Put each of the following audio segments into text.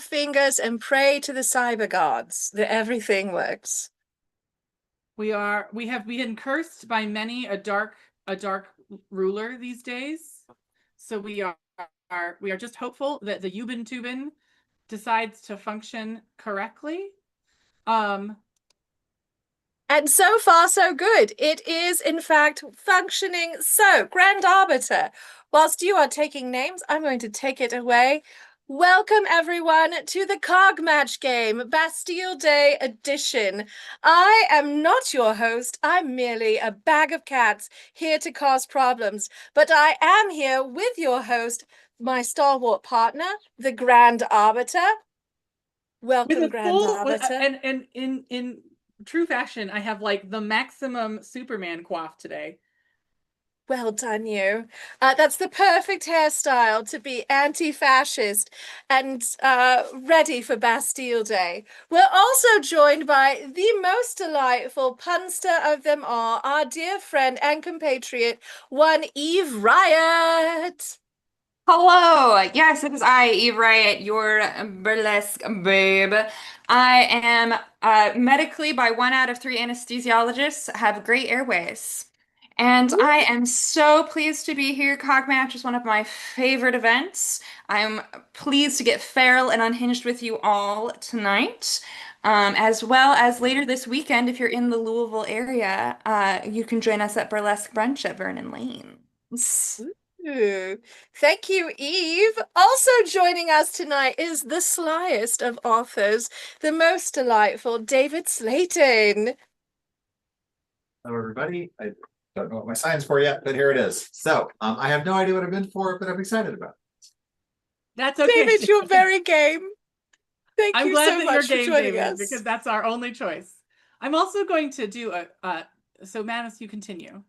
fingers and pray to the cyber gods that everything works. We have been cursed by many a dark ruler these days. So we are just hopeful that the Yuban Tubin decides to function correctly. And so far, so good. It is, in fact, functioning. So, Grand Arbiter, whilst you are taking names, I'm going to take it away. Welcome, everyone, to the Cog Match game, Bastille Day edition. I am not your host. I'm merely a bag of cats here to cause problems. But I am here with your host, my stalwart partner, the Grand Arbiter. Welcome, Grand Arbiter. And in true fashion, I have like the maximum Superman coif today. Well done, you. That's the perfect hairstyle to be anti-fascist and ready for Bastille Day. We're also joined by the most delightful punster of them all, our dear friend and compatriot, one Eve Riot. Hello. Yes, it is I, Eve Riot, your burlesque babe. I am medically by 1 out of 3 anesthesiologists have great airways. And I am so pleased to be here. Cogmatch is one of my favorite events. I'm pleased to get feral and unhinged with you all tonight. As well as later this weekend, if you're in the Louisville area, you can join us at Burlesque Brunch at Vernon Lanes. Ooh, thank you, Eve. Also joining us tonight is the slyest of authors, the most delightful David Slayton. Hello, everybody. I don't know what my sign's for yet, but here it is. So I have no idea what I've been for, but I'm excited about it. That's okay. David, you're very game. Thank I'm you glad so that much you're for game, joining David, us. because that's our only choice. I'm also going to do so Manus, you continue.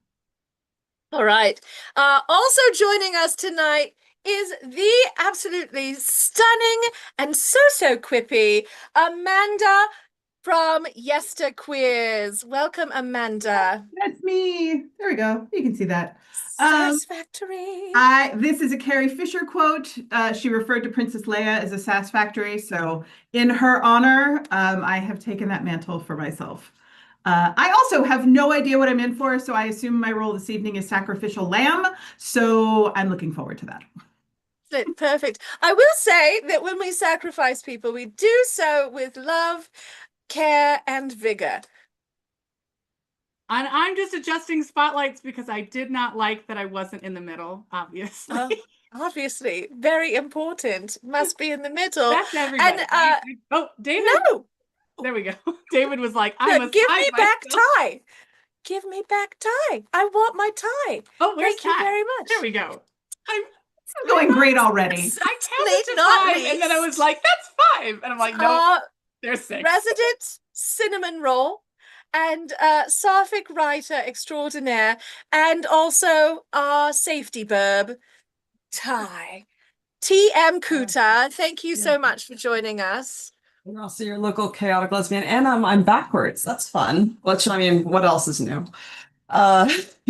All right. Also joining us tonight is the absolutely stunning and so quippy Amanda from Yester Queers. Welcome, Amanda. That's me. There we go. You can see that. Satisfactory. This is a Carrie Fisher quote. She referred to Princess Leia as a sass factory. So in her honor, I have taken that mantle for myself. I also have no idea what I'm in for, so I assume my role this evening is sacrificial lamb. So I'm looking forward to that. Perfect. I will say that when we sacrifice people, we do so with love, care, and vigor. And I'm just adjusting spotlights because I did not like that I wasn't in the middle, obviously. Obviously, very important. Must be in the middle. That's everybody. Oh, David. No. There we go. David was like, Give me back tie. Give me back tie. I want my tie. Oh, where's Thank you very much. There we go. I'm going great already. I counted to 5 and then I was like, that's 5. And I'm like, no, there's 6. Resident cinnamon roll and Sapphic writer extraordinaire and also our safety burb, Ty. T.M. Kuta, thank you so much for joining us. You're also your local chaotic lesbian, and I'm backwards. That's fun. What else is new?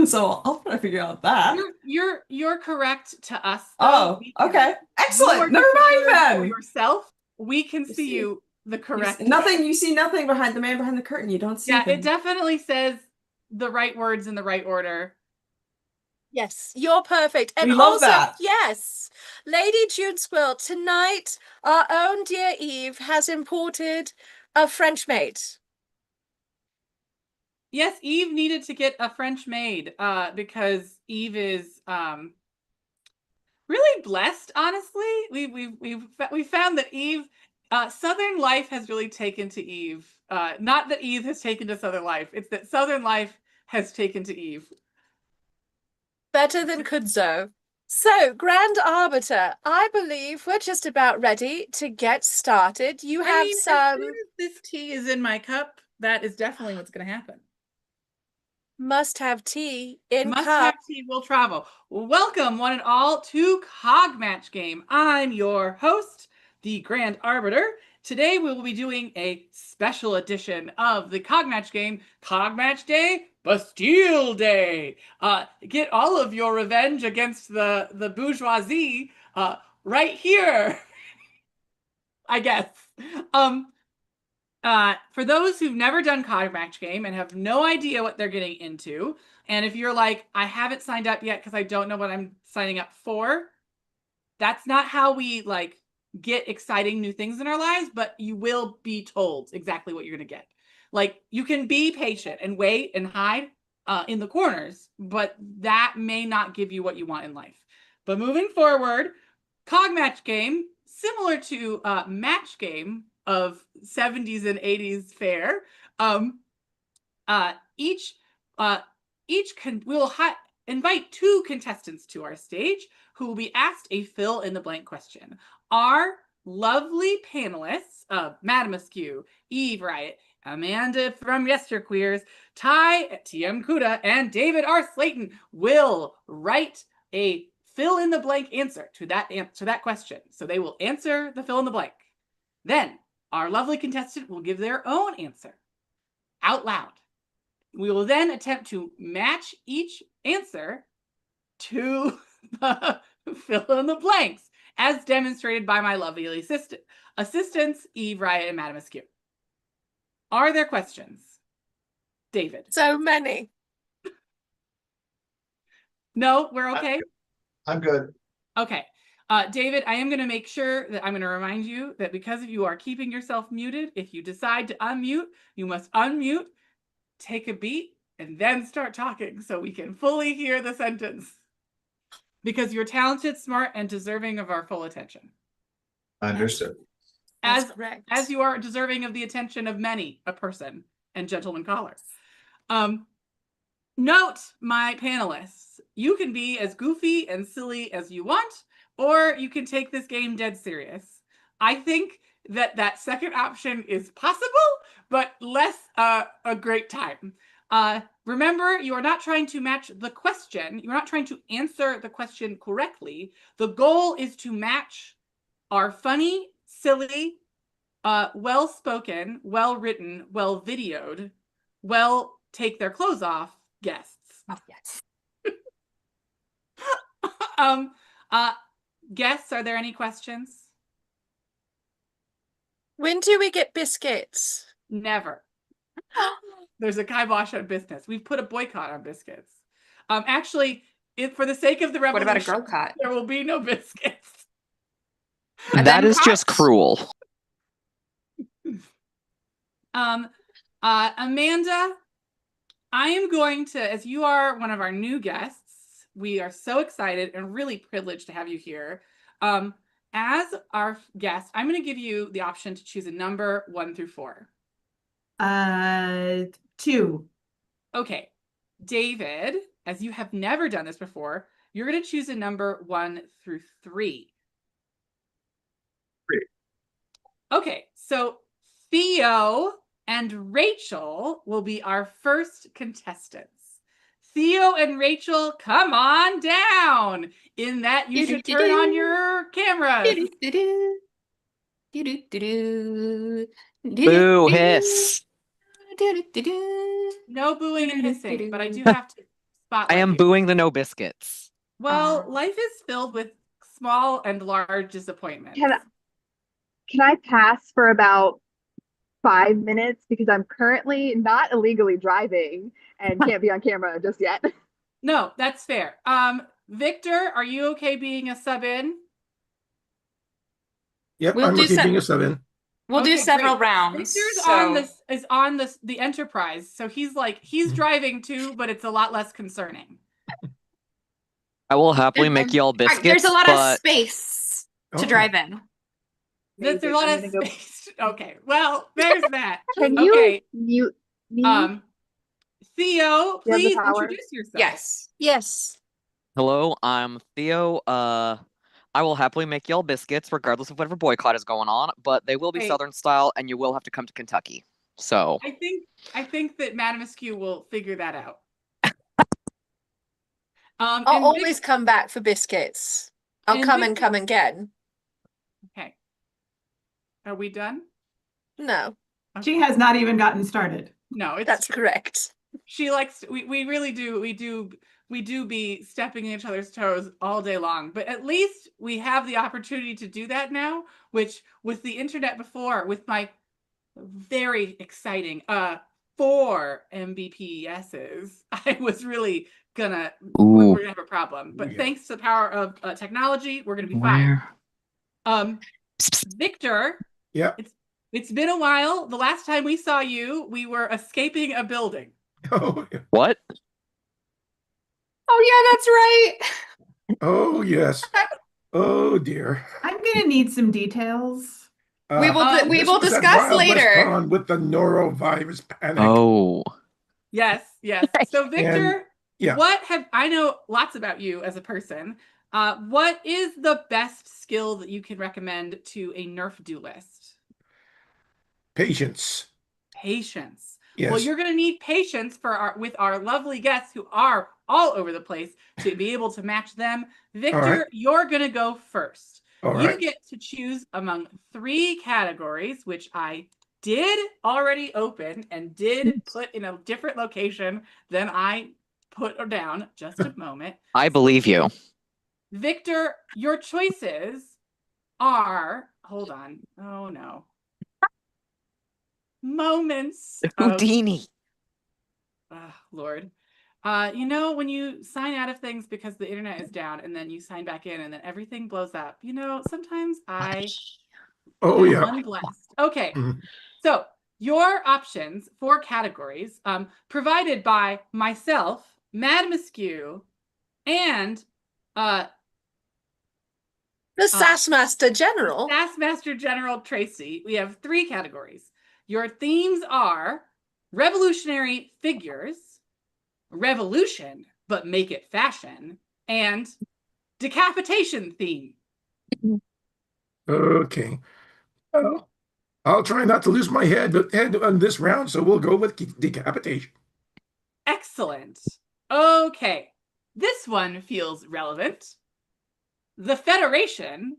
So I'll try to figure out that. You're correct to us. Though. Oh, okay. Excellent. Never mind then. For yourself, we can see you the correct. You see nothing behind the man behind the curtain. You don't see. Yeah, it definitely says the right words in the right order. Yes, you're perfect. And we love also, that. Yes, Lady June Squill, tonight our own dear Eve has imported a French maid. Yes, Eve needed to get a French maid because Eve is really blessed, honestly. We found that Eve Southern life has really taken to Eve. Not that Eve has taken to Southern life. It's that Southern life has taken to Eve. Better than Kudzo. So, Grand Arbiter, I believe we're just about ready to get started. You have some... As soon as this tea is in my cup, that is definitely what's going to happen. Must have tea in Must cup. have tea will travel. Welcome, one and all, to Cog Match Game. I'm your host, the Grand Arbiter. Today we will be doing a special edition of the Cog Match Game, Cog Match Day, Bastille Day. Get all of your revenge against the bourgeoisie right here. I guess. For those who've never done Cog Match Game and have no idea what they're getting into, and if you're like, I haven't signed up yet because I don't know what I'm signing up for, that's not how we like get exciting new things in our lives, but you will be told exactly what you're going to get. Like, you can be patient and wait and hide in the corners, but that may not give you what you want in life. But moving forward, Cog Match Game, similar to Match Game of 70s and 80s fare, we'll invite two contestants to our stage who will be asked a fill-in-the-blank question. Our lovely panelists, Madam Askew, Eve Riot, Amanda from Yesterqueers, Ty T.M. Kuda, and David R. Slayton will write a fill-in-the-blank answer to that question. So they will answer the fill-in-the-blank. Then our lovely contestant will give their own answer out loud. We will then attempt to match each answer to the fill-in-the-blanks, as demonstrated by my lovely assistants, Eve, Riot, and Madam Askew. Are there questions? David? So many. No, we're okay? I'm good. Okay. David, I am going to make sure that I'm going to remind you that because you are keeping yourself muted, if you decide to unmute, you must unmute, take a beat, and then start talking so we can fully hear the sentence. Because you're talented, smart, and deserving of our full attention. Understood. That's correct. As you are deserving of the attention of many a person and gentleman callers. Note, my panelists, you can be as goofy and silly as you want, or you can take this game dead serious. I think that second option is possible, but less a great time. Remember, you are not trying to match the question. You're not trying to answer the question correctly. The goal is to match our funny, silly, well-spoken, well-written, well-videoed, take their clothes off guests. Oh, yes. Guests, are there any questions? When do we get biscuits? Never. There's a kibosh on business. We've put a boycott on biscuits. Actually, for the sake of the What revolution, about a girl cut? there will be no biscuits. And That then is just cops? cruel. Amanda, I am going to, as you are one of our new guests, we are so excited and really privileged to have you here. As our guest, I'm going to give you the option to choose a number 1 through 4. 2. Okay, David, as you have never done this before, you're going to choose a number 1 through 3. 3. Okay, so Theo and Rachel will be our first contestants. Theo and Rachel, come on down. In that, you should turn on your cameras. Boo, hiss. No booing and hissing, but I do have to spotlight I am you. booing the no biscuits. Well, life is filled with small and large disappointments. Can I pass for about 5 minutes because I'm currently not illegally driving and can't be on camera just yet. No, that's fair. Victor, are you okay being a sub in? Yep, We'll I'm do okay some- being a sub-in. We'll do Okay, several great. rounds. Victor's So on the Enterprise, so he's driving too, but it's a lot less concerning. I will happily make y'all biscuits, there's a lot but of space to Okay. drive in. There's a Amazing. lot I'm of gonna go- space. Okay, well, there's that. Can you Okay, mute me? Theo, You have the please power? introduce yourself. Yes. Yes. hello, I'm Theo. I will happily make y'all biscuits regardless of whatever boycott is going on, but they will be Hey. Southern style and you will have to come to Kentucky. So, I think that Madam Askew will figure that out. I'll and always come back for biscuits. I'll and come and Victor- come again. Okay. Are we done? No, She has not even gotten started. No, it's that's true. correct. She likes we really do we do be stepping in each other's toes all day long, but at least we have the opportunity to do that now, which with the internet before, with my very exciting 4 Mbps's, I was really gonna we're gonna have a problem. But yeah. thanks to the power of technology, we're gonna be fine. Victor, Yeah. it's been a while. The last time we saw you, we were escaping a building. Oh, What? Oh yeah, that's right. oh yes. Oh dear. I'm gonna need some details. We will this will was at discuss Wild West later. Con with the norovirus panic. Oh. Yes. So Victor, yeah. what have I know lots about you as a person. What is the best skill that you can recommend to a Nerf duelist? Patience. Patience. Yes. Well, you're going to need patience with our lovely guests who are all over the place to be able to match them. Victor, right. You're going to go first. All you right. get to choose among 3 categories, which I did already open and did put in a different location than I put down. Just a moment. I believe you. Victor, your choices are, hold on. Oh no. Moments of, Houdini. Lord. You know, when you sign out of things because the internet is down and then you sign back in and then everything blows up, you know, sometimes I Oh am yeah. unblessed. Okay. Mhm. So your options for categories, provided by myself, Madam Askew, and The Sassmaster General. Sassmaster General Tracy. We have 3 categories. Your themes are revolutionary figures, revolution, but make it fashion, and decapitation theme. Okay. I'll try not to lose my head on this round, so we'll go with decapitation. Excellent. Okay. This one feels relevant. The Federation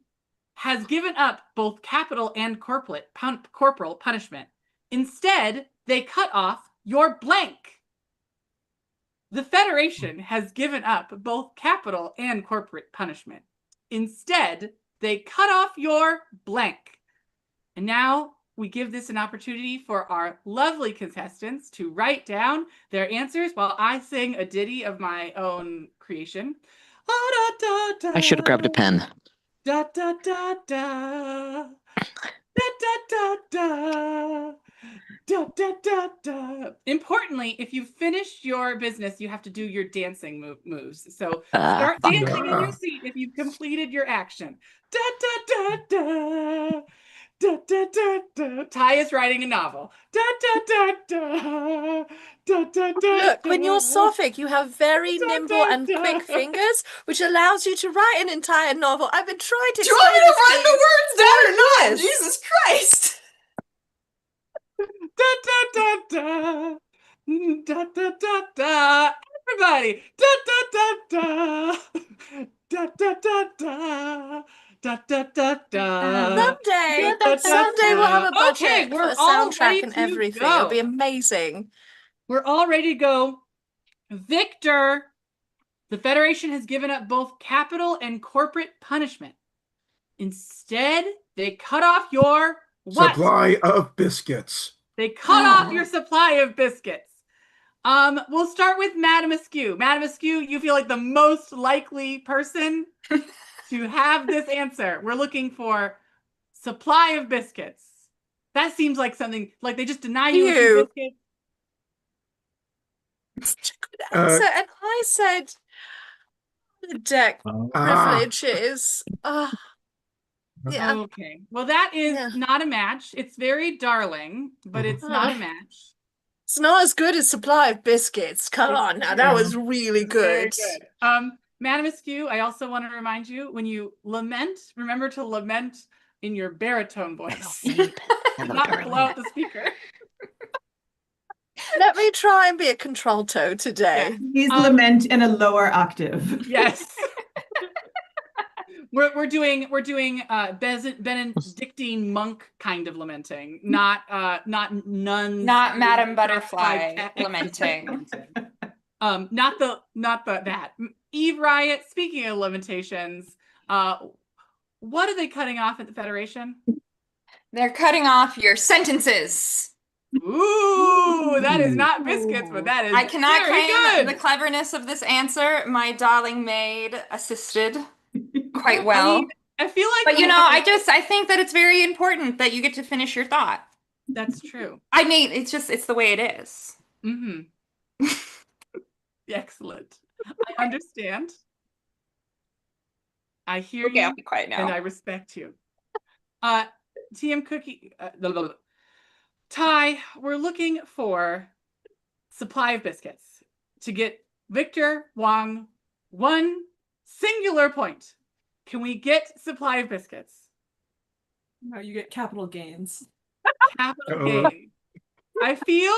has given up both capital and corporal punishment. Instead, they cut off your blank. The Federation has given up both capital and corporate punishment. Instead, they cut off your blank. And now we give this an opportunity for our lovely contestants to write down their answers while I sing a ditty of my own creation. I should have grabbed a pen. Da da da da. Da da da da. Da, da, da, da. Importantly, if you've finished your business, you have to do your dancing moves. So start dancing in your seat if you've completed your action. Da, da, da, da. Da, da, da, da. Ty is writing a novel. Da, da, da, da. Da, da, da, Look, when you're da. Sophic, you have very nimble and quick fingers, which allows you to write an entire novel. I've been trying to Do you want me explain to write this the to you. words down or not? Jesus Christ! Da, da, da, da. Da, da, da, da. Everybody. Da, da, da, da. Da, da, da, da. Da, da, da, da. Someday we'll have a budget Okay, for we're a all soundtrack ready and to everything. go. It'll be amazing. We're all ready to go. Victor, the Federation has given up both capital and corporate punishment. Instead, they cut off your what? Supply of biscuits. They cut off your supply of biscuits. We'll start with Madam Askew. Madam Askew, you feel like the most likely person to have this answer. We're looking for supply of biscuits. That seems like something like they just deny you a few biscuits. Such a good answer. And I said the deck privileges. Yeah. Okay. Well, that is not a match. It's very darling, but it's not a match. It's not as good as supply of biscuits. Come on now, that was really good. Very good. Madam Askew, I also want to remind you, when you lament, remember to lament in your baritone voice. Not blow out the speaker. Let me try and be a contralto today. Please lament in a lower octave. Yes. We're doing Benedictine monk kind of lamenting, not nuns. Not Madame Butterfly lamenting. Not that. Eve Riot, speaking of limitations, what are they cutting off at the Federation? They're cutting off your sentences. Ooh, that is not biscuits, but that is I cannot very claim the good. cleverness of this answer. My darling maid assisted quite well. I feel like But I think that it's very important that you get to finish your thought. that's true. I mean, it's the way it is. Mm-hmm. Excellent. I understand. I hear Okay, you, I'll be quiet now. and I respect you. TM Cookie, Ty, we're looking for supply of biscuits to get Victor Wong 1 singular point. Can we get supply of biscuits? No, you get capital gains. Capital gain. I feel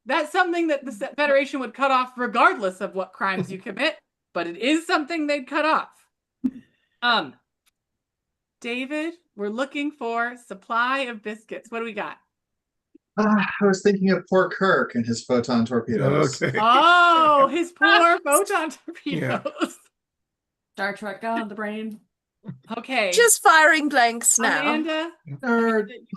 that's something that the Federation would cut off regardless of what crimes you commit, but it is something they'd cut off. David, we're looking for supply of biscuits. What do we got? I was thinking of poor Kirk and his photon torpedoes. Okay. Oh, his poor photon torpedoes. Star Trek got on the brain. Okay. Just firing blanks now. Amanda, you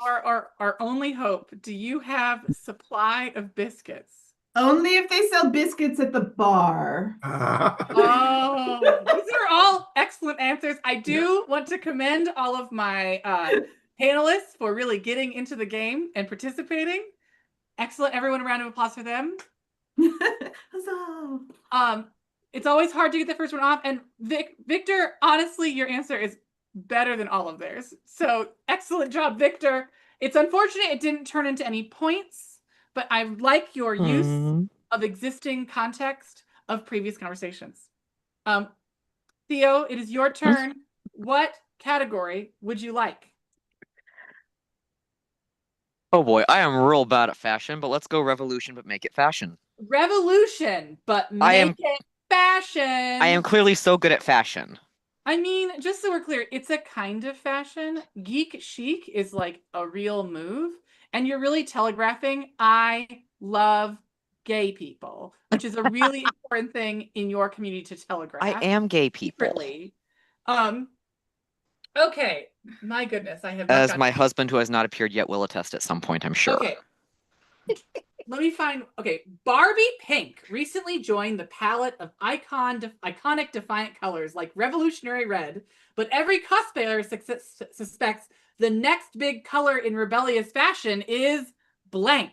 are our only hope. Do you have supply of biscuits? Only if they sell biscuits at the bar. Oh, these are all excellent answers. I do want to commend all of my panelists for really getting into the game and participating. Excellent. Everyone, a round of applause for them. Huzzah. It's always hard to get the first one off. And Victor, honestly, your answer is better than all of theirs. So excellent job, Victor. It's unfortunate it didn't turn into any points, but I like your use of existing context of previous conversations. Theo, it is your turn. What category would you like? Oh boy, I am real bad at fashion, but let's go revolution, but make it fashion. Revolution, but make it fashion. I am clearly so good at fashion. I mean, just so we're clear, it's a kind of fashion. Geek chic is like a real move. And you're really telegraphing, I love gay people, which is a really important thing in your community to telegraph. I am gay people. Secretly. Okay. My goodness, I have not As my husband, who has not appeared yet, will attest at some point, I'm sure. Okay. Let me find. Okay, Barbie Pink recently joined the palette of iconic defiant colors like Revolutionary Red, but every cosplayer suspects the next big color in rebellious fashion is blank.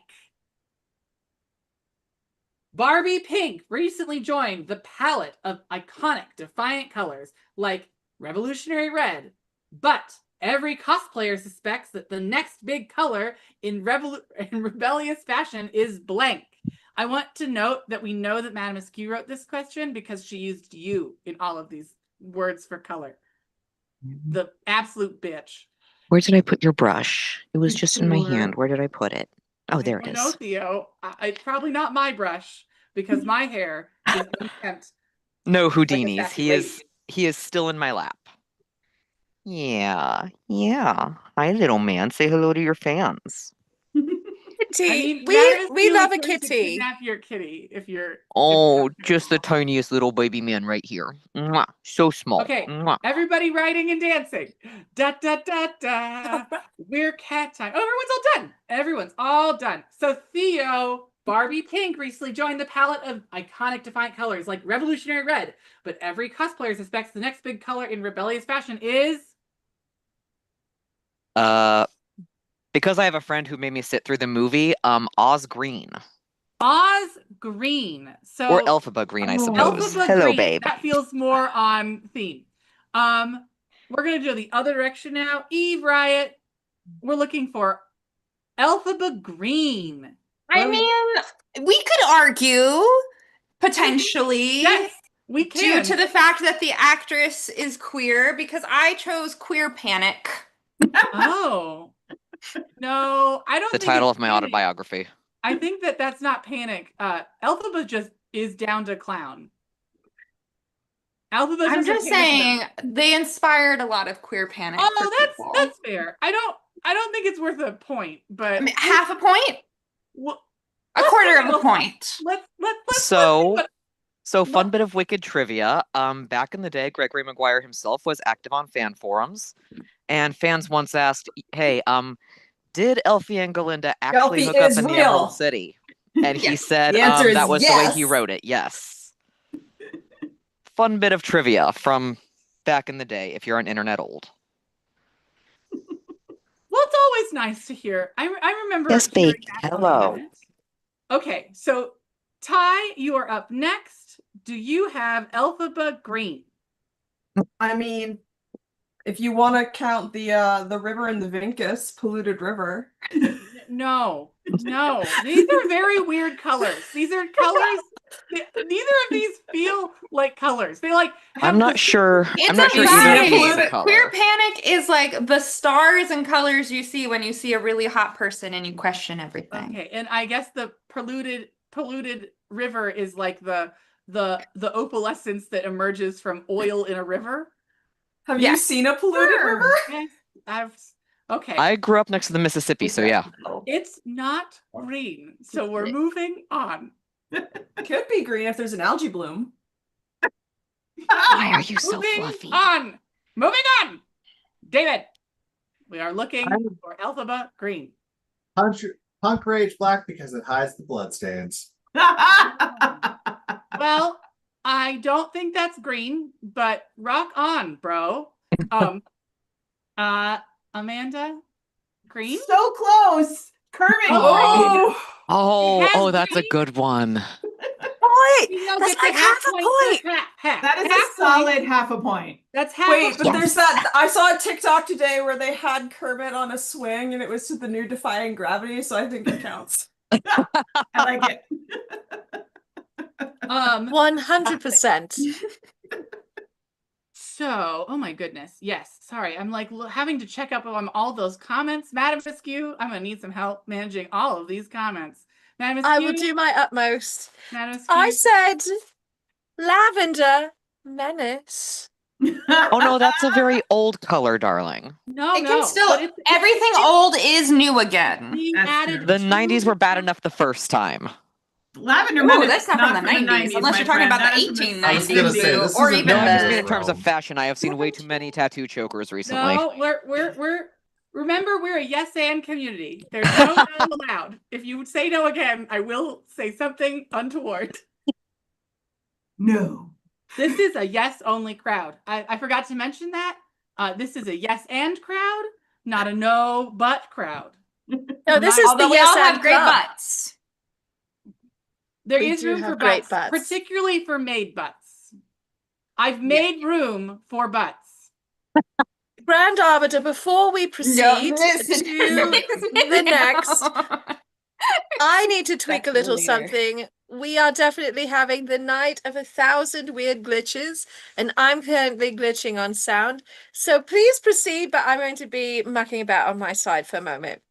Barbie Pink recently joined the palette of iconic defiant colors like Revolutionary Red, but every cosplayer suspects that the next big color in rebellious fashion is blank. I want to note that we know that Madame Askew wrote this question because she used you in all of these words for color. The absolute bitch. Where did I put your brush? It was just in my hand. Where did I put it? Oh, there it is. No, Theo. It's probably not my brush because my hair is unkempt. No, Houdini's. He is still in my lap. Yeah. Hi, little man. Say hello to your fans. Kitty. I mean, we love a going to kitty. Kidnap your kitty if you're. Oh, just the tiniest little baby man right here. Mwah. So small. Okay, Mwah. everybody writing and dancing. Da da da da. We're cat time. Oh, everyone's all done. Everyone's all done. So Theo, Barbie Pink recently joined the palette of iconic defiant colors like Revolutionary Red, but every cosplayer suspects the next big color in rebellious fashion is. Because I have a friend who made me sit through the movie, Oz Green. Oz Green. So or Elphaba Green, I suppose. Hello, Green. babe. That feels more on theme. We're gonna do the other direction now. Eve Riot. We're looking for Elphaba Green. I mean, we could argue potentially. Yes, we can. Due to the fact that the actress is queer, because I chose Queer Panic. Oh. No, I don't The think title it's of my Panic. autobiography. I think that's not Panic. Elphaba just is down to clown. Elphaba's I'm just saying they inspired a lot of Queer Panic. Oh, that's fair. I don't think it's worth a point, but I mean, half a point. Well, A quarter of a point. Let's see So, what. so fun bit of wicked trivia. Back in the day, Gregory Maguire himself was active on fan forums, and fans once asked, "Hey, did Elfie and Galinda actually Elfie hook up is in the Emerald real. City?" And he Yes. said, The answer is that was the way he yes. wrote it. Yes. Fun bit of trivia from back in the day, if you're an internet old. Well, it's always nice to hear. I remember Yes, hearing Bake. that on the Hello. internet. Okay, so Ty, you are up next. Do you have Elphaba Green? I mean, if you want to count the river in the Vincus, polluted river. No, these are very weird colors. These are colors. Neither of these feel like colors. They like have I'm not sure. It's I'm not a sure either of these is a vibe. color. Queer panic is like the stars and colors you see when you see a really hot person and you question everything. Okay, and I guess the polluted river is like the opalescence that emerges from oil in a river. Have you Yes. seen a polluted river? Yes, okay. I grew up next to the Mississippi, so yeah. It's not green, so we're moving on. Could be green if there's an algae bloom. Why are you so Moving fluffy? Moving on. David, we are looking for Elphaba Green. Punk Rage Black because it hides the bloodstains. Well, I don't think that's green, but rock on, bro. Amanda, green? So close. Kermit. Oh. Oh, that's a good one. That's like half a point. That is a solid half a point. That's half Wait, a but point. there's that. I saw a TikTok today where they had Kermit on a swing and it was to the new Defying Gravity, so I think it counts. I like it. 100%. So, oh my goodness. Yes. Sorry. I'm like having to check up on all those comments. Madam Askew, I'm going to need some help managing all of these comments. Madam Askew, I will do my utmost. Madam Askew. I said lavender menace. Oh no, that's a very old color, darling. No, It can still, but it's everything old is new again. being That's added true. The to 90s were bad enough the first time. Lavender Ooh, Menace that's is not from the 90s, '90s, unless my you're talking friend. about That the is from 1890s. I was gonna say, this or isn't even No, I just the mean in terms of realm. fashion. I have seen way too many tattoo chokers recently. No, we're remember we're a yes and community. There's no no allowed. If you say no again, I will say something untoward. No. This is a yes only crowd. I forgot to mention that. This is a yes and crowd, not a no but crowd. No, this is the Although we yes all have and great club. butts. There We is do room have for great butts, butts. particularly for maid butts. I've made room for butts. Grand Arbiter, before we proceed to the next, I need to tweak a little something. We are definitely having the night of 1,000 weird glitches, and I'm currently glitching on sound. So please proceed, but I'm going to be mucking about on my side for a moment.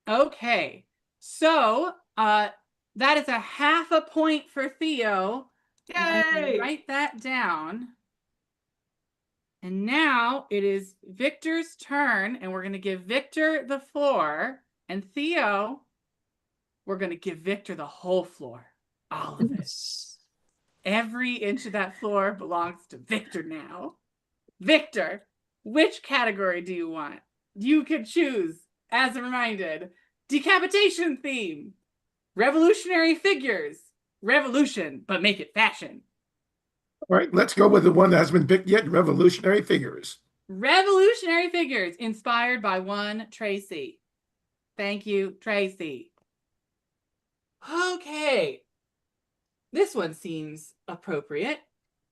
Okay, so that is a half a point for Theo. Yay! Write that down. And now it is Victor's turn, and we're going to give Victor the floor. And Theo, we're going to give Victor the whole floor. All of it. Every inch of that floor belongs to Victor now. Victor, which category do you want? You could choose, as reminded, decapitation theme, revolutionary figures, revolution, but make it fashion. All right, let's go with the one that hasn't been picked yet, revolutionary figures. Revolutionary figures inspired by one Tracy. Thank you, Tracy. Okay. This one seems appropriate.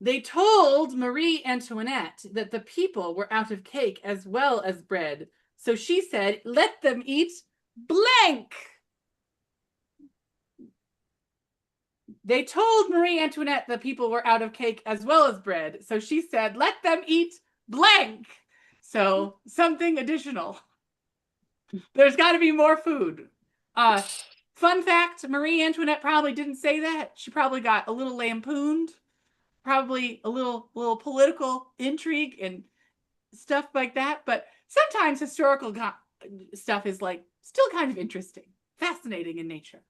They told Marie Antoinette that the people were out of cake as well as bread. So she said, let them eat blank. They told Marie Antoinette the people were out of cake as well as bread. So she said, let them eat blank. So something additional. There's got to be more food. Fun fact, Marie Antoinette probably didn't say that. She probably got a little lampooned. Probably a little political intrigue and stuff like that. But sometimes historical stuff is like still kind of interesting, fascinating in nature.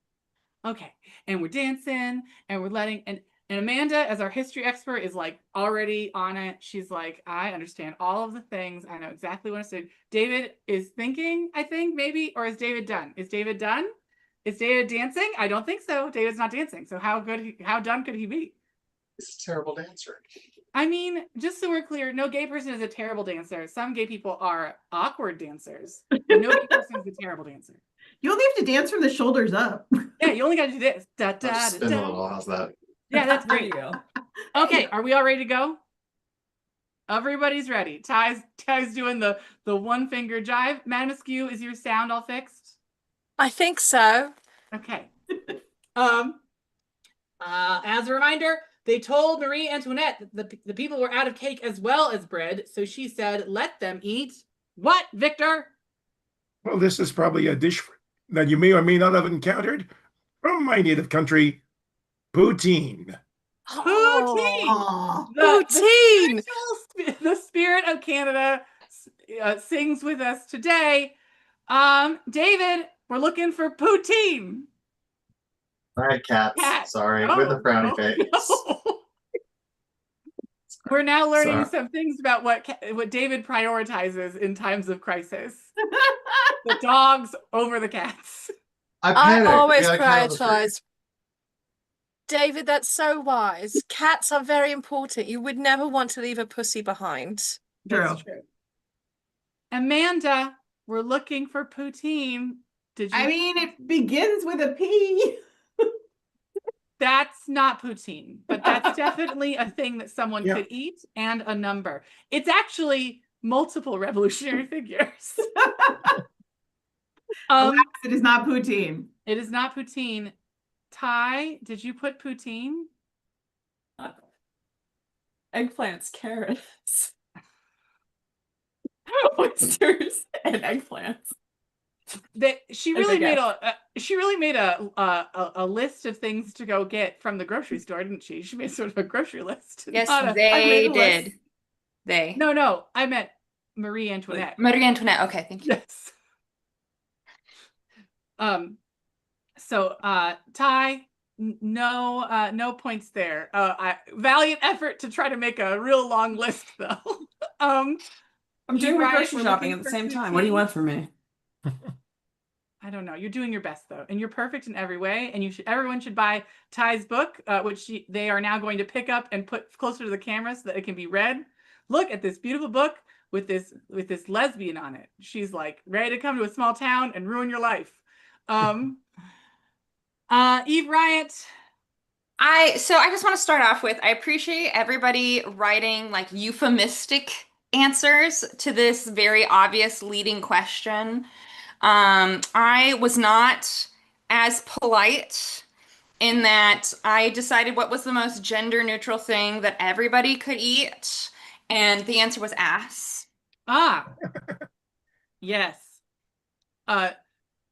Okay. And we're dancing and we're letting and Amanda, as our history expert, is like already on it. She's like, I understand all of the things. I know exactly what I said. David is thinking, I think, maybe, or is David done? Is David done? Is David dancing? I don't think so. David's not dancing. So how done could he be? He's a terrible dancer. I mean, just so we're clear, no gay person is a terrible dancer. Some gay people are awkward dancers, but no gay person is a terrible dancer. You only have to dance from the shoulders up. Yeah, you only got to do this. Da, da, da, Spin a da. little. How's that? Yeah, that's There great. you go. Okay, are we all ready to go? Everybody's ready. Ty's doing the one finger jive. Madam Askew, is your sound all fixed? I think so. Okay. As a reminder, they told Marie Antoinette that the people were out of cake as well as bread, so she said, let them eat what, Victor? Well, this is probably a dish that you may or may not have encountered from my native country, poutine. Poutine! Aw. Poutine! The spirit of Canada sings with us today. David, we're looking for poutine. All right, cats. Cat. Sorry, No, with the frowny no, face. no. We're now learning Sorry. some things about what David prioritizes in times of crisis. The dogs over the cats. I I panicked. always We had a cat on the street. prioritize. David, that's so wise. Cats are very important. You would never want to leave a pussy behind. That's true. Amanda, we're looking for poutine. Did you? I mean, it begins with a P. That's not poutine, but that's definitely a thing that someone Yeah. could eat and a number. It's actually multiple revolutionary figures. Alas, it is not poutine. It is not poutine. Ty, did you put poutine? Eggplants, carrots, oysters, and eggplants. She I really think made a list of things to go get from the grocery store, didn't she? She made sort of a grocery list. Yes, not a they list. did. They. No, I meant Marie Antoinette. Marie Antoinette. Okay, thank you. Yes. So Ty, no points there. Valiant effort to try to make a real long list though. I'm doing my Right, grocery we're shopping looking at the for same time. What do you poutine. want from me? I don't know. You're doing your best though, and you're perfect in every way. And everyone should buy Ty's book, which they are now going to pick up and put closer to the camera so that it can be read. Look at this beautiful book with this lesbian on it. She's like ready to come to a small town and ruin your life. Eve Riot. I just want to start off with, I appreciate everybody writing like euphemistic answers to this very obvious leading question. I was not as polite in that I decided what was the most gender neutral thing that everybody could eat, and the answer was ass. Yes.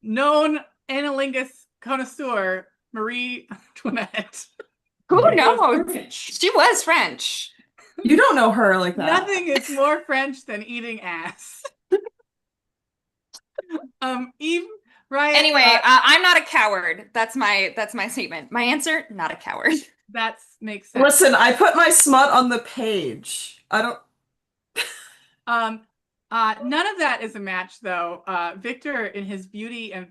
Known analingus connoisseur Marie Antoinette. Who knows? She was French. You don't know her like that. Nothing is more French than eating ass. Eve Riot. Anyway, I'm not a coward. That's my statement. My answer, not a coward. That makes sense. Listen, I put my smut on the page. I don't. None of that is a match though. Victor in his beauty and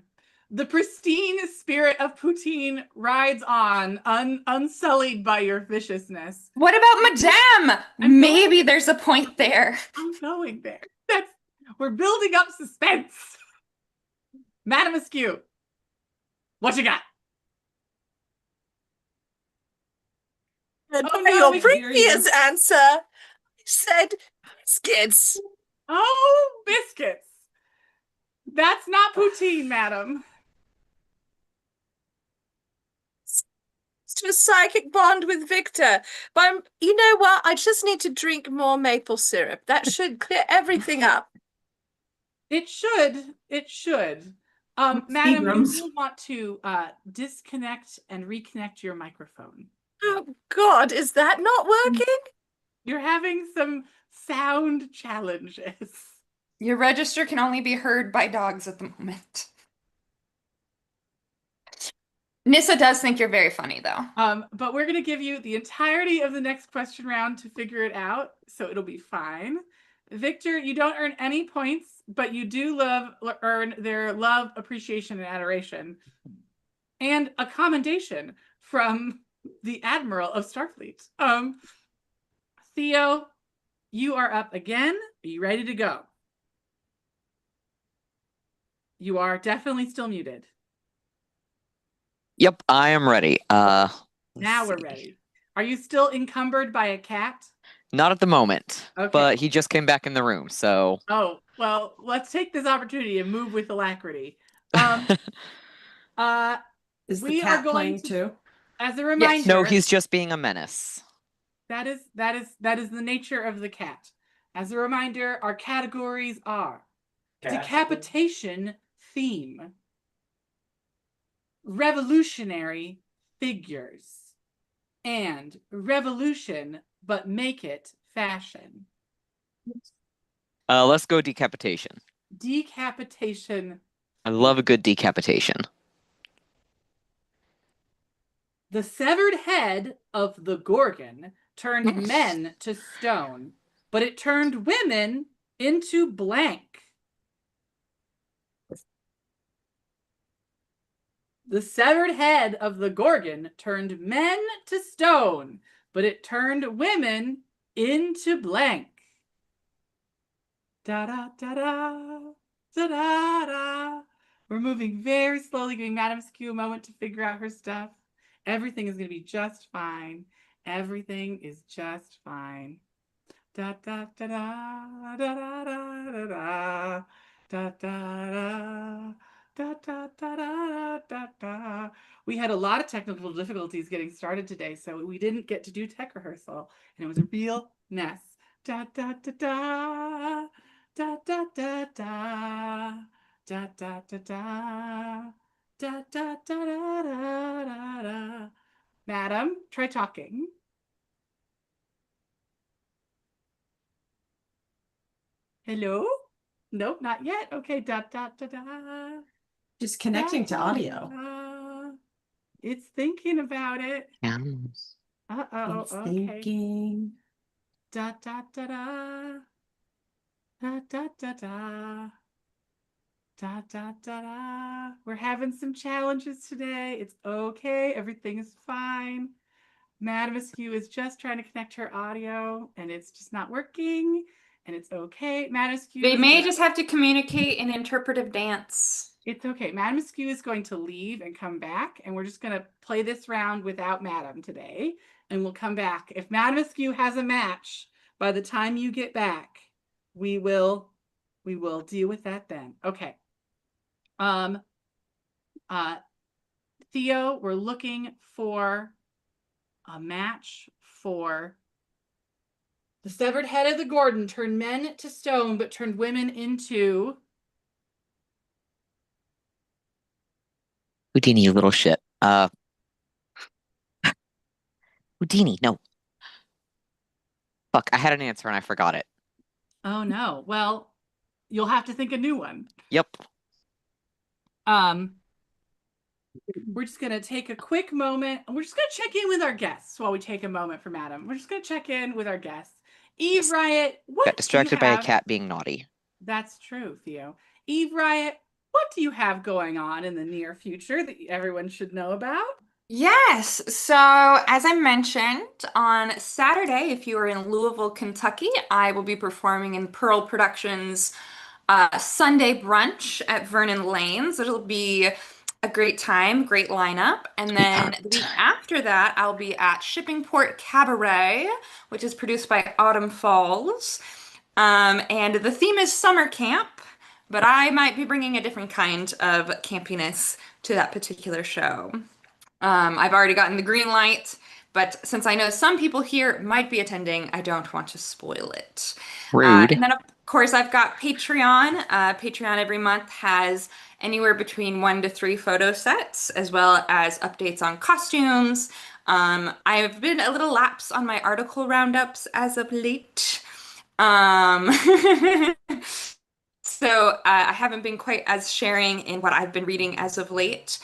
the pristine spirit of poutine rides on, unsullied by your viciousness. What about Madame? Maybe there's a point there. I'm going there. We're building up suspense. Madam Askew, what you got? And Oh, for no, your we previous answer, I said biscuits. Oh, biscuits. That's not poutine, madam. To a psychic bond with Victor. But you know what? I just need to drink more maple syrup. That should clear everything up. It should. It should. Madam, you Seagrams. will want to disconnect and reconnect your microphone. Oh God, is that not working? You're having some sound challenges. Your register can only be heard by dogs at the moment. Nissa does think you're very funny, though. But we're gonna give you the entirety of the next question round to figure it out, so it'll be fine. Victor, you don't earn any points, but you do earn their love, appreciation, and adoration, and a commendation from the Admiral of Starfleet. Theo, you are up again. Are you ready to go? You are definitely still muted. Yep, I am ready. Now we're ready. Are you still encumbered by a cat? Not at the moment, Okay. but he just came back in the room, so. Oh, well, let's take this opportunity and move with alacrity. Is the We are cat going playing to, too? as a reminder, No, he's just being a menace. that is the nature of the cat. As a reminder, our categories are decapitation theme, revolutionary figures, and revolution but make it fashion. Let's go decapitation. Decapitation. I love a good decapitation. The severed head of the Gorgon turned men to stone, but it turned women into blank. The severed head of the Gorgon turned men to stone, but it turned women into blank. Da da da da da da da. We're moving very slowly, giving Madame Skew a moment to figure out her stuff. Everything is going to be just fine. Everything is just fine. Da da da da da da da da da da da da da da da da. We had a lot of technical difficulties getting started today, so we didn't get to do tech rehearsal, and it was a real mess. Da da da da da da da da da da da da da da da da da. Madam, try talking. Hello? Nope, not yet. Okay, da da da da. Just connecting to audio. It's thinking about it. Animals. Uh-oh, It's okay. thinking. Da da da da. Da da da da. Da da da da. We're having some challenges today. It's okay. Everything is fine. Madam Askew is just trying to connect her audio, and it's just not working. And it's okay. Madam Askew. They may just have to communicate in interpretive dance. It's okay. Madam Askew is going to leave and come back, and we're just going to play this round without Madam today, and we'll come back. If Madam Askew has a match by the time you get back, we will deal with that then. Okay. Theo, we're looking for a match for the severed head of the Gordon turned men to stone, but turned women into Houdini, you little shit. Houdini, no. Fuck, I had an answer and I forgot it. Oh no. Well, you'll have to think a new one. Yep. We're just gonna take a quick moment. We're just gonna check in with our guests while we take a moment for Madam. We're just gonna check in with our guests. Eve Riot, what Got distracted do you by have? a cat being naughty. That's true, Theo. Eve Riot, what do you have going on in the near future that everyone should know about? Yes, so as I mentioned, on Saturday, if you are in Louisville, Kentucky, I will be performing in Pearl Productions' Sunday brunch at Vernon Lanes. It'll be a great time, great lineup. And then the week after that, I'll be at Shippingport Cabaret, which is produced by Autumn Falls. And the theme is summer camp, but I might be bringing a different kind of campiness to that particular show. I've already gotten the green light, but since I know some people here might be attending, I don't want to spoil it. Rude. And then, of course, I've got Patreon. Patreon every month has anywhere between 1 to 3 photo sets, as well as updates on costumes. I've been a little lapse on my article roundups as of late. So I haven't been quite as sharing in what I've been reading as of late.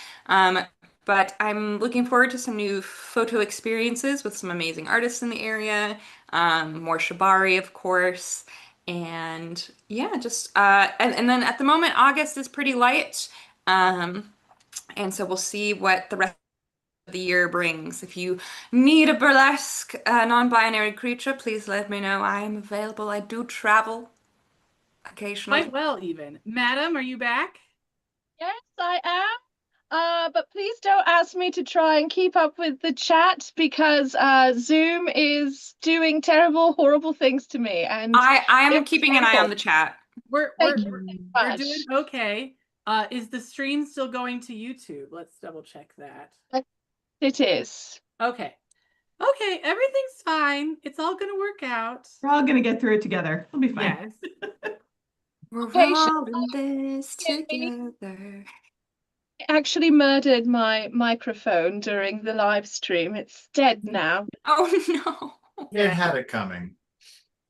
But I'm looking forward to some new photo experiences with some amazing artists in the area, more shibari, of course. And yeah, just and then at the moment, August is pretty light. And so we'll see what the rest of the year brings. If you need a burlesque non-binary creature, please let me know. I am available. I do travel occasionally. Quite well, even. Madam, are you back? Yes, I am. But please don't ask me to try and keep up with the chat because Zoom is doing terrible, horrible things to me. And I'm it's keeping an eye on the chat. We're Thank you very we're doing much. okay. Is the stream still going to YouTube? Let's double check that. It is. Okay. Okay, everything's fine. It's all gonna work out. We're all gonna get through it together. We'll be fine. Yes. We're Patient. all in this together. I actually murdered my microphone during the live stream. It's dead now. Oh no. It had it coming.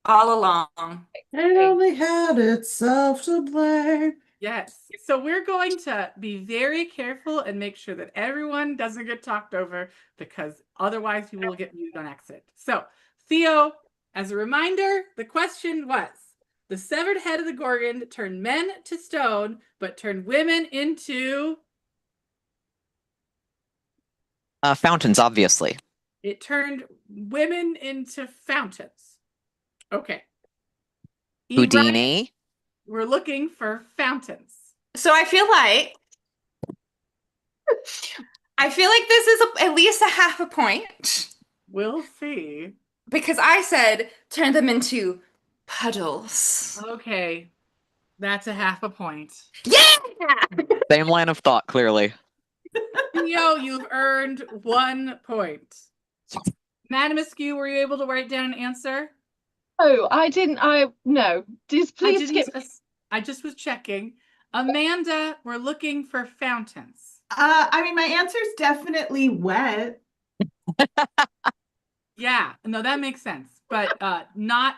All along. It only had itself to blame. Yes. So we're going to be very careful and make sure that everyone doesn't get talked over because otherwise you will get muted on accident. So, Theo, as a reminder, the question was, the severed head of the Gorgon turned men to stone, but turned women into... Fountains, obviously. It turned women into fountains. Okay. Eve, Houdini. we're looking for fountains. So I feel like this is at least a half a point We'll see. because I said turn them into puddles. Okay. That's a half a point. Yeah! Same line of thought, clearly. Theo, you've earned 1 point. Madam Askew, were you able to write down an answer? Oh, I didn't. No. Just please skip. I just was checking. Amanda, we're looking for fountains. I mean, my answer's definitely wet. Yeah, no, that makes sense. But not.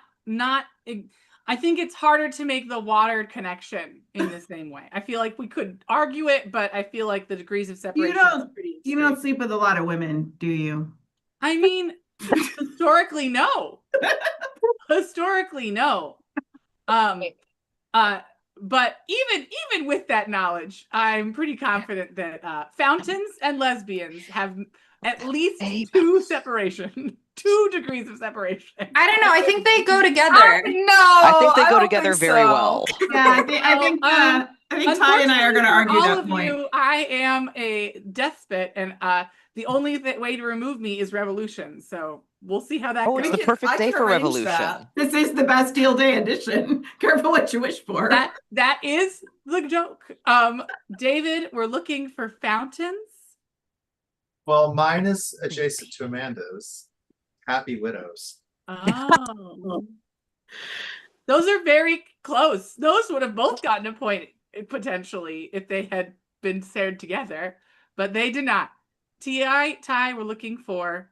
I think it's harder to make the water connection in the same way. I feel like we could argue it, but I feel like the degrees of separation is pretty You don't sleep with a lot of women, do you? I mean, historically, no. Historically, no. But even with that knowledge, I'm pretty confident that fountains and lesbians have at least 2 degrees of separation. I don't know. I think they go together. No, I think they go don't together think very so. well. Yeah, I think Ty and I are going to argue all that of point. you, I am a despot, and the only way to remove me is revolution. So we'll see how that Oh, goes. it's the perfect I day can for arrange revolution. that. This is the Bastille Day edition. Careful what you wish for. That is the joke. David, we're looking for fountains. Well, mine is adjacent to Amanda's. Happy Widows. Oh. Those are very close. Those would have both gotten a point potentially if they had been paired together, but they did not. Ty, we're looking for.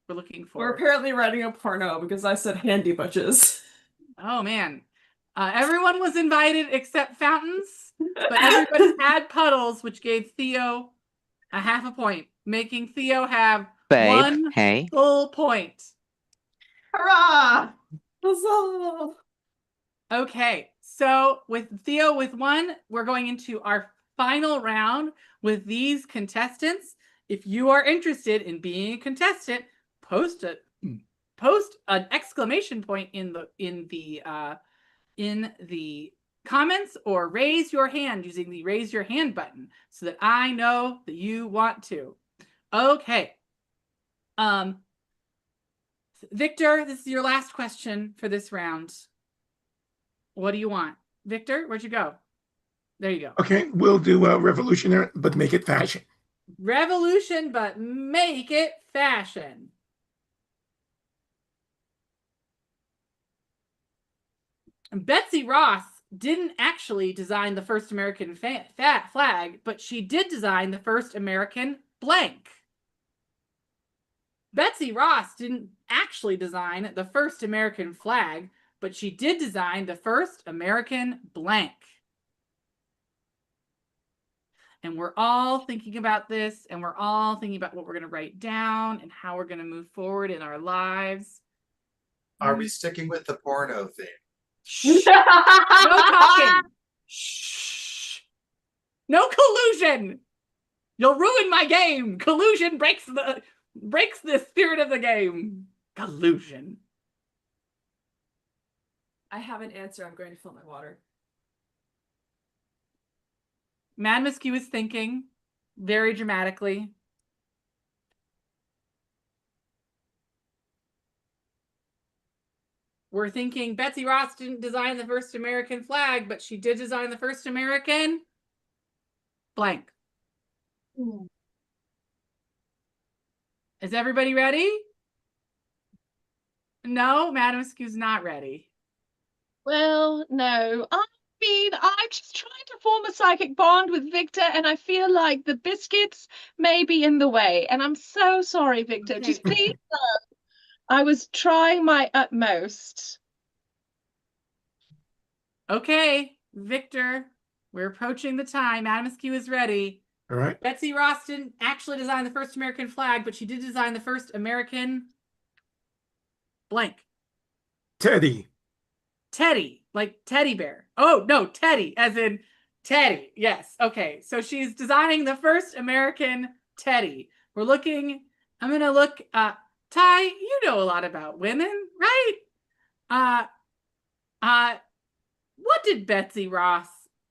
We're apparently writing a porno because I said handy butches. Oh man. Everyone was invited except fountains, but everybody had puddles, which gave Theo a half a point, making Theo have Babe, 1 hey. full point. Hurrah! Huzzah! Okay, so with Theo with 1, we're going into our final round with these contestants. If you are interested in being a contestant, post an exclamation point in the comments or raise your hand using the raise your hand button so that I know that you want to. Okay. Victor, this is your last question for this round. What do you want? Victor, where'd you go? There you go. Okay, we'll do revolutionary, but make it fashion. Revolution, but make it fashion. Betsy Ross didn't actually design the first American flag, but she did design the first American blank. Betsy Ross didn't actually design the first American flag, but she did design the first American blank. And we're all thinking about this, and we're all thinking about what we're going to write down and how we're going to move forward in our lives. Are we sticking with the porno theme? Shh. No talking. Shh. No collusion. You'll ruin my game. Collusion breaks the spirit of the game. Collusion. I have an answer. I'm going to fill my water. Madame Askew is thinking very dramatically. We're thinking Betsy Ross didn't design the first American flag, but she did design the first American blank. Is everybody ready? No, Madame Askew's not ready. Well, no. I mean, I'm just trying to form a psychic bond with Victor, and I feel like the biscuits may be in the way. And I'm so sorry, Victor. Okay. Just please know I was trying my utmost. Okay, Victor, we're approaching the time. Madame Askew is ready. All right. Betsy Ross didn't actually design the first American flag, but she did design the first American blank. Teddy. Teddy, like teddy bear. Oh, no, Teddy, as in Teddy. Yes. Okay. So she's designing the first American Teddy. I'm going to look, Ty, you know a lot about women, right? What did Betsy Ross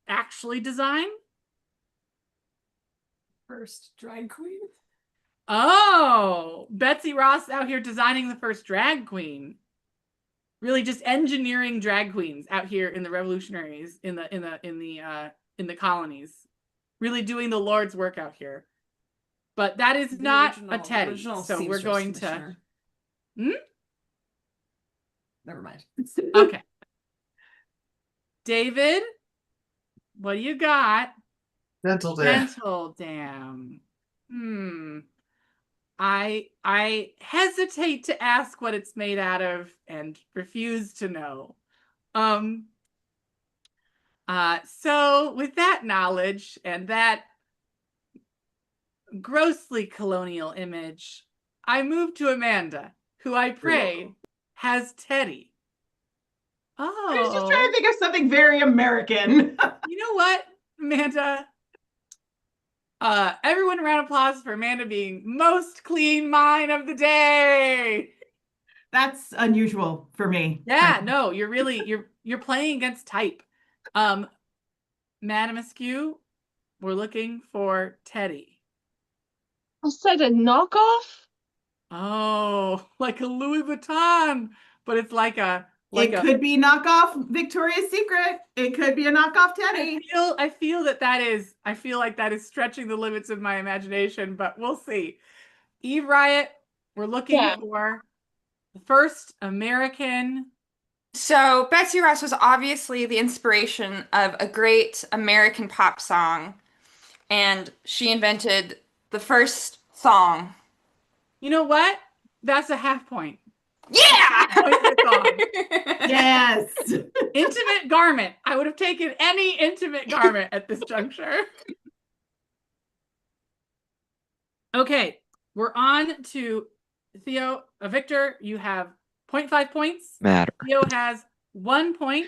actually design? First drag queen. Oh, Betsy Ross out here designing the first drag queen. Really just engineering drag queens out here in the revolutionaries in the colonies. Really doing the Lord's work out here. But that is not a Teddy. So we're going to Never mind. Okay. David, what do you got? Dental dam. Dental dam. I hesitate to ask what it's made out of and refuse to know. So with that knowledge and that grossly colonial image, I move to Amanda, who I pray has Teddy. Oh. I was just trying to think of something very American. You know what, Amanda? Everyone a round of applause for Amanda being most clean mind of the day. That's unusual for me. Yeah, no, you're playing against type. Madame Askew, we're looking for Teddy. I said a knockoff? Oh, like a Louis Vuitton, but it's like a It could be knockoff Victoria's Secret. It could be a knockoff Teddy. I feel like that is stretching the limits of my imagination, but we'll see. Eve Riot, we're looking for the first American. So Betsy Ross was obviously the inspiration of a great American pop song, and she invented the first song. You know what? That's a half point. Yeah! Yes. Intimate garment. I would have taken any intimate garment at this juncture. Okay, we're on to Theo. Victor, you have 0.5 points. Matter. Theo has 1 point,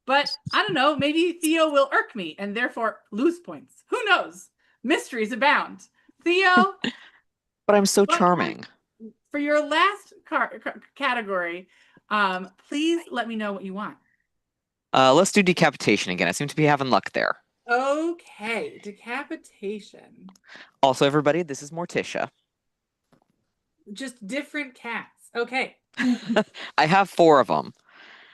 but I don't know, maybe Theo will irk me and therefore lose points. Who knows? Mysteries abound. Theo. But I'm so charming. For your last category, please let me know what you want. Let's do decapitation again. I seem to be having luck there. Okay, decapitation. Also, everybody, this is Morticia. Just different cats. Okay. I have 4 of them.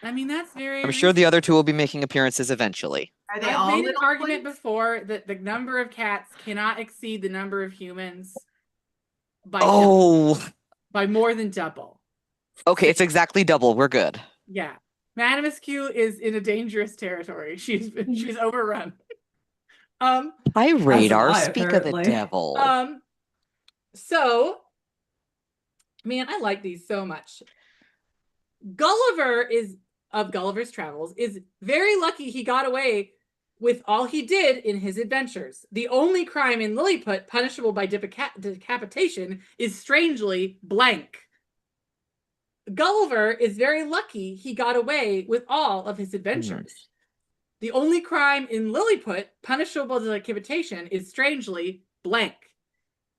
I mean, that's very. I'm sure the other 2 will be making appearances eventually. Are they I've all made an little argument ones? before that the number of cats cannot exceed the number of humans by by more than double. Okay, it's exactly double. We're good. Yeah. Madame Askew is in a dangerous territory. She's overrun. Hi, Radar. Speak apparently. of the devil. So, man, I like these so much. Gulliver of Gulliver's Travels is very lucky he got away with all he did in his adventures. The only crime in Lilliput punishable by decapitation is strangely blank. Gulliver is very lucky he got away with all of his adventures. The only crime in Lilliput punishable by decapitation is strangely blank.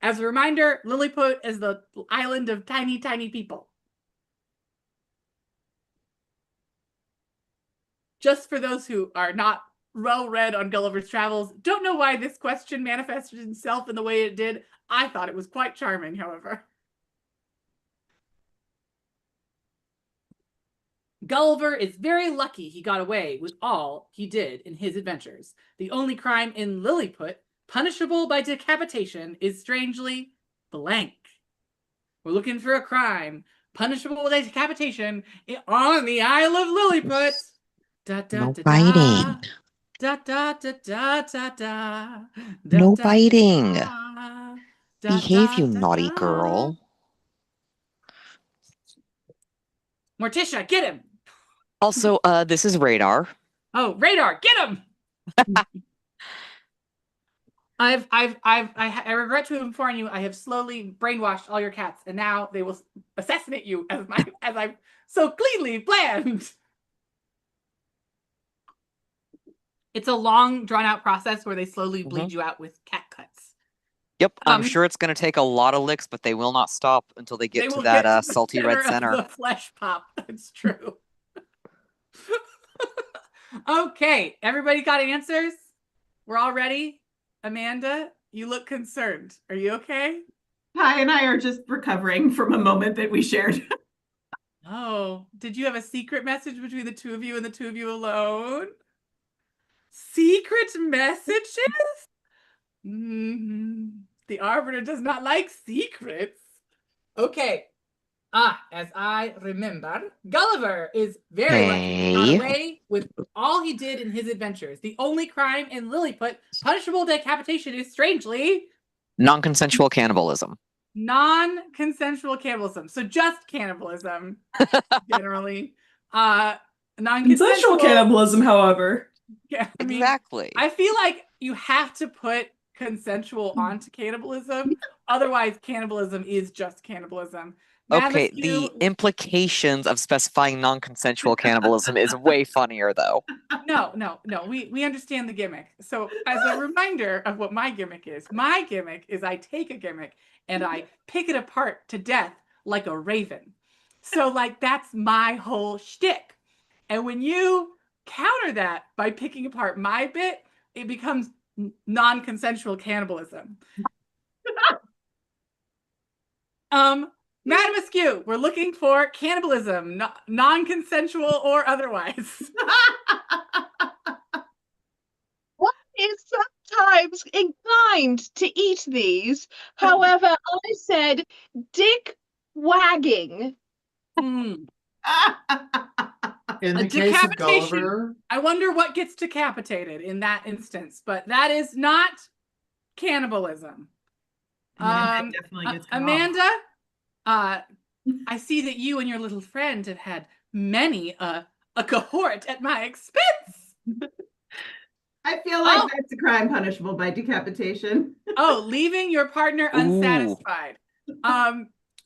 As a reminder, Lilliput is the island of tiny, tiny people. Just for those who are not well read on Gulliver's Travels, don't know why this question manifested itself in the way it did. I thought it was quite charming, however. Gulliver is very lucky he got away with all he did in his adventures. The only crime in Lilliput punishable by decapitation is strangely blank. We're looking for a crime punishable by decapitation on the Isle of Lilliput. Da, da, No da, biting. Da, da, da, da, da, da. No Da, biting. da, Behave, you da, naughty da. girl. Morticia, get him! Also, this is Radar. Oh, Radar, get him! I regret to inform you, I have slowly brainwashed all your cats, and now they will assassinate you as I've so cleanly planned. It's a long, drawn-out process where they slowly bleed you out with cat cuts. Yep, I'm sure it's going to take a lot of licks, but they will not stop until they get to that salty red center. The flesh pop. That's true. Okay, everybody got answers? We're all ready? Amanda, you look concerned. Are you okay? Ty and I are just recovering from a moment that we shared. Oh, did you have a secret message between the two of you and the two of you alone? Secret messages? The Arbiter does not like secrets. Okay. As I remember, Gulliver is very lucky he got away with all he did in his adventures. The only crime in Lilliput punishable decapitation is strangely non-consensual cannibalism. Non-consensual cannibalism. So just cannibalism, generally. Consensual cannibalism, however. Yeah, exactly. I feel like you have to put consensual onto cannibalism. Otherwise, cannibalism is just cannibalism. Okay, the implications of specifying non-consensual cannibalism is way funnier, though. No. We understand the gimmick. So, as a reminder of what my gimmick is I take a gimmick and I pick it apart to death like a raven. So, like, that's my whole shtick. And when you counter that by picking apart my bit, it becomes non-consensual cannibalism. Madam Askew, we're looking for cannibalism, non-consensual or otherwise. One is sometimes inclined to eat these. However, I said dick wagging. In the case of Gulliver, I wonder what gets decapitated in that instance, but that is not cannibalism. Amanda definitely gets Amanda, I see that you and your little friend have had many a cohort at my expense. I feel like that's a crime punishable by decapitation. Oh, leaving your partner unsatisfied.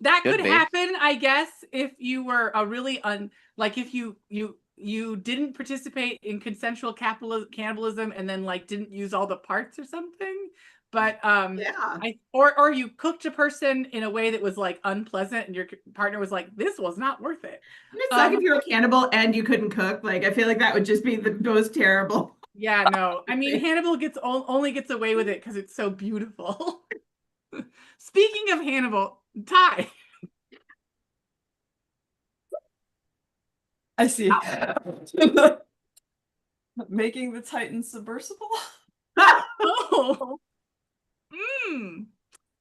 That could happen, I guess, if you were a really like if you didn't participate in consensual cannibalism and then like didn't use all the parts or something. But yeah, or you cooked a person in a way that was like unpleasant, and your partner was like, "This was not worth it." It's like if you're a cannibal and you couldn't cook. Like I feel like that would just be the most terrible. Yeah, no. I mean, Hannibal only gets away with it because it's so beautiful. Speaking of Hannibal, Ty. I see. Making the Titan submersible. Oh.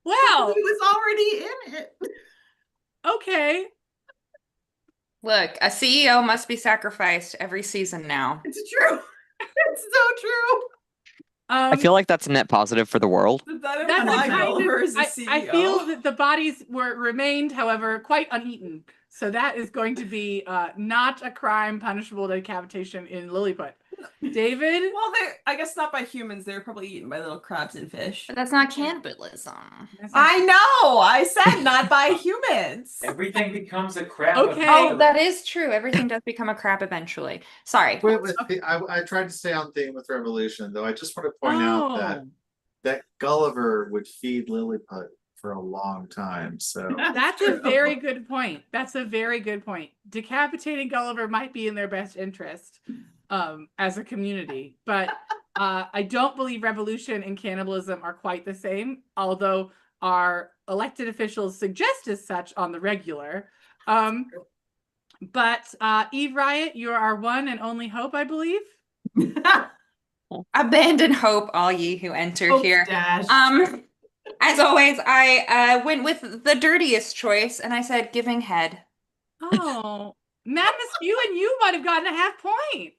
Well, he was already in it. Okay. Look, a CEO must be sacrificed every season now. It's true. It's so true. I feel like that's a net positive for the world. I feel that the bodies remained, however, quite uneaten. So that is going to be not a crime punishable decapitation in Lilliput. David? Well, I guess not by humans. They're probably eaten by little crabs and fish. But that's not cannibalism. I know. I said not by humans. Everything becomes a crab. Okay. Oh, that is true. Everything does become a crab eventually. Sorry. I tried to stay on theme with Revolution, though. I just want to point out that Gulliver would feed Lilliput for a long time. So that's a very good point. That's a very good point. Decapitating Gulliver might be in their best interest as a community, but I don't believe revolution and cannibalism are quite the same, although our elected officials suggest as such on the regular. But Eve Riot, you're our one and only hope, I believe. Abandon hope, all ye who enter Hope here. dashed. As always, I went with the dirtiest choice, and I said giving head. Oh, Madness, you and you might have gotten a half point.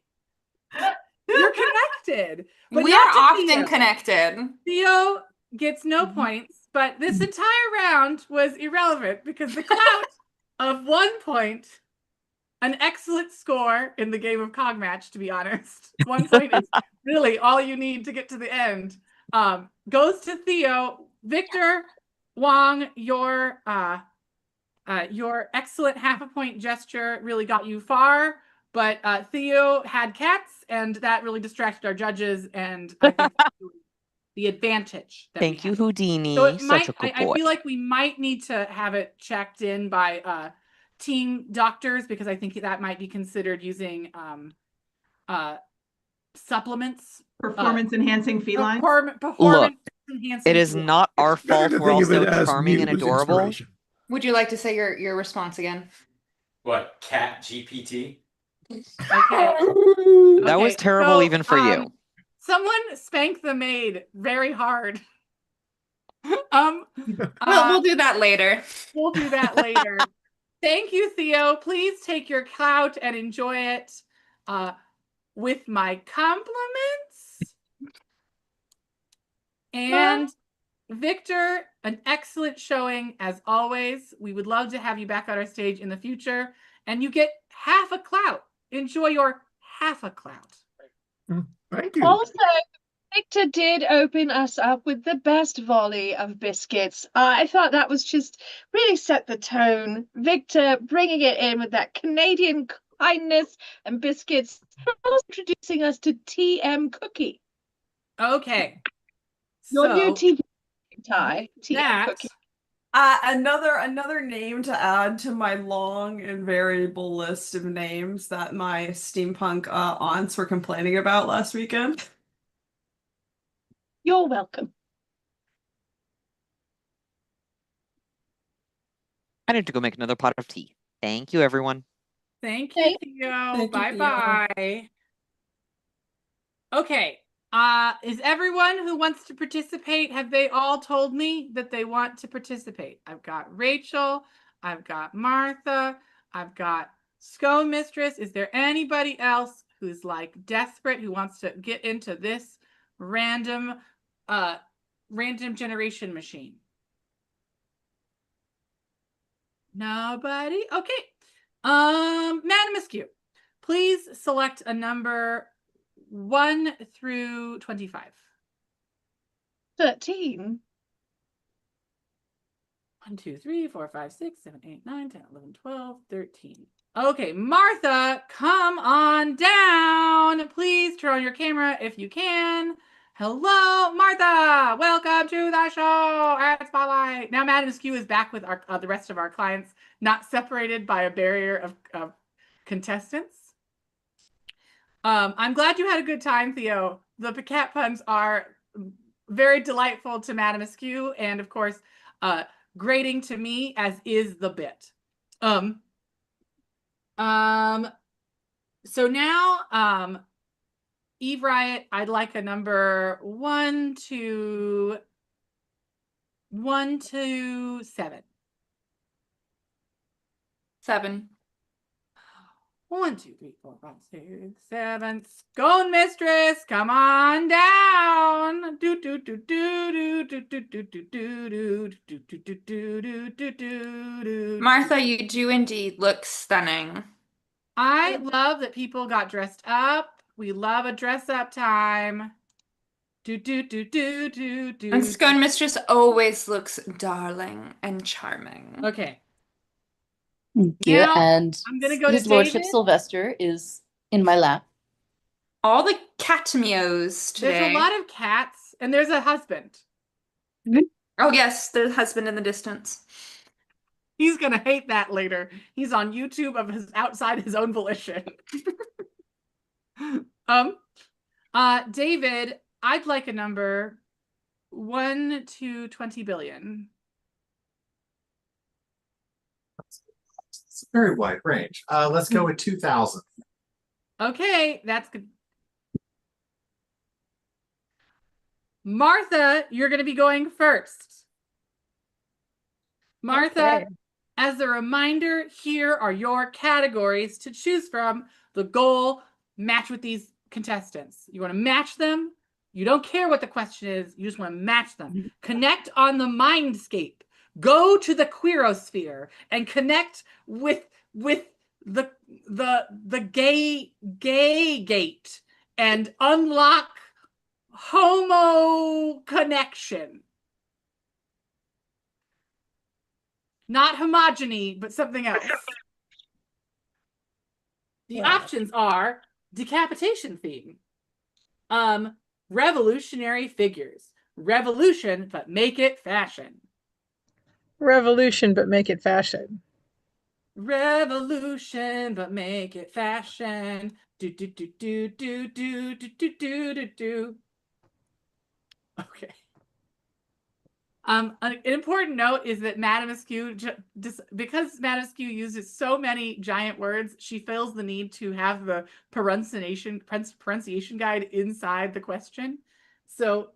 You're connected. But We not are to often Theo. connected. Theo gets no points, but this entire round was irrelevant because the clout of 1 point, an excellent score in the game of Cogmatch, to be honest. 1 point is really all you need to get to the end. Goes to Theo. Victor Wong, your excellent half a point gesture really got you far, but Theo had cats, and that really distracted our judges, and I think the advantage. Thank you, Houdini. So it Such might, a good I boy. feel like we might need to have it checked in by team doctors, because I think that might be considered using supplements. Performance enhancing felines. Performance enhancing. It is not our fault to we're think of also it as charming and muse adorable. inspiration. Would you like to say your response again? What, cat GPT? Okay. That was terrible even for you. Someone spank the maid very hard. We'll do that later. We'll do that later. Thank you, Theo. Please take your clout and enjoy it with my compliments. And Victor, an excellent showing as always. We would love to have you back on our stage in the future. And you get half a clout. Enjoy your half a clout. Thank you. Also, Victor did open us up with the best volley of biscuits. I thought that was just really set the tone. Victor bringing it in with that Canadian kindness and biscuits, also introducing us to TM Cookie. Okay. Your new So TV tie, TM that Cookie. Another name to add to my long and variable list of names that my steampunk aunts were complaining about last weekend. You're welcome. I need to go make another pot of tea. Thank you, everyone. Thank you, Theo. Bye-bye. Okay. Is everyone who wants to participate, have they all told me that they want to participate? I've got Rachel, I've got Martha, I've got Scone Mistress. Is there anybody else who's like desperate, who wants to get into this random generation machine? Nobody? Okay. Madam Askew, please select a number 1 through 25. 13. 1, 2, 3, 4, 5, 6, 7, 8, 9, 10, 11, 12, 13. Okay, Martha, come on down. Please turn on your camera if you can. Hello, Martha. Welcome to the show at Spotlight. Now, Madam Askew is back with our the rest of our clients, not separated by a barrier of contestants. I'm glad you had a good time, Theo. The cat puns are very delightful to Madam Askew, and of course, grating to me, as is the bit. So now, Eve Riot, I'd like a number 1 to 7. 7. 1, 2, 3, 4, 5, 6, 7. Scone Mistress, come on down. Do do do do do do do do do do do do do do do do do. Martha, you do indeed look stunning. I love that people got dressed up. We love a dress up time. Do do do do do do. And Scone Mistress always looks darling and charming. Okay. Thank you. Now, And I'm gonna go to His Lordship David. Sylvester is in my lap. All the cat meows today. There's a lot of cats, and there's a husband. Oh yes, the husband in the distance. He's gonna hate that later. He's on YouTube of his outside his own volition. David, I'd like a number 1 to 20 billion. It's a very wide range. Let's go with 2,000. Okay, that's good. Martha, you're going to be going first. Martha, Okay. as a reminder, here are your categories to choose from. The goal, match with these contestants. You want to match them. You don't care what the question is. You just want to match them. Connect on the mindscape. Go to the queerosphere and connect with the gay gate and unlock homo connection. Not homogeny, but something else. The options are decapitation theme, revolutionary figures, revolution, but make it fashion. Revolution, but make it fashion. Revolution, but make it fashion. Do do do do do do do do do do do. Okay. An important note is that Madame Askew, just because Madame Askew uses so many giant words, she feels the need to have the pronunciation guide inside the question. So,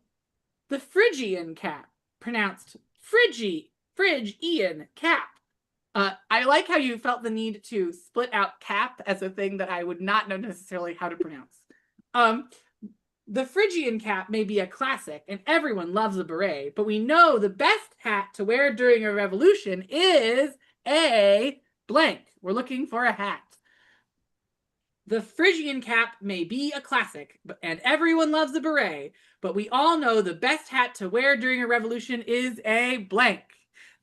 the Phrygian cap, pronounced Phrygian cap. I like how you felt the need to split out cap as a thing that I would not know necessarily how to pronounce. The Phrygian cap may be a classic, and everyone loves a beret, but we know the best hat to wear during a revolution is a blank. We're looking for a hat. The Phrygian cap may be a classic, and everyone loves a beret, but we all know the best hat to wear during a revolution is a blank.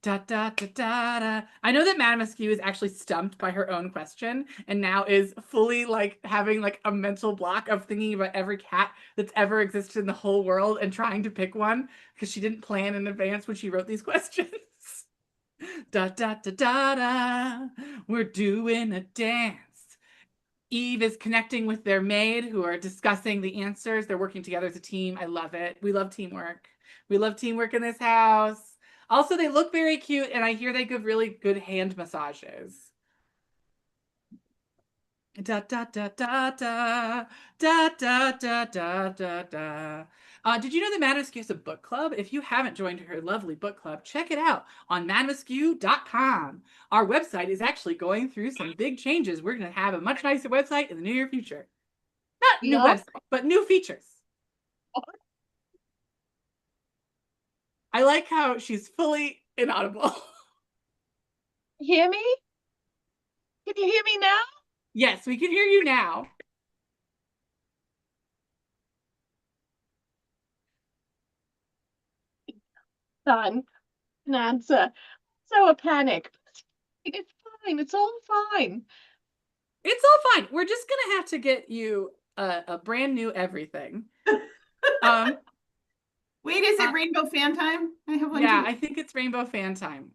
Da, da, da, da, da. I know that Madame Askew is actually stumped by her own question and now is fully like having like a mental block of thinking about every cat that's ever existed in the whole world and trying to pick one because she didn't plan in advance when she wrote these questions. Da da da da da. We're doing a dance. Eve is connecting with their maid who are discussing the answers. They're working together as a team. I love it. We love teamwork. We love teamwork in this house. Also, they look very cute, and I hear they give really good hand massages. Da da da da da da da da da da da. Did you know that Madame Askew has a book club? If you haven't joined her lovely book club, check it out on madameaskew.com. Our website is actually going through some big changes. We're going to have a much nicer website in the near future. Not new website, but new features. I like how she's fully inaudible. Hear me? Can you hear me now? Yes, we can hear you now. Son, an answer. So a panic. It's fine. It's all fine. It's all fine. We're just gonna have to get you a brand new everything. Wait, is it Rainbow Fan Time? I have one Yeah, too. I think it's Rainbow Fan Time.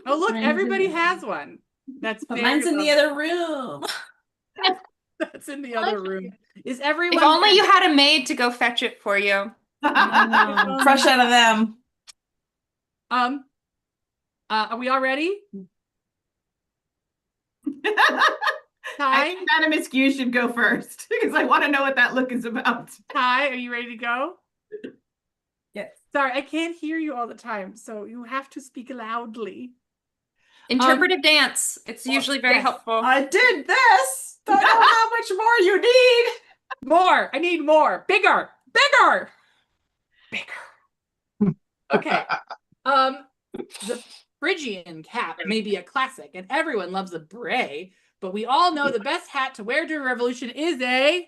Oh, look, everybody has one. That's But mine's in the other room. That's in the other room. Is everyone? If only you had a maid to go fetch it for you. Fresh out of them. Are we all ready? I think Madame Askew should go first because I want to know what that look is about. Ty, are you ready to go? Yes. Sorry, I can't hear you all the time, so you have to speak loudly. Interpretive dance. It's usually very helpful. I did this. Don't know how much more you need. More. I need more. Bigger. Bigger. Bigger. Okay. The Phrygian cap may be a classic, and everyone loves a beret, but we all know the best hat to wear during a revolution is a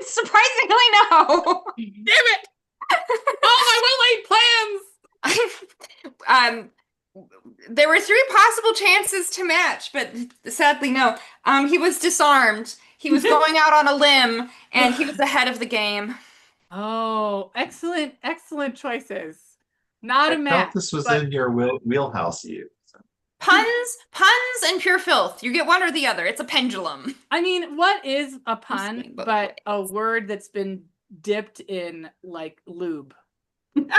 Surprisingly, no. Damn it! All my well-laid plans! There were three possible chances to match, but sadly, no. He was disarmed. He was going out on a limb, and he was ahead of the game. Oh, excellent, excellent choices. Not a I match, felt this was but in your wheelhouse, you. Puns, and pure filth. You get one or the other. It's a pendulum. I mean, what is a pun swing both but a word that's been dipped in like lube? It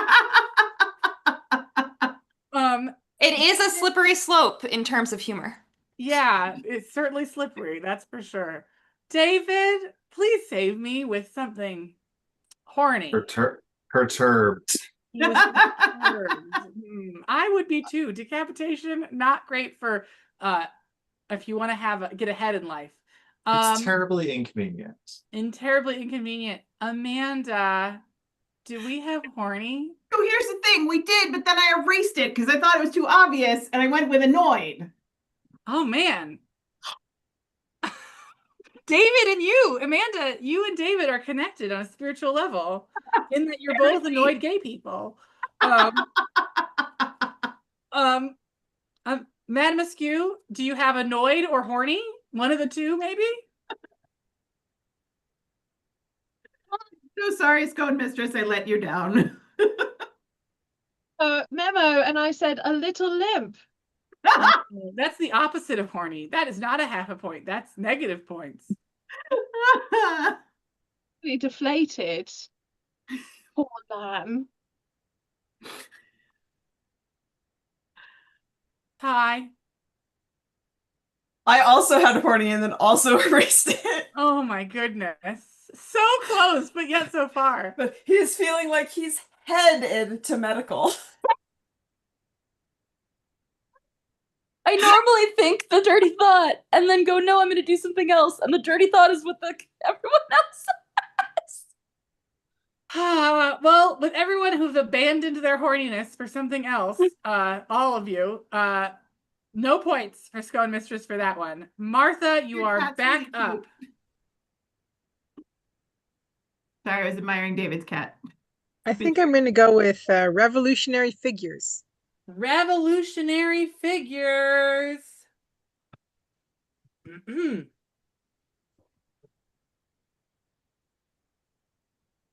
is a slippery slope in terms of humor. Yeah, it's certainly slippery, that's for sure. David, please save me with something horny. Perturbed. He was perturbed. I would be too. Decapitation, not great for if you want to get ahead in life. It's terribly inconvenient. Terribly inconvenient. Amanda, do we have horny? Oh, here's the thing. We did, but then I erased it because I thought it was too obvious, and I went with annoyed. Oh, man. David and you, Amanda, you and David are connected on a spiritual level in that you're both annoyed gay people. Madam Askew, do you have annoyed or horny? One of the two, maybe? So sorry, Scone Mistress, I let you down. Memo, and I said a little limp. That's the opposite of horny. That is not a half a point. That's negative points. Really deflated. Poor man. Hi. I also had horny and then also erased it. Oh my goodness. So close, but yet so far. But he's feeling like he's headed to medical. I normally think the dirty thought and then go, no, I'm going to do something else. And the dirty thought is what everyone else says. Well, with everyone who's abandoned their horniness for something else, all of you, no points for Scone Mistress for that one. Martha, you are back up. Sorry, I was admiring David's cat. I think I'm going to go with revolutionary figures. Revolutionary figures.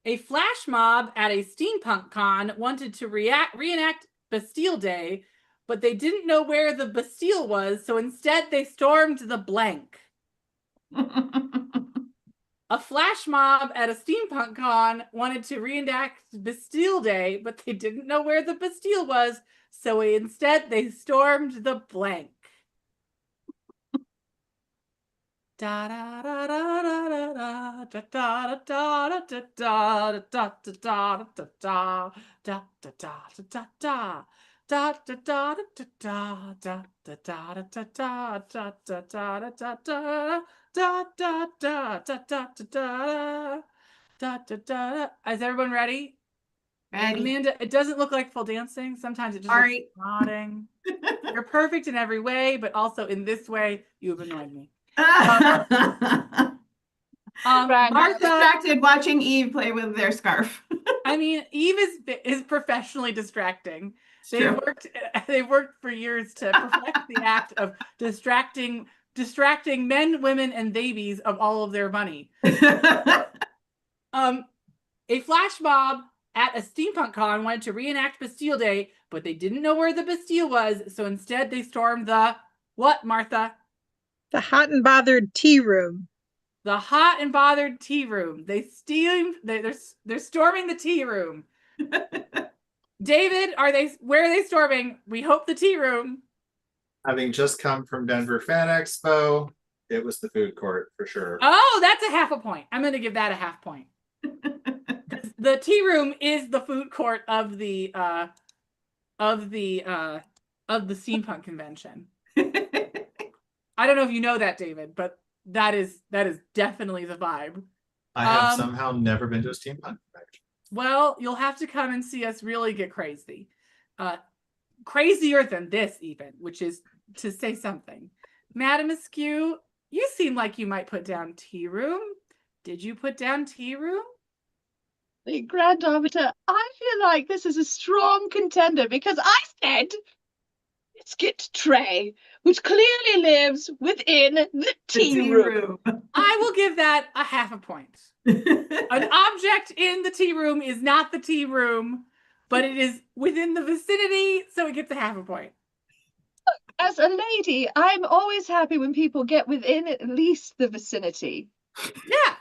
A flash mob at a steampunk con wanted to reenact Bastille Day, but they didn't know where the Bastille was, so instead they stormed the blank. A flash mob at a steampunk con wanted to reenact Bastille Day, but they didn't know where the Bastille was, so instead they stormed the blank. Da da da da da da da da da da da da da da da da da da da. Da da da da da da da da da da da da da da da da da da da da. Is everyone ready? Ready. Amanda, it doesn't look like full dancing. Sometimes it just looks like nodding. You're perfect in every way, but also in this way, you've annoyed me. Martha distracted watching Eve play with their scarf. I mean, Eve is professionally distracting. They've worked for years to perfect the act of distracting men, women, and babies of all of their money. A flash mob at a steampunk con wanted to reenact Bastille Day, but they didn't know where the Bastille was, so instead they stormed the what, Martha? The hot and bothered tea room. The hot and bothered tea room. They're storming the tea room. David, where are they storming? We hope the tea room. Having just come from Denver Fan Expo, it was the food court for sure. Oh, that's a half a point. I'm going to give that a half point. The tea room is the food court of the steampunk convention. I don't know if you know that, David, but that is definitely the vibe. I have somehow never been to a steampunk convention. Well, you'll have to come and see us really get crazy. Crazier than this even, which is to say something. Madam Askew, you seem like you might put down tea room. Did you put down tea room? The Grand Arbiter, I feel like this is a strong contender because I said biscuit tray, which clearly lives within the tea room. I will give that a half a point. An object in the tea room is not the tea room, but it is within the vicinity, so it gets a half a point. As a lady, I'm always happy when people get within at least the vicinity. Yeah,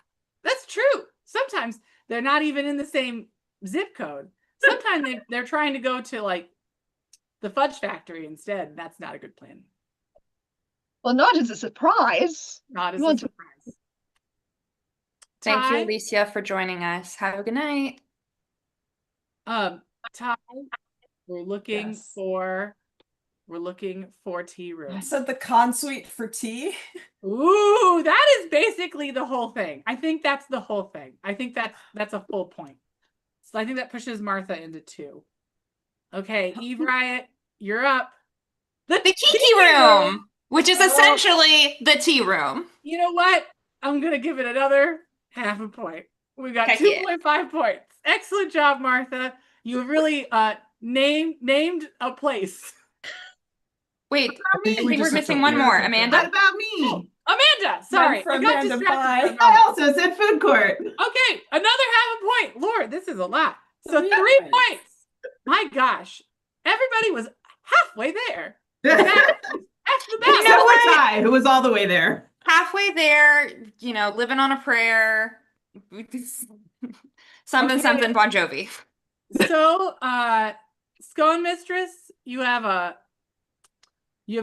that's true. Sometimes they're not even in the same zip code. Sometimes they're trying to go to like the fudge factory instead. That's not a good plan. Well, not as a surprise. Not as a surprise. Thank you, Ty? Alicia, for joining us. Have a good night. Ty, we're looking for tea room. I said the consuite for tea. Ooh, that is basically the whole thing. I think that's the whole thing. I think that's a full point. So I think that pushes Martha into 2. Okay, Eve Riot, you're up. The Kiki room, which is essentially the tea room. You know what? I'm gonna give it another half a point. We got Heck yeah. 2.5 points. Excellent job, Martha. You really named a place. Wait, I think we're just missing have to one wear more. it. Amanda? What about me? Amanda, sorry. for I got Amanda, distracted bye. for a moment. I also said food court. Okay, another half a point. Lord, this is a lot. So 3 Yes. points. My gosh. Everybody was halfway there. That's the best. You know what? Ty, who was all the way there. Halfway there, living on a prayer. Something, something Bon Jovi. So, Scone Mistress, you have a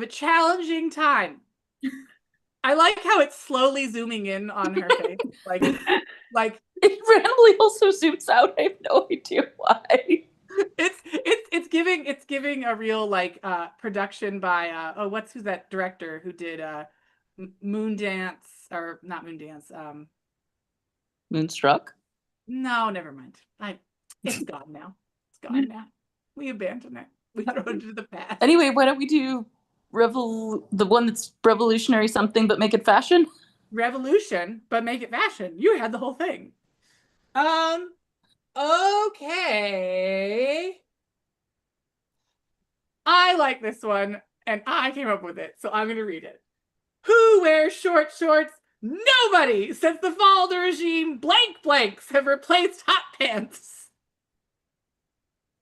challenging time. I like how it's slowly zooming in on her face. Like It randomly also zooms out. I have no idea why. it's giving a real production by who's that director who did Moondance, or not Moondance, Moonstruck? no, never mind. It's gone now. It's gone now. We abandon it. We throw it into the past. Anyway, why don't we do the one that's revolutionary something but make it fashion? Revolution, but make it fashion. You had the whole thing. Okay. I like this one, and I came up with it, so I'm going to read it. Who wears short shorts? Nobody! Since the fall of the regime, blank blanks have replaced hot pants.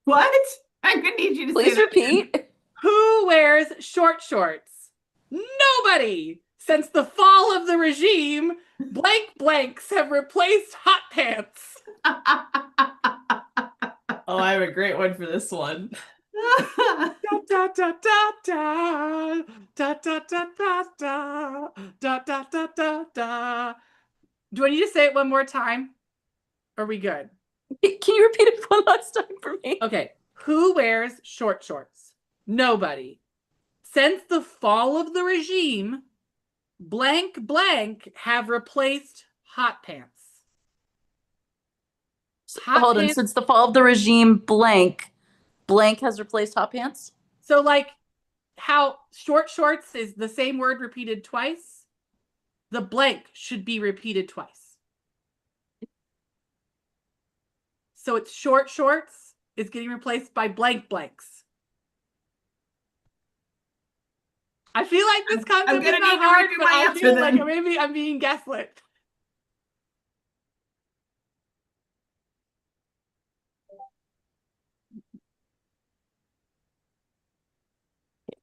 What? I'm gonna need you to Please say that repeat. Who wears short shorts? Nobody! Since the fall of the regime, blank blanks have replaced hot pants. Oh, I have a great one for this one. Da, da, da, da, da, da, da, da, da, da, da, da, da, da. Do I need to say it one more time? Are we good? Can you repeat it one last time for me? Okay. Who wears short shorts? Nobody. Since the fall of the regime, blank blank have replaced hot pants. Hold on. Since the fall of the regime, blank has replaced hot pants? So like how short shorts is the same word repeated twice, the blank should be repeated twice. So it's short shorts is getting replaced by blank blanks. I feel like this concept is not hard, but I feel like maybe I'm being gaslit.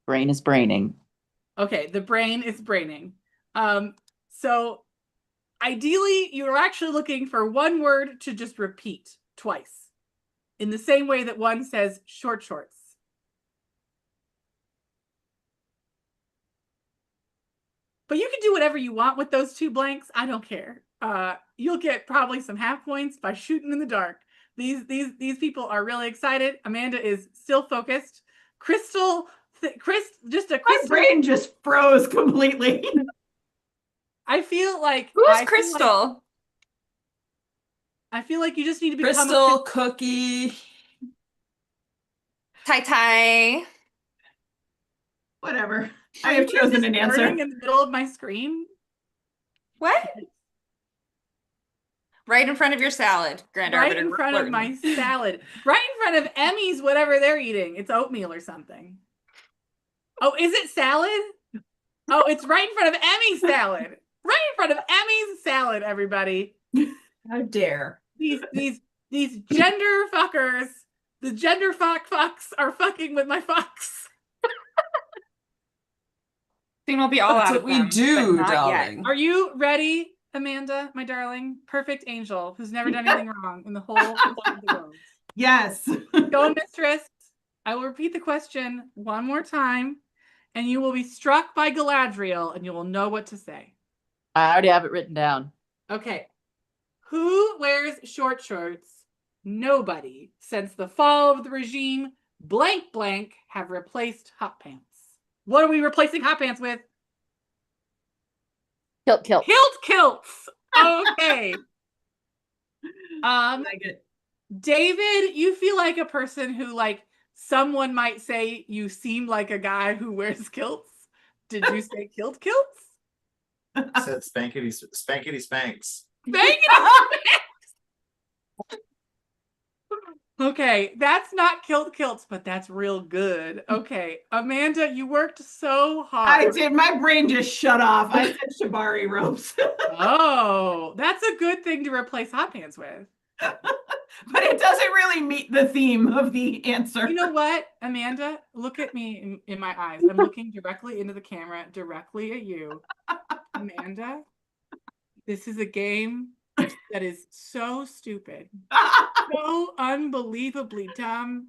Brain is braining. Okay, the brain is braining. So ideally, you're actually looking for one word to just repeat twice in the same way that one says short shorts. But you can do whatever you want with those 2 blanks. I don't care. You'll get probably some half points by shooting in the dark. These people are really excited. Amanda is still focused. Crystal, just a crystal. My brain just froze completely. I feel like Who's Crystal? I feel like you just need to become Crystal, Cookie, Tai. Whatever. I have chosen an answer. In the middle of my screen. What? Right in front of your salad, Grand Right Arbiter. in front of my salad. Right in front of Emmy's whatever they're eating. It's oatmeal or something. Oh, is it salad? Oh, it's right in front of Emmy's salad. Right in front of Emmy's salad, everybody. How dare. These gender fuckers, the gender fucks are fucking with my fucks. Soon we'll be all That's out what of we them, do, but not darling. yet. Are you ready, Amanda, my darling? Perfect angel who's never done anything wrong in the whole history of the world. Yes. Go, mistress. I will repeat the question one more time, and you will be struck by Galadriel, and you will know what to say. I already have it written down. Okay. Who wears short shorts? Nobody, since the fall of the regime, blank blank, have replaced hot pants. What are we replacing hot pants with? Kilt. Kilts. Okay. I like it. David, you feel like a person who, like, someone might say you seem like a guy who wears kilts. Did you say kilts? I said spankity spanks. Okay, that's not kilts, but that's real good. Okay, Amanda, you worked so hard. I did. My brain just shut off. I said shibari ropes. Oh, that's a good thing to replace hot pants with. But it doesn't really meet the theme of the answer. You know what, Amanda? Look at me in my eyes. I'm looking directly into the camera, directly at you. Amanda, this is a game that is so stupid, so unbelievably dumb.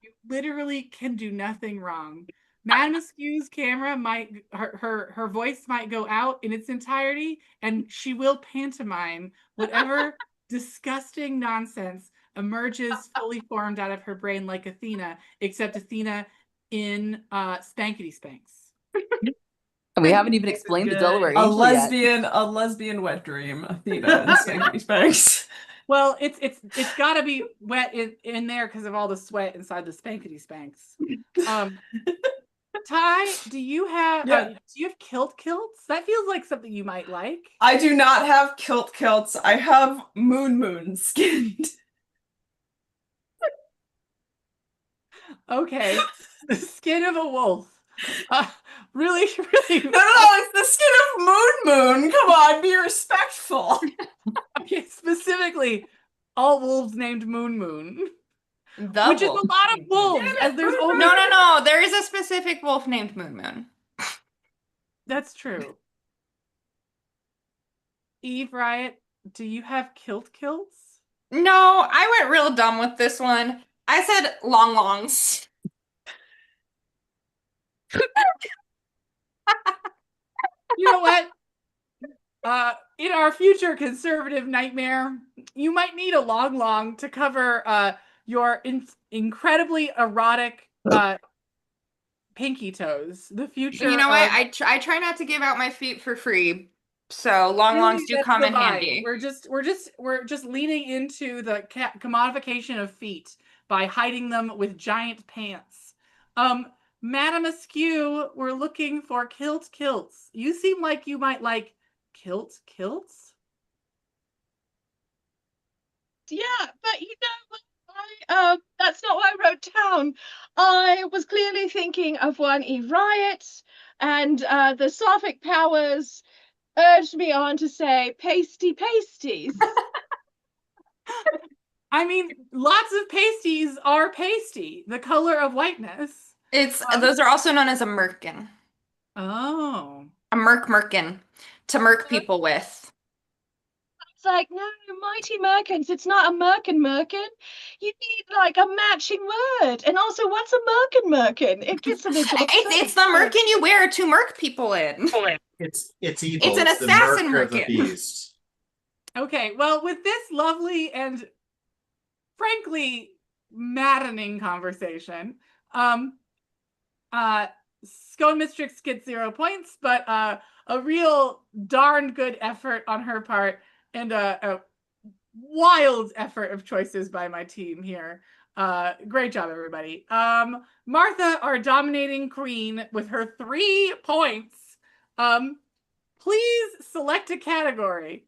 You literally can do nothing wrong. Madame Askew's camera might, her voice might go out in its entirety, and she will pantomime whatever disgusting nonsense emerges fully formed out of her brain like Athena, except Athena in Spankety Spanks. And we haven't even explained the Delaware A Angel yet. lesbian wet dream, Athena and Spankety Spanks. Well, it's got to be wet in there because of all the sweat inside the Spankety Spanks. Ty, do you have kilts? That feels like something you might like. I do not have kilts. I have moon skinned. Okay, the skin of a wolf. Really. No, it's the skin of Moon. Come on, be respectful. Okay, specifically, all wolves named Moon. Which is a lot of wolves. As there's only No. There is a specific wolf named Moon. That's true. Eve Riot, do you have kilts? No, I went real dumb with this one. I said longs. You know what? In our future conservative nightmare, you might need a long to cover your incredibly erotic pinky toes. The future. You know what? I try not to give out my feet for free, so longs do come in handy. We're just leaning into the commodification of feet by hiding them with giant pants. Madame Askew, we're looking for kilts. You seem like you might like kilts. Yeah, but you know, that's not what I wrote down. I was clearly thinking of one Eve Riot, and the Sophic powers urged me on to say pasties. I mean, lots of pasties are pasty, the color of whiteness. Those are also known as a merkin. Oh. A merkin. To merc people with. It's like, no, mighty merkins. It's not a merkin. You need like a matching word. And also, what's a merkin? It gets a bit. It's the merkin you wear to merc people in. It's evil. It's an assassin the merkin. beast. Okay, well, with this lovely and frankly maddening conversation, Scone Mistrix gets 0 points, but a real darn good effort on her part and a wild effort of choices by my team here. Great job, everybody. Martha, our dominating queen, with her 3 points. Please select a category.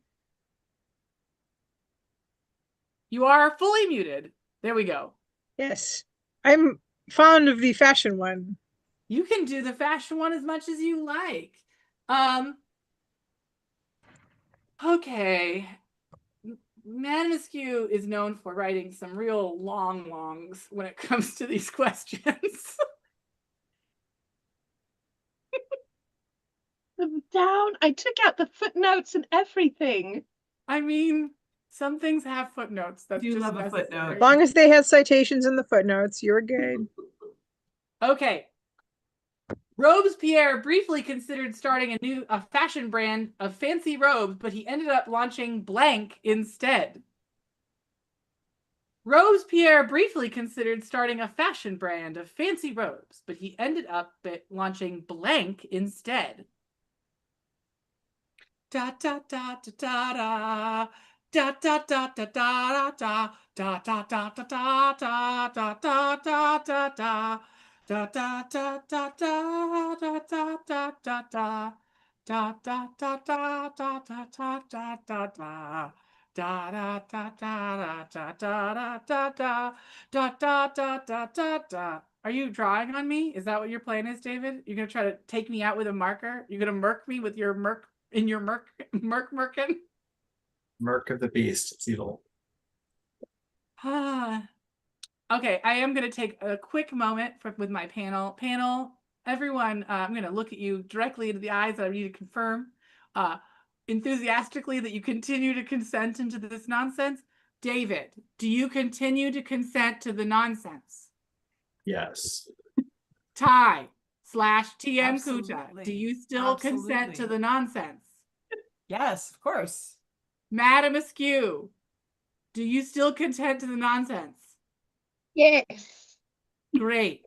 You are fully muted. There we go. Yes. I'm fond of the fashion one. You can do the fashion one as much as you like. Okay. Madam Askew is known for writing some real longs when it comes to these questions. Down. I took out the footnotes and everything. I mean, some things have footnotes. That's Do just love a necessary. footnote. As long as they have citations in the footnotes, you're good. Okay. Robespierre briefly considered starting a fashion brand of fancy robes, but he ended up launching blank instead. Robespierre briefly considered starting a fashion brand of fancy robes, but he ended up launching blank instead. Da da da da da da. Da da da da da da da da da da da da da da da da da. Da da da da da da da da da da. Da da da da da da da da da da. Da da da da da da da da da. Da da da da da da. Are you drawing on me? Is that what your plan is, David? You're gonna try to take me out with a marker? You're gonna murk me with your merkin? Merc of the Beast. It's evil. Okay, I am going to take a quick moment with my panel. Everyone, I'm going to look at you directly into the eyes. I need to confirm enthusiastically that you continue to consent into this nonsense. David, do you continue to consent to the nonsense? Yes. Ty / TM Kuta, Absolutely. do you still consent to Absolutely. the nonsense? Yes, of course. Madam Askew, do you still consent to the nonsense? Yes. Great.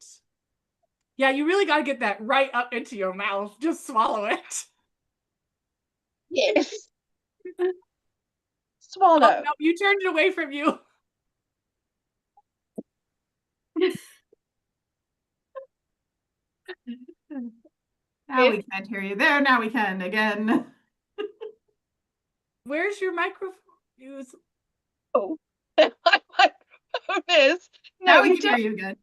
Yeah, you really got to get that right up into your mouth. Just swallow it. Yes. Swallow. Oh, no, you turned it away from you. Now we can't hear you there. Now we can again. Where's your microphone? Oh, my microphone is. Now No, we you can hear you again.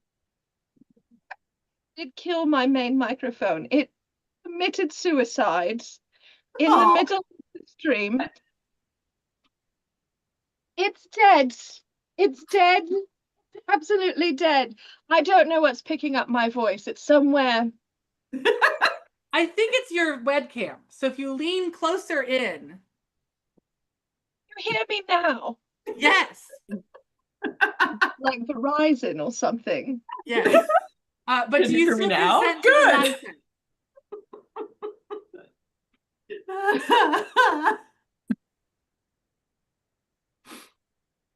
did kill my main microphone. It committed suicide in the Aw. middle of the stream. It's dead. It's dead. Absolutely dead. I don't know what's picking up my voice. It's somewhere. I think it's your webcam. So if you lean closer in. You hear me now? Yes. Like Verizon or something. Yes. But Can do you you hear me still now? consent to the nonsense?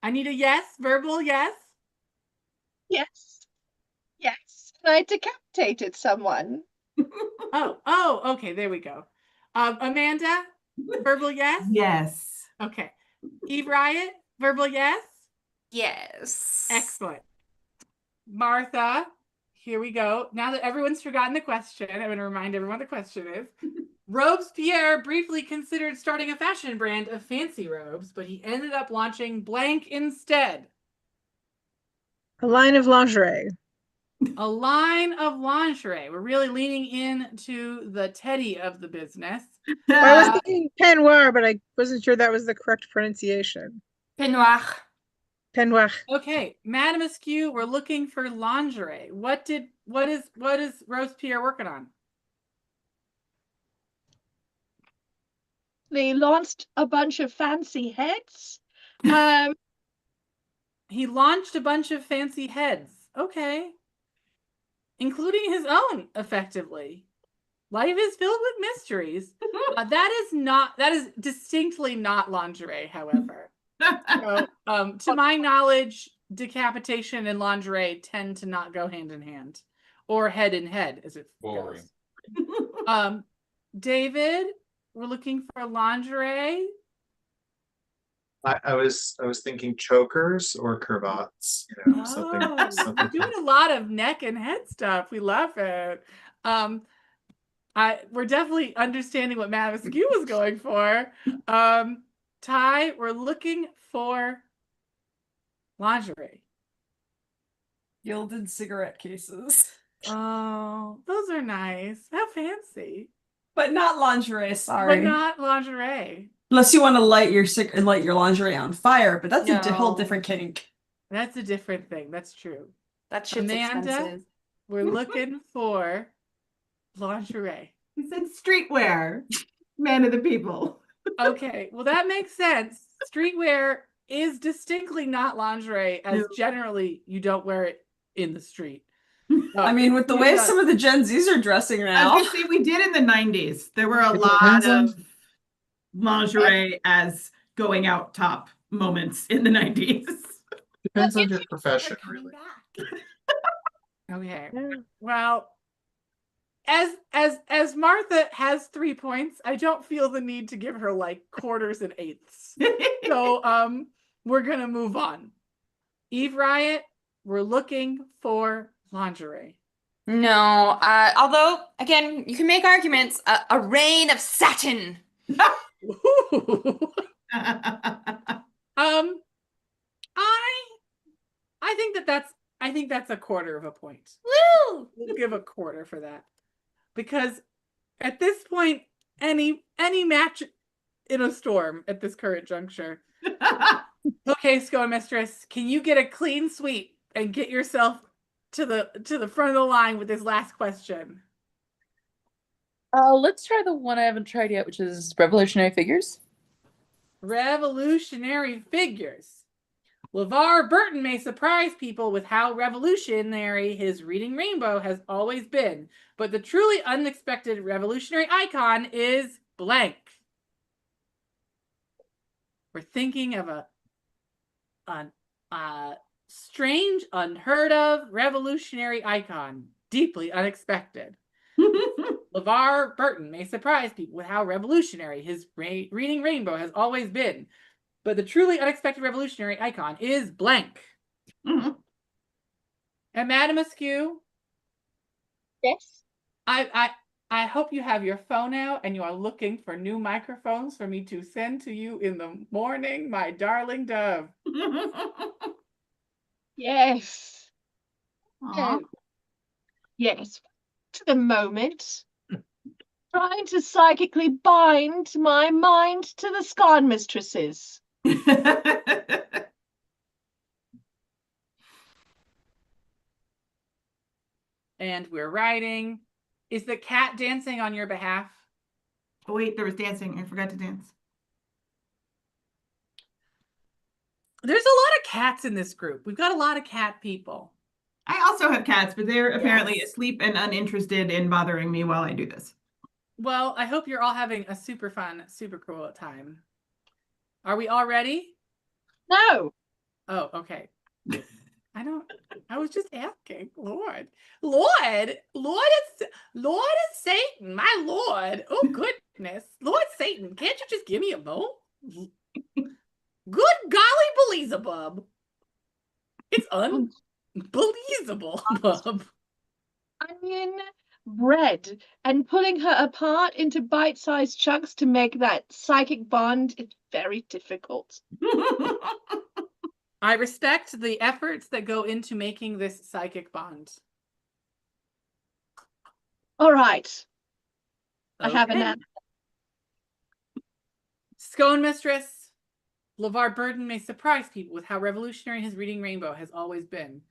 I need a yes, verbal yes. Yes. Yes. I decapitated someone. Oh, okay, there we go. Amanda, verbal yes? Yes. Okay. Eve Riot, verbal yes? Yes. Excellent. Martha, here we go. Now that everyone's forgotten the question, I'm going to remind everyone the question is. Robespierre briefly considered starting a fashion brand of fancy robes, but he ended up launching blank instead. A line of lingerie. A line of lingerie. We're really leaning into the Teddy of the business. I was thinking peignoir, but I wasn't sure that was the correct pronunciation. Peignoir. Peignoir. Okay, Madame Askew, we're looking for lingerie. What is Robespierre working on? They launched a bunch of fancy heads. He launched a bunch of fancy heads. Okay. Including his own, effectively. Life is filled with mysteries. That is distinctly not lingerie, however. So, to my knowledge, decapitation and lingerie tend to not go hand in hand, or head in head, as it goes. David, we're looking for lingerie. I was thinking chokers or cravats, something. We're doing a lot of neck and head stuff. We love it. We're definitely understanding what Madame Askew was going for. Ty, we're looking for lingerie. Gilded cigarette cases. Oh, those are nice. How fancy. But not lingerie, But sorry. not lingerie. Unless you want to light your lingerie on fire, but that's a whole No. different kink. That's a different thing. That's true. That shit's Amanda, expensive. we're looking for lingerie. He said streetwear. Man of the people. Okay, well that makes sense. Streetwear is distinctly not lingerie, as No. generally you don't wear it in the street. I mean, with the way some of the Gen Zs are dressing I now. was gonna say we did in the 90s. There were a It lot depends on- of lingerie as going out top moments in the 90s. Depends on your profession, coming really. back. Okay. Well, as Martha has 3 points, I don't feel the need to give her like quarters and eighths. So we're gonna move on. Eve Riot, we're looking for lingerie. No, although again, you can make arguments. A reign of satin. I think that's a quarter of a point. Woo! We'll give a quarter for that. Because at this point, any match in a storm at this current juncture. Okay, Scone Mistress, can you get a clean sweep and get yourself to the front of the line with this last question? Let's try the one I haven't tried yet, which is revolutionary figures. Revolutionary figures. LeVar Burton may surprise people with how revolutionary his Reading Rainbow has always been, but the truly unexpected revolutionary icon is blank. We're thinking of a strange, unheard of revolutionary icon, deeply unexpected. LeVar Burton may surprise people with how revolutionary his Reading Rainbow has always been, but the truly unexpected revolutionary icon is blank. Mm-hmm. And Madam Askew? Yes? I hope you have your phone out and you are looking for new microphones for me to send to you in the morning, my darling dove. Yes. Aw. Yes. To the moment. Trying to psychically bind my mind to the Scarn mistresses. And we're writing. Is the cat dancing on your behalf? Oh, wait, there was dancing. I forgot to dance. There's a lot of cats in this group. We've got a lot of cat people. I also have cats, but they're apparently asleep and uninterested in bothering me while I do this. Well, I hope you're all having a super fun, super cool time. Are we all ready? No. Oh, okay. I was just asking. Lord, it's Satan, my Lord. Oh, goodness. Lord Satan, can't you just give me a moment? Good golly, Beelzebub. It's unbelievable, Bub. Onion bread and pulling her apart into bite-sized chunks to make that psychic bond is very difficult. I respect the efforts that go into making this psychic bond. All right. I Okay. have an answer. Scone Mistress, LeVar Burton may surprise people with how revolutionary his Reading Rainbow has always been.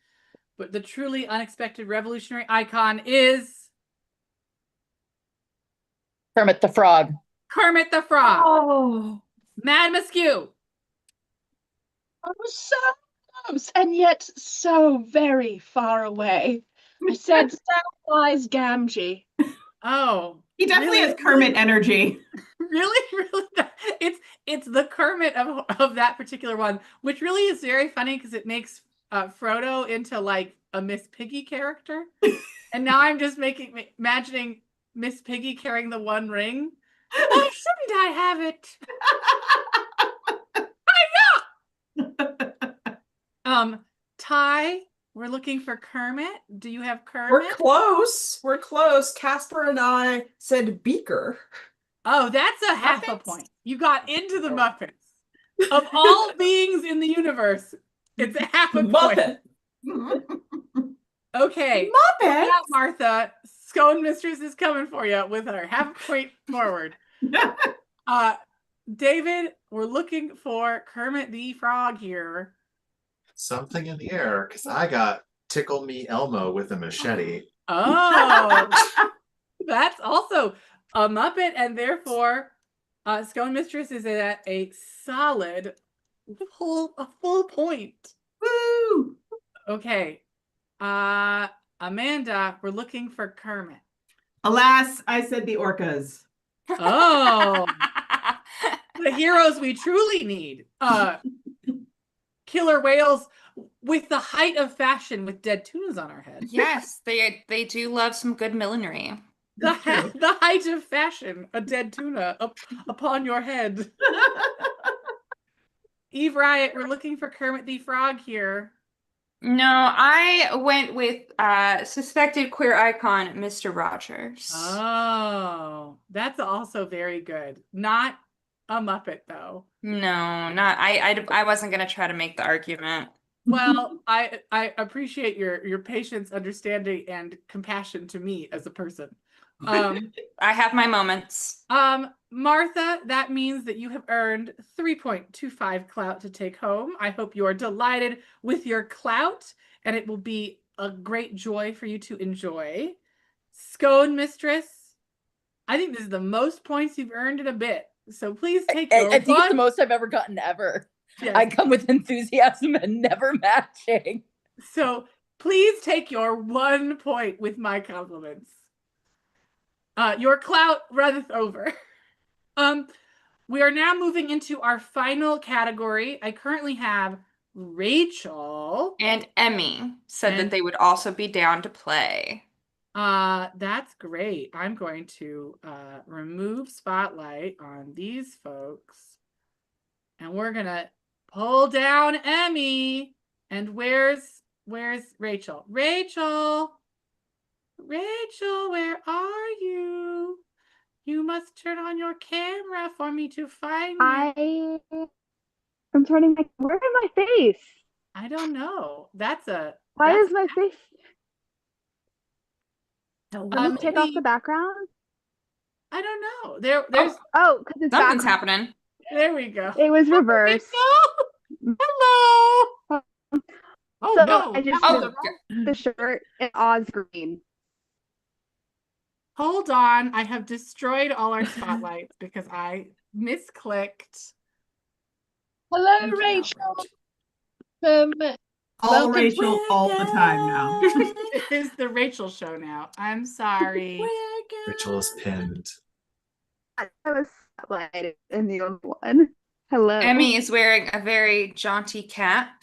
But the truly unexpected revolutionary icon is Kermit the Frog. Kermit the Frog. Oh. Madam Askew. I was so close and yet so very far away. I said Samwise Gamgee. Oh. He definitely really? has Kermit energy. Really? It's the Kermit of that particular one, which really is very funny because it makes Frodo into like a Miss Piggy character. And now I'm just imagining Miss Piggy carrying the One Ring. Why shouldn't I have it? Ty, we're looking for Kermit. Do you have Kermit? We're close. We're close. Casper and I said beaker. Oh, that's a half a point. You got into the Muppets. Of all beings in the universe, It's a half a Muppet. point. Okay. Muppet. Now, Martha, Scone Mistress is coming for you with her half a point forward. David, we're looking for Kermit the Frog here. Something in the air, because I got Tickle Me Elmo with a machete. Oh, that's also a Muppet, and therefore, Scone Mistress is at a solid full point. Woo! Okay. Amanda, we're looking for Kermit. Alas, I said the orcas. Oh, the heroes we truly need. Killer whales with the height of fashion with dead tunas on our head. Yes, they do love some good millinery. The height of fashion, a dead tuna upon your head. Eve Riot, we're looking for Kermit the Frog here. No, I went with suspected queer icon, Mr. Rogers. Oh, that's also very good. Not a Muppet, though. No, not I wasn't gonna try to make the argument. Well, I appreciate your patience, understanding, and compassion to me as a person. I have my moments. Martha, that means that you have earned 3.25 clout to take home. I hope you are delighted with your clout, and it will be a great joy for you to enjoy. Scone Mistress, I think this is the most points you've earned in a bit. So please take your I think it's the most I've ever gotten ever. Yes. I come with enthusiasm and never matching. So please take your 1 point with my compliments. Your clout runneth over. We are now moving into our final category. I currently have Rachel and Emmy said that they would also be down to play. That's great. I'm going to remove spotlight on these folks, and we're gonna pull down Emmy. And where's Rachel? Rachel, where are you? You must turn on your camera for me to find you. I'm turning my. Where is my face? I don't know. Why is my face? Let me take off the background. I don't know. There's because it's something's happening. There we go. It was reversed. Hello. Oh so no! I just the shirt and Oz green. Hold on, I have destroyed all our spotlights because I misclicked. Hello, Rachel. All Rachel all the time now. It is the Rachel show now. I'm sorry. Rachel is pinned. I was spotlighted in the other one. Hello. Emmy is wearing a very jaunty cap.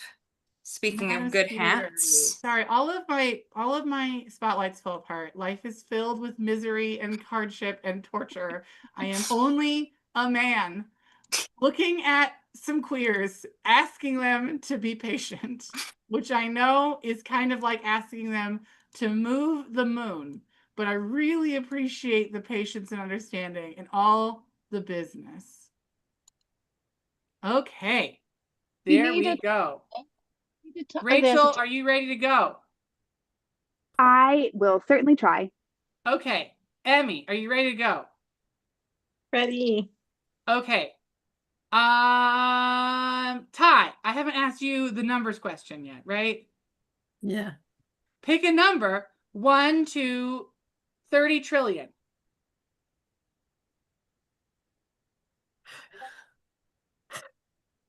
Speaking of good hats. Sorry, all of my spotlights fell apart. Life is filled with misery and hardship and torture. I am only a man looking at some queers, asking them to be patient, which I know is kind of like asking them to move the moon. But I really appreciate the patience and understanding and all the business. Okay, there we go. Rachel, are you ready to go? I will certainly try. Okay. Emmy, are you ready to go? Ready. Okay. Ty, I haven't asked you the numbers question yet, right? Yeah. Pick a number 1 to 30 trillion.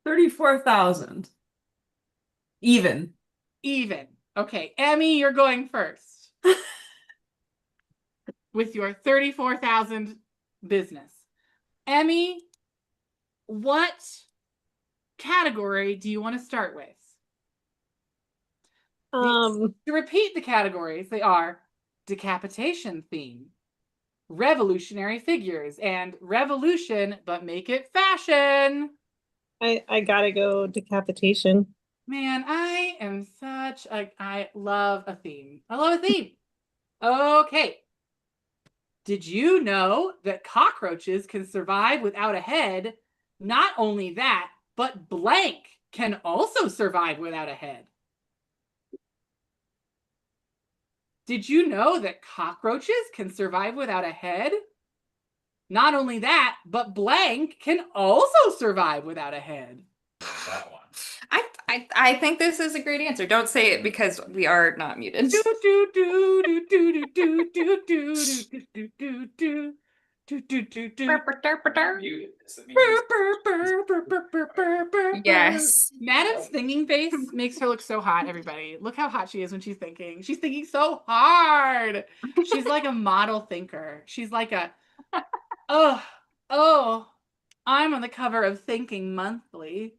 34,000. Even. Okay, Emmy, you're going first. With your 34,000 business. Emmy, what category do you want to start with? To repeat the categories, they are decapitation theme, revolutionary figures, and revolution, but make it fashion. I gotta go decapitation. Man, I love a theme. I love a theme. Okay. Did you know that cockroaches can survive without a head? Not only that, but blank can also survive without a head. Did you know that cockroaches can survive without a head? Not only that, but blank can also survive without a head. That one. I think this is a great answer. Don't say it because we are not muted. Do do do do do do do do do do do do. Yes. Madam's thinking face makes her look so hot, everybody. Look how hot she is when she's thinking. She's thinking so hard. She's like a model thinker. She's like a, oh, I'm on the cover of Thinking Monthly.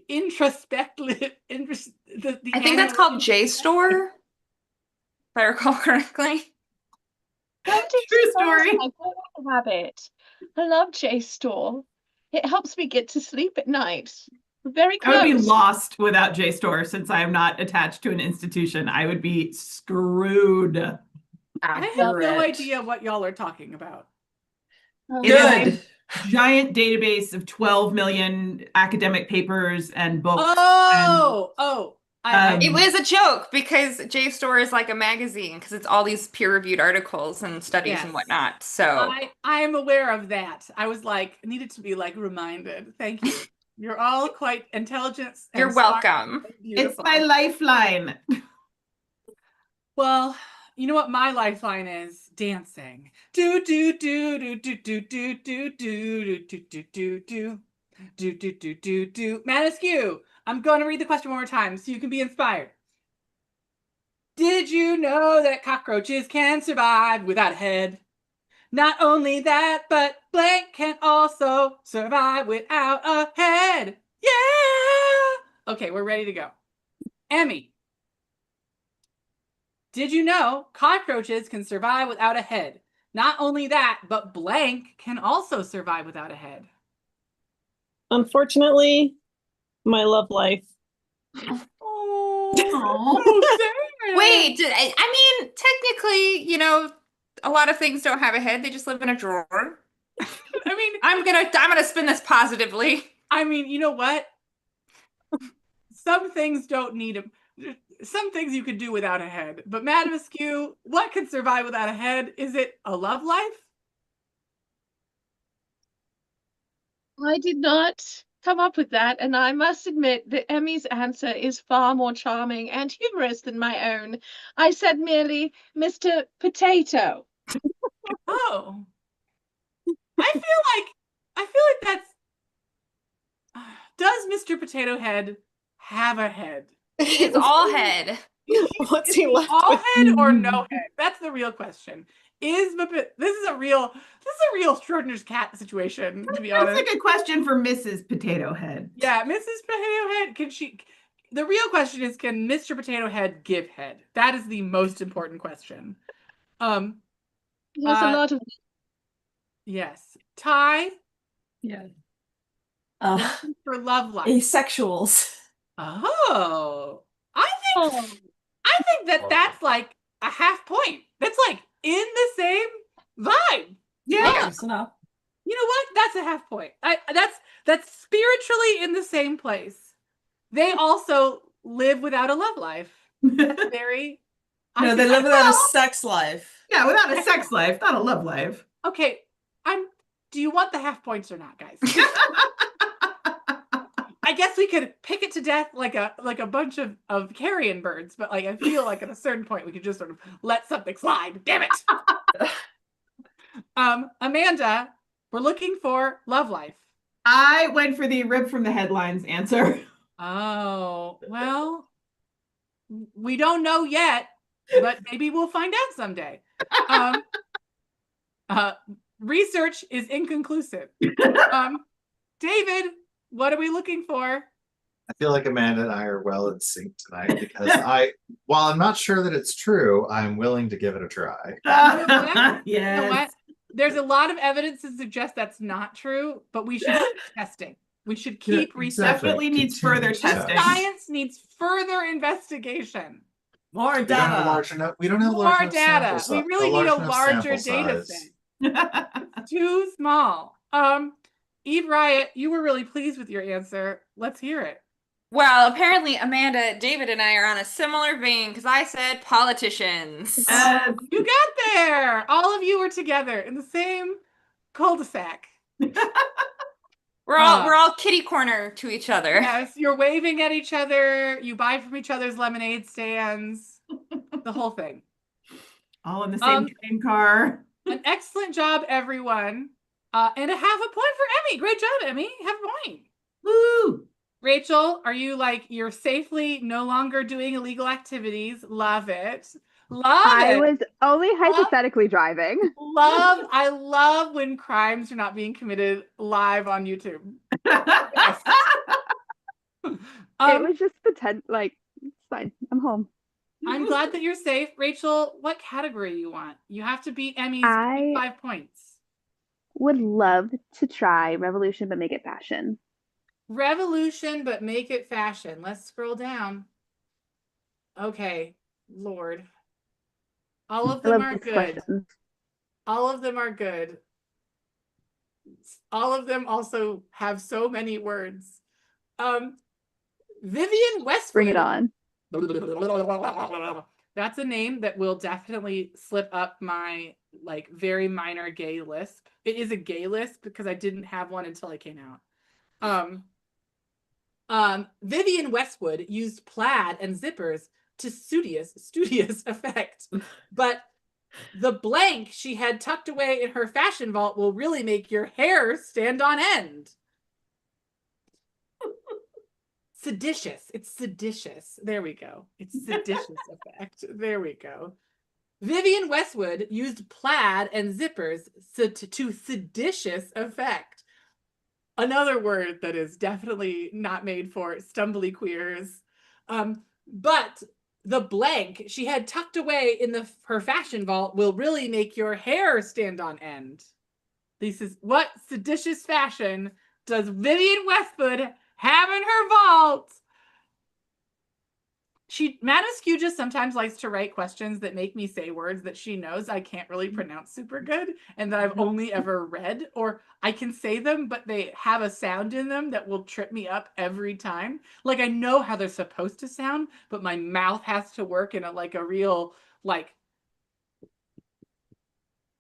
Introspective. I think that's called JSTOR, if I recall correctly. True story. I don't have it. I love JSTOR. It helps me get to sleep at night. Very I would be close. lost without JSTOR since I am not attached to an institution. I would be screwed. I have no idea what y'all are talking about. Good. Giant database of 12 million academic papers and books. It was a joke because JSTOR is like a magazine because it's all these peer-reviewed articles and studies and whatnot. So I am aware of that. I was like, needed to be like reminded. Thank you. You're all quite intelligent. You're welcome. It's my lifeline. Well, you know what my lifeline is? Dancing. Do do do do do do do do do do do do do do do do. Manisque, I'm going to read the question one more time so you can be inspired. Did you know that cockroaches can survive without a head? Not only that, but blank can also survive without a head. Yeah! Okay, we're ready to go. Emmy. Did you know cockroaches can survive without a head? Not only that, but blank can also survive without a head. Unfortunately, my love life. Wait, I mean, technically, you know, a lot of things don't have a head. They just live in a drawer. I mean, I'm gonna spin this positively. I mean, you know what? Some things don't need them. Some things you could do without a head. But Madam Askew, what can survive without a head? Is it a love life? I did not come up with that, and I must admit that Emmy's answer is far more charming and humorous than my own. I said merely Mr. Potato. Oh. I feel like that's... Does Mr. Potato Head have a head? It's all head. What's he left all with? head or no head? That's the real question. This is a real Schrodinger's cat situation, to be honest. That's like a question for Mrs. Potato Head. Yeah, Mrs. Potato Head, the real question is, can Mr. Potato Head give head? That is the most important question. There's a lot of... Yes. Ty? Yeah. For love life. Asexuals. Oh. I think that's like a half point. That's like in the same vibe. Yeah. Close enough. You know what? That's a half point. That's spiritually in the same place. They also live without a love life. That's very... No, they live without a sex life. Yeah, without a sex life, not a love life. Okay, do you want the half points or not, guys? I guess we could pick it to death like a bunch of carrion birds, but like I feel like at a certain point we could just sort of let something slide. Damn it. Amanda, we're looking for love life. I went for the rip from the headlines answer. Oh, well, we don't know yet, but maybe we'll find out someday. Research is inconclusive. David, what are we looking for? I feel like Amanda and I are well in sync tonight because while I'm not sure that it's true, I'm willing to give it a try. Yes. You know what? There's a lot of evidence to suggest that's not true, but we should keep testing. We should keep researching. Definitely needs further testing. Science needs further investigation. More We don't have data. large enough. We don't have More large enough data. sample We really need a enough larger sample data size. set. It's too small. Eve Riot, you were really pleased with your answer. Let's hear it. Well, apparently Amanda, David, and I are on a similar vein because I said politicians. You got there. All of you were together in the same cul-de-sac. We're all kitty corner to each other. Yes, you're waving at each other. You buy from each other's lemonade stands. The whole thing. All in the same train car. An excellent job, everyone. And a half a point for Emmy. Great job, Emmy. Half a point. Woo! Rachel, are you like, you're safely no longer doing illegal activities? Love it. I was only hypothetically driving. I love when crimes are not being committed live on YouTube. Yes. It was just pretend, like, it's fine. I'm home. I'm glad that you're safe. Rachel, what category you want? You have to beat Emmy's 5 points. Would love to try Revolution, but make it fashion. Revolution, but make it fashion. Let's scroll down. Okay, Lord. All of them are good. Questions. All of them are good. All of them also have so many words. Vivian Westwood. Bring it on. That's a name that will definitely slip up my like very minor gay lisp. It is a gay lisp because I didn't have one until I came out. Vivian Westwood used plaid and zippers to studious effect, but the blank she had tucked away in her fashion vault will really make your hair stand on end. Seditious. It's seditious. There we go. It's seditious effect. There we go. Vivian Westwood used plaid and zippers to seditious effect. Another word that is definitely not made for stumbly queers. But the blank she had tucked away in her fashion vault will really make your hair stand on end. This is what seditious fashion does Vivian Westwood have in her vault? Manascu just sometimes likes to write questions that make me say words that she knows I can't really pronounce super good and that I've only ever read, or I can say them, but they have a sound in them that will trip me up every time. Like I know how they're supposed to sound, but my mouth has to work in a real, like,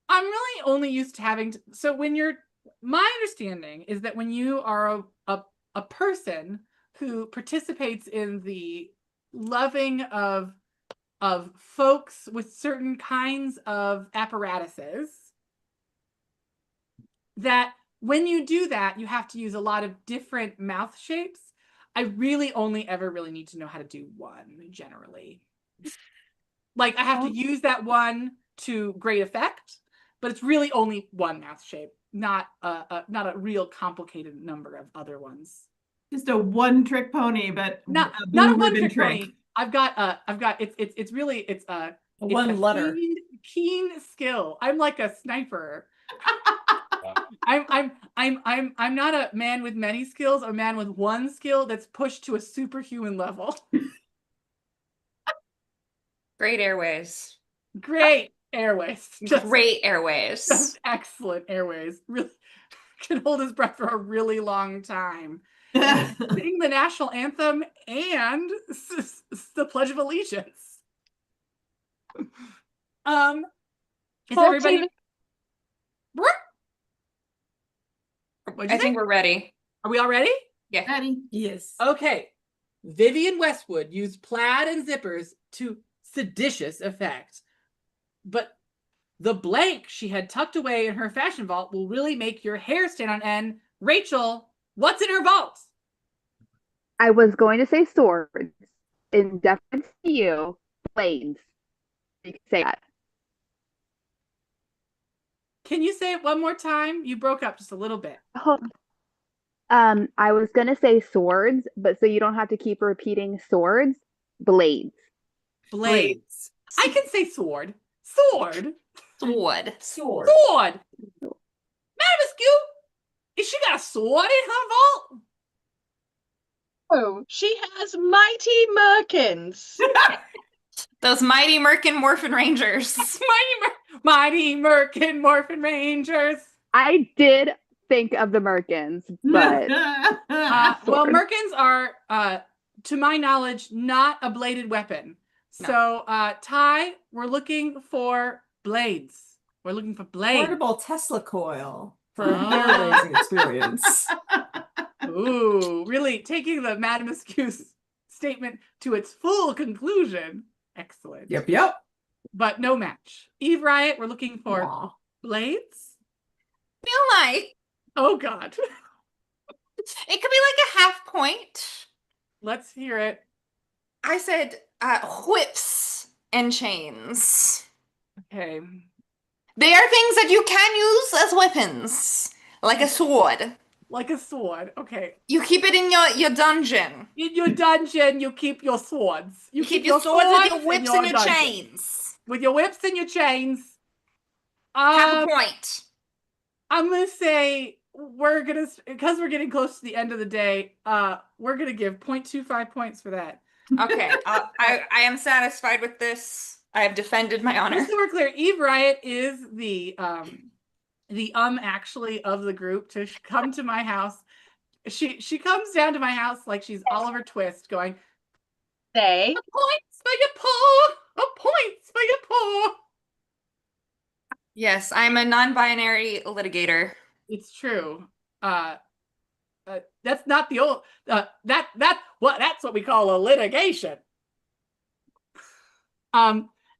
I'm really only used to having to, so when my understanding is that when you are a person who participates in the loving of folks with certain kinds of apparatuses, that when you do that, you have to use a lot of different mouth shapes. I really only ever really need to know how to do one generally. Like I have to use that one to great effect, but it's really only one mouth shape, not a real complicated number of other ones. Just a one-trick pony, but not a one-trick pony. I've got it's really a one letter keen skill. I'm like a sniper. I'm not a man with many skills. I'm a man with one skill that's pushed to a superhuman level. Great airways. Great airways. Great airways. Just excellent airways. Really can hold his breath for a really long time. Sing the national anthem and the Pledge of Allegiance. Is everybody? I think we're ready. Are we all ready? Yeah. Ready? Yes. Okay. Vivian Westwood used plaid and zippers to seditious effect, but the blank she had tucked away in her fashion vault will really make your hair stand on end. Rachel, what's in her vault? I was going to say swords. In deference to you, blades. You can say that. Can you say it one more time? You broke up just a little bit. I was going to say swords, but so you don't have to keep repeating swords, blades. Blades. I can say sword. Sword. Sword. Sword. Sword. Madam Askew, is she got a sword in her vault? Oh, she has mighty merkins. Those mighty Merkin Morphin Rangers. Mighty Merkin Morphin Rangers. I did think of the merkins, but well, merkins are, to my knowledge, not a bladed weapon. No. So, Ty, we're looking for blades. We're looking for blades. Portable Tesla coil for a hair raising experience. Ooh, really taking the Madame Askews statement to its full conclusion. Excellent. Yep. But no match. Eve Riot, we're looking for Aw. blades. Feel like Oh God. it could be like a half point. Let's hear it. I said whips and chains. Okay. They are things that you can use as weapons, like a sword. Like a sword. Okay. You keep it in your dungeon. In your dungeon, you keep your swords. You keep your swords and your whips and your dungeon. chains. With your whips and your chains. Half a point. I'm gonna say because we're getting close to the end of the day, we're gonna give 0.25 points for that. Okay, I am satisfied with this. I have defended my honor. Just so we're clear, Eve Riot is the actually of the group to come to my house. She comes down to my house like she's Oliver Twist, going, They "A points for your paw, a points for your paw." Yes, I'm a non-binary litigator. It's true. That's not the old that's what we call a litigation.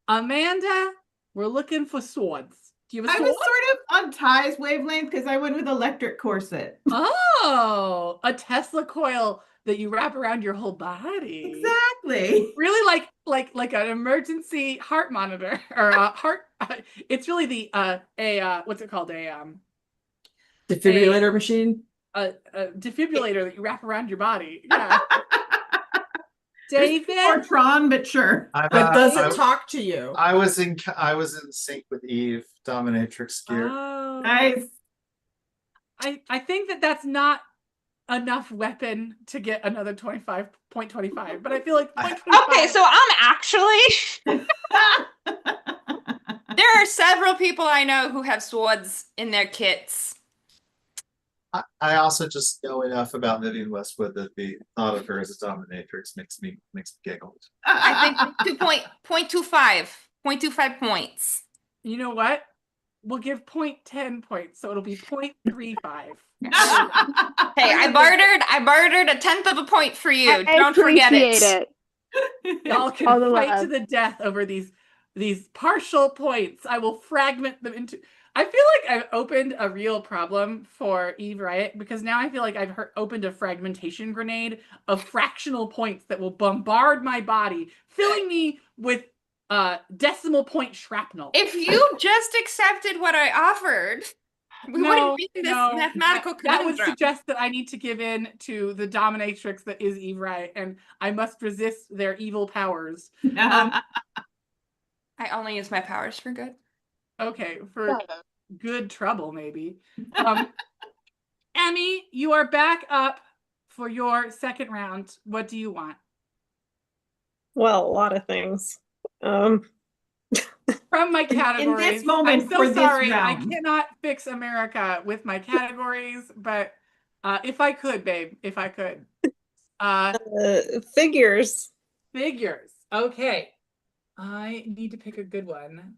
Amanda, we're looking for swords. Do you have a I sword? was sort of on Ty's wavelength because I went with electric corset. Oh, a Tesla coil that you wrap around your whole body. Exactly. Really like an emergency heart monitor or a heart. It's really the what's it called? Defibrillator machine. A defibrillator that you wrap around your body. Yeah. David, Or Tron, but sure. But does it talk to you? I was in sync with Eve, dominatrix gear. Oh, Nice. I think that's not enough weapon to get another 25.25, but I feel like 0.25. Okay, so I'm actually there are several people I know who have swords in their kits. I also just know enough about Vivian Westwood that the thought of her as a dominatrix makes me giggle. I think 0.25 points. You know what? We'll give 0.10 points, so it'll be 0.35. Hey, I bartered a tenth of a point for you. I Don't forget appreciate it. Y'all All can the fight love. to the death over these partial points. I will fragment them into. I feel like I've opened a real problem for Eve Riot because now I feel like I've opened a fragmentation grenade of fractional points that will bombard my body, filling me with decimal point shrapnel. If you just accepted what I offered, we wouldn't be in this mathematical that would conundrum. suggest that I need to give in to the dominatrix that is Eve Riot, and I must resist their evil powers. I only use my powers for good. Okay, for good trouble, maybe. Emmy, you are back up for your second round. What do you want? Well, a lot of things. From my categories. In this moment, I'm so for this sorry. I round. cannot fix America with my categories, but if I could, babe, if I could. Figures. Figures. Okay. I need to pick a good one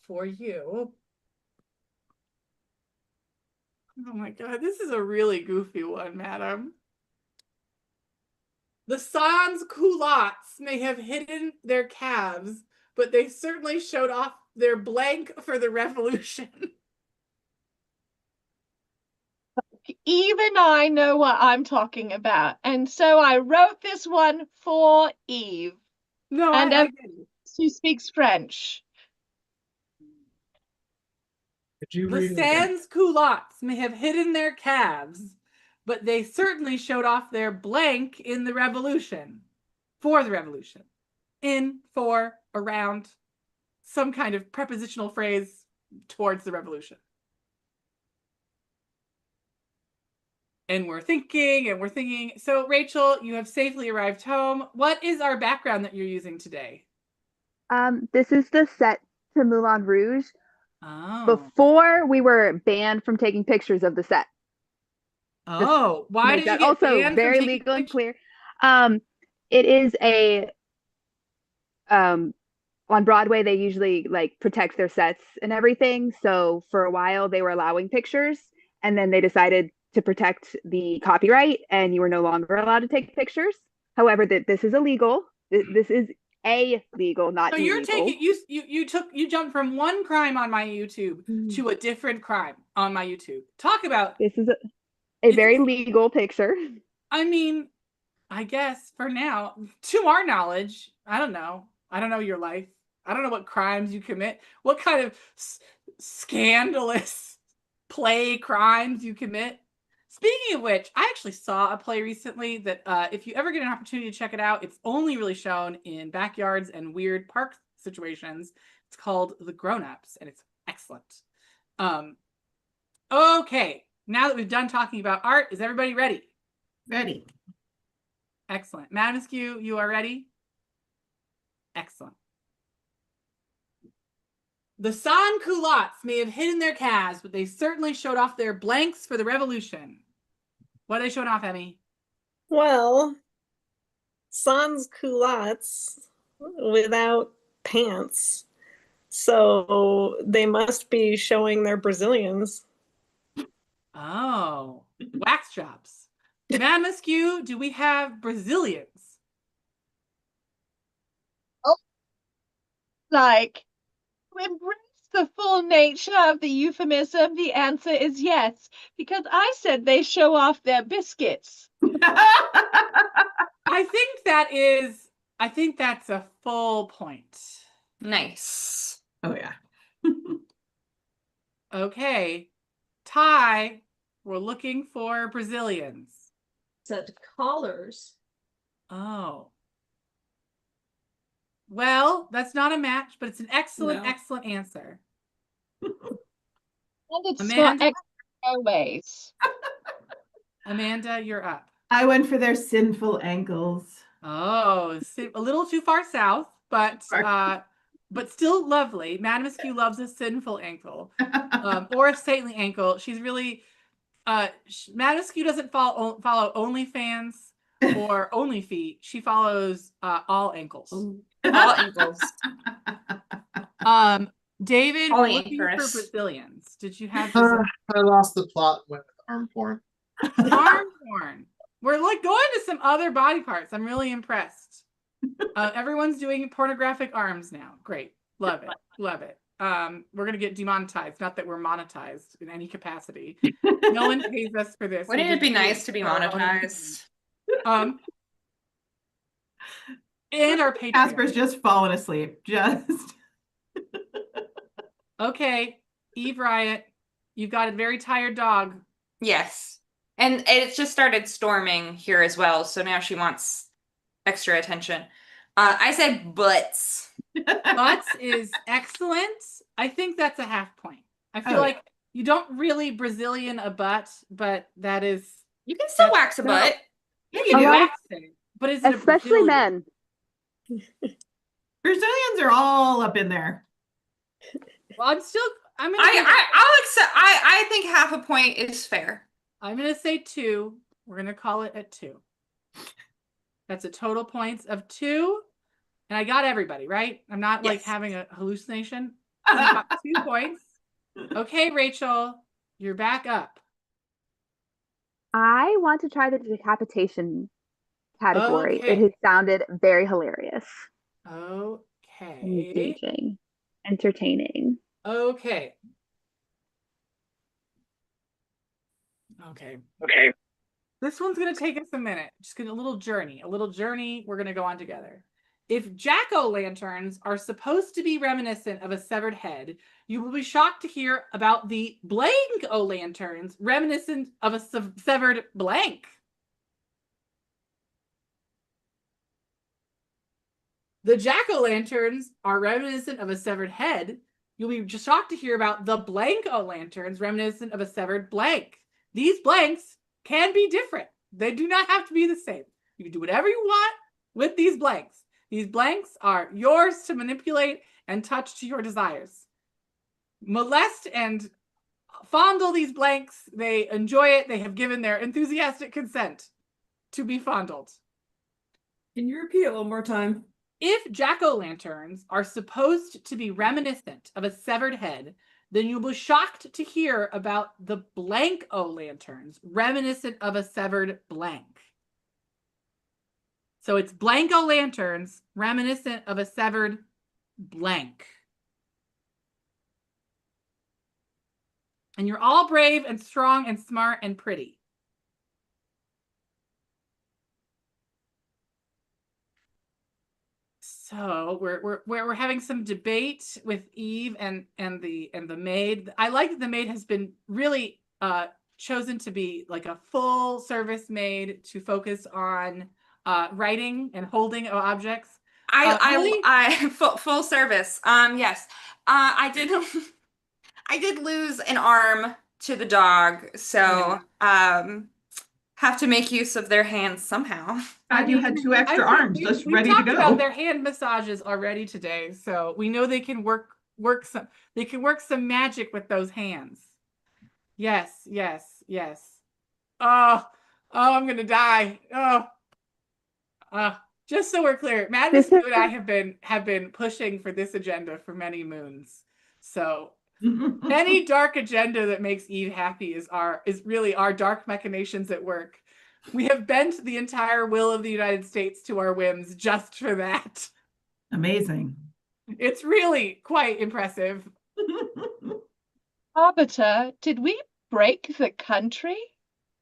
for you. Oh my God, this is a really goofy one, madam. The sans culottes may have hidden their calves, but they certainly showed off their blank for the revolution. even I know what I'm talking about, and so I wrote this one for Eve. No, and I get it. who speaks French. Could you The read it again? sans culottes may have hidden their calves, but they certainly showed off their blank in the revolution. For the revolution. In, for, around, some kind of prepositional phrase towards the revolution. And we're thinking. So, Rachel, you have safely arrived home. What is our background that you're using today? This is the set to Moulin Rouge. Oh. Before we were banned from taking pictures of the set. Oh, why Make did you that get also banned from very taking legal and pictures? clear. It is a on Broadway they usually like protect their sets and everything. So for a while they were allowing pictures, and then they decided to protect the copyright, and you were no longer allowed to take pictures. However, that this is illegal. This is a legal, not So you're illegal. taking you jumped from one crime on my YouTube to a different crime on my YouTube. Talk about This is a very legal picture. I mean, I guess for now, to our knowledge, I don't know. I don't know your life. I don't know what crimes you commit. What kind of scandalous play crimes you commit. Speaking of which, I actually saw a play recently that if you ever get an opportunity to check it out, it's only really shown in backyards and weird park situations. It's called The Grown-Ups, and it's excellent. Okay, now that we've done talking about art, is everybody ready? Ready. Excellent. Madam Askew, you are ready? Excellent. The sans-culottes may have hidden their calves, but they certainly showed off their blanks for the revolution. What are they showing off, Emmy? Well, sans culottes without pants. So they must be showing their Brazilians. Oh, wax jobs. Madam Askew, do we have Brazilians? Oh, like, to embrace the full nature of the euphemism, the answer is yes, because I said they show off their biscuits. I think that's a full point. Nice. Oh yeah. Okay. Ty, we're looking for Brazilians. Said collars. Oh. Well, that's not a match, but it's an excellent, No. excellent answer. And it's Amanda? for extra ways. Amanda, you're up. I went for their sinful ankles. Oh, a little too far south, but still lovely. Madam Askew loves a sinful ankle, or a saintly ankle. She's really Madam Askew doesn't follow OnlyFans or OnlyFeet. She follows all ankles. All ankles. David, All we're looking for anchors. Brazilians. Did you have Brazilians? I lost the plot and went with arm porn. Arm porn. We're like going to some other body parts. I'm really impressed. Everyone's doing pornographic arms now. Great. Love it. Love it. We're gonna get demonetized. Not that we're monetized in any capacity. No one pays us for this. Wouldn't We it be just do nice to be for our own monetized? entertainment. And our Patreon. Casper's just fallen asleep. Just Okay, Eve Riot, you've got a very tired dog. Yes. And it just started storming here as well, so now she wants extra attention. I said butts. Butts is excellent. I think that's a half point. I feel like you don't really Brazilian a butt, but that is... You can still wax a butt. Yeah, you do wax it. But is it especially men. Brazilians are all up in there. Well, I'm gonna I'll accept. I think half a point is fair. I'm gonna say 2. We're gonna call it at 2. That's a total points of 2. And I got everybody, right? I'm not like having a hallucination. I got 2 points. Okay, Rachel, you're back up. I want to try the decapitation category. Okay. It has sounded very hilarious. Okay. Engaging. Entertaining. Okay. This one's going to take us a minute. Just a little journey. We're going to go on together. If jack-o'-lanterns are supposed to be reminiscent of a severed head, you will be shocked to hear about the blank-o'-lanterns reminiscent of a severed blank. The jack-o'-lanterns are reminiscent of a severed head. You'll be just shocked to hear about the blank-o'-lanterns reminiscent of a severed blank. These blanks can be different. They do not have to be the same. You can do whatever you want with these blanks. These blanks are yours to manipulate and touch to your desires. Molest and fondle these blanks. They enjoy it. They have given their enthusiastic consent to be fondled. Can you repeat it one more time? If jack-o'-lanterns are supposed to be reminiscent of a severed head, then you'll be shocked to hear about the blank-o'-lanterns reminiscent of a severed blank. So it's blank-o'-lanterns reminiscent of a severed blank. And you're all brave and strong and smart and pretty. So we're having some debate with Eve and the maid. I like that the maid has been really chosen to be like a full service maid to focus on writing and holding of objects. Full service. Yes. I did lose an arm to the dog, so have to make use of their hands somehow. You had 2 extra arms just ready to go. We talked about their hand massages already today, so we know they can work some magic with those hands. Yes. Oh, I'm gonna die. Just so we're clear, Madness and I have been pushing for this agenda for many moons. So any dark agenda that makes Eve happy is really our dark machinations at work. We have bent the entire will of the United States to our whims just for that. Amazing. It's really quite impressive. Arbiter, did we break the country?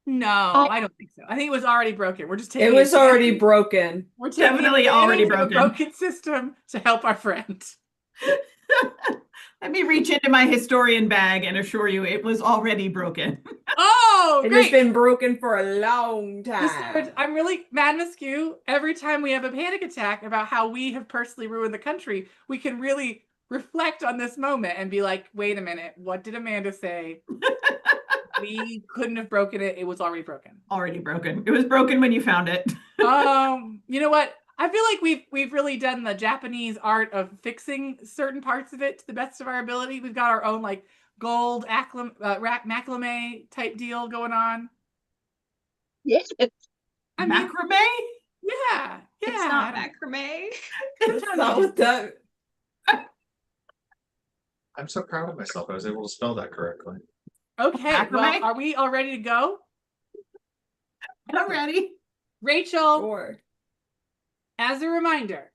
No, I don't think so. I think it was already broken. We're just taking It was already broken. We're taking Definitely already advantage of a broken. broken system to help our friend. Let me reach into my historian bag and assure you it was already broken. Oh, It great. has been broken for a long time. I'm really mad, Miscue. Every time we have a panic attack about how we have personally ruined the country, we can really reflect on this moment and be like, wait a minute, what did Amanda say? We couldn't have broken it. It was already broken. Already broken. It was broken when you found it. You know what? I feel like we've really done the Japanese art of fixing certain parts of it to the best of our ability. We've got our own like gold macrame type deal going on. Yes. Macrame? Yeah. It's not macrame. It's not what that. I'm so proud of myself. I was able to spell that correctly. Okay, Macrame? well, are we all ready to go? I'm ready. Rachel, Sure. as a reminder,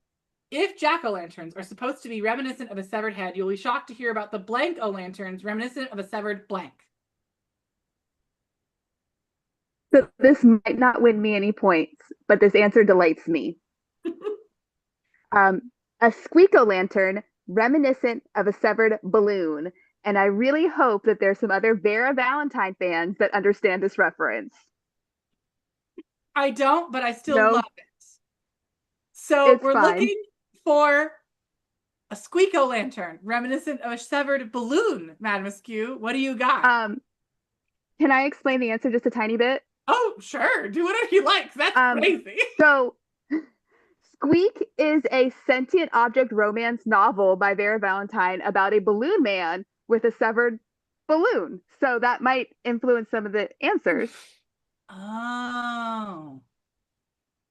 if jack-o'-lanterns are supposed to be reminiscent of a severed head, you'll be shocked to hear about the blank-o'-lanterns reminiscent of a severed blank. So this might not win me any points, but this answer delights me. A squeak-o'-lantern reminiscent of a severed balloon. And I really hope that there's some other Vera Valentine fans that understand this reference. I don't, but I still No. love it. So It's we're fine. looking for a squeak-o'-lantern reminiscent of a severed balloon, Madam Askew. What do you got? Can I explain the answer just a tiny bit? Oh, sure. Do whatever you like. That's crazy. So Squeak is a sentient object romance novel by Vera Valentine about a balloon man with a severed balloon. So that might influence some of the answers. Oh.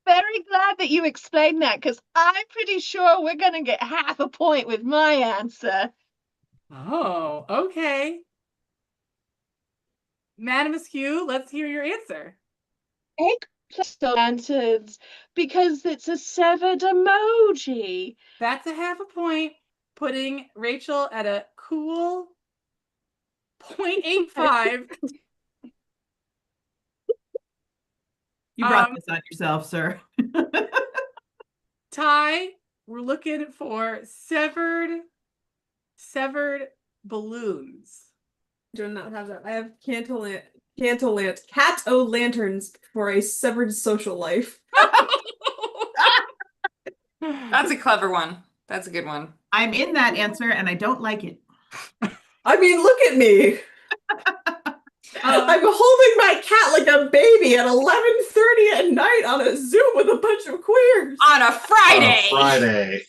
Very glad that you explained that because I'm pretty sure we're going to get half a point with my answer. Oh, okay. Madam Askew, let's hear your answer. Lanterns, because it's a severed emoji. That's a half a point, putting Rachel at a cool 0.85. You brought this on yourself, sir. Ty, we're looking for severed balloons. Do not have that. I have cat-o'-lanterns for a severed social life. That's a clever one. That's a good one. I'm in that answer and I don't like it. I mean, look at me. I'm holding my cat like a baby at 11:30 at night on a Zoom with a bunch of queers. On a Friday. Friday.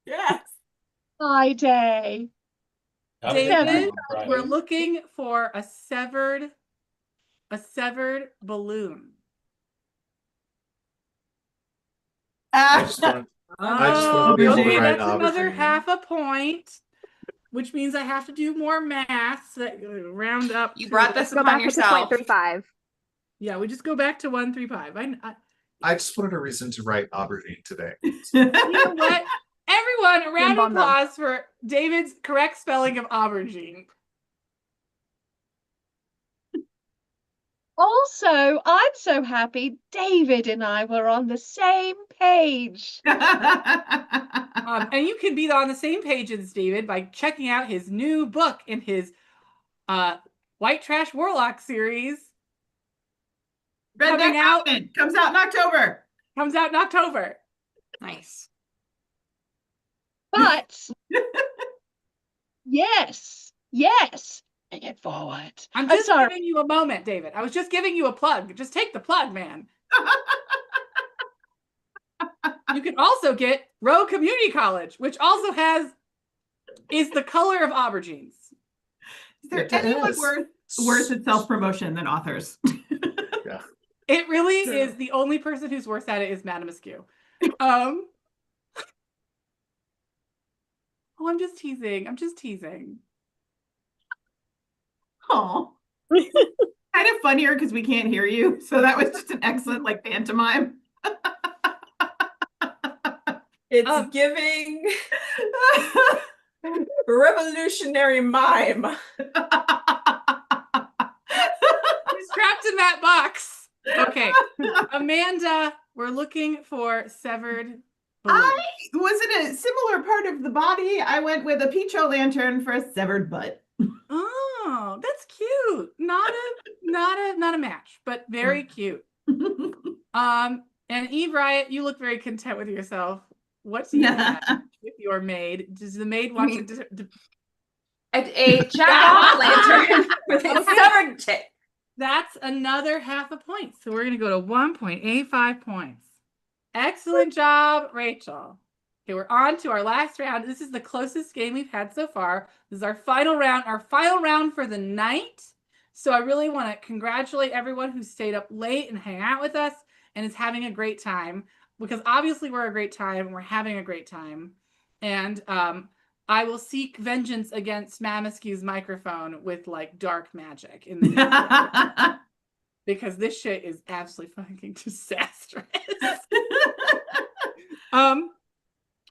Yes. Friday. David, Friday. we're looking for a severed balloon. I just want to be able to Okay, write that's another aubergine. half a point, which means I have to do more math that round up. You brought this Go upon back yourself. to 0.35. Yeah, we just go back to 135. I just wanted a reason to write aubergine today. You know what? Everyone, a round of Bum bum. applause for David's correct spelling of aubergine. Also, I'm so happy David and I were on the same page. And you can be on the same page as David by checking out his new book in his White Trash Warlock series. Red Deck Outfit comes out in October. Comes out in October. Nice. But yes, bring it forward. I'm just giving you a moment, David. I was just giving you a plug. Just take the plug, man. You can also get Rowe Community College, which also is the color of aubergines. Is there anyone worse at self-promotion than authors? Yeah. It really is. The only person who's worse at it is Madame Askew. Oh, I'm just teasing. Oh. Kind of funnier because we can't hear you. So that was just an excellent pantomime. It's giving revolutionary mime. He's trapped in that box. Okay, Amanda, we're looking for severed balloons. I was in a similar part of the body. I went with a peach lantern for a severed butt. Oh, that's cute. Not a match, but very cute. And Eve Riot, you look very content with yourself. What do you have with your maid? Does the maid want to a jack-off lantern with a severed tip? That's another half a point. So we're going to go to 1.85 points. Excellent job, Rachel. Okay, we're on to our last round. This is the closest game we've had so far. This is our final round for the night. So I really want to congratulate everyone who stayed up late and hang out with us and is having a great time, because obviously we're a great time and we're having a great time. And I will seek vengeance against Mamaskew's microphone with dark magic in the because this shit is absolutely fucking disastrous.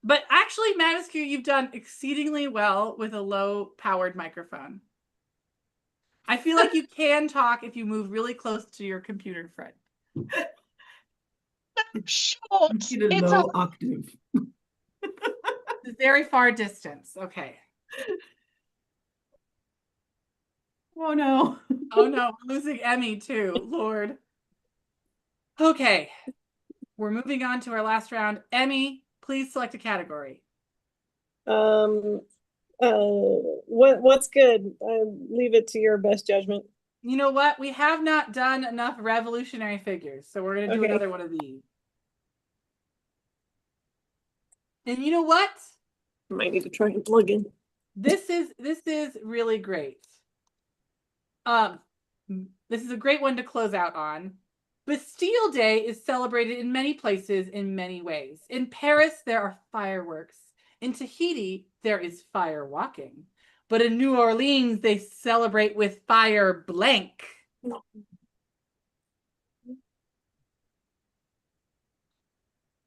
But actually, Mamaskeu, you've done exceedingly well with a low-powered microphone. I feel like you can talk if you move really close to your computer, Fred. Short. It's a low octave. It's very far distance. Okay. Oh no. Oh no, we're losing Emmy too. Lord. Okay. We're moving on to our last round. Emmy, please select a category. What's good? Leave it to your best judgment. You know what? We have not done enough revolutionary figures, so we're gonna do another one of these. And you know what? Might need to try and plug in. This is really great. This is a great one to close out on. Bastille Day is celebrated in many places in many ways. In Paris, there are fireworks. In Tahiti, there is fire walking. But in New Orleans, they celebrate with fire blank.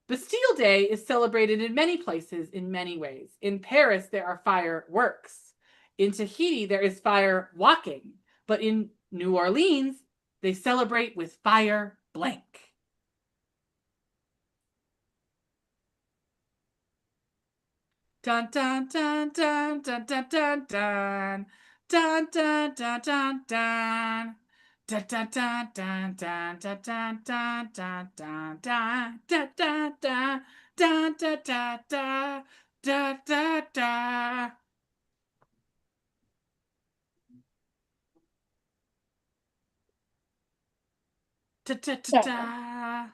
Bastille Day is celebrated in many places in many ways. In Paris, there are fireworks. In Tahiti, there is fire walking. But in New Orleans, they celebrate with fire blank. Dun dun dun dun dun dun dun dun dun dun dun dun dun. Da da da da da da da da da da da da da da da da da da da da. Da da da da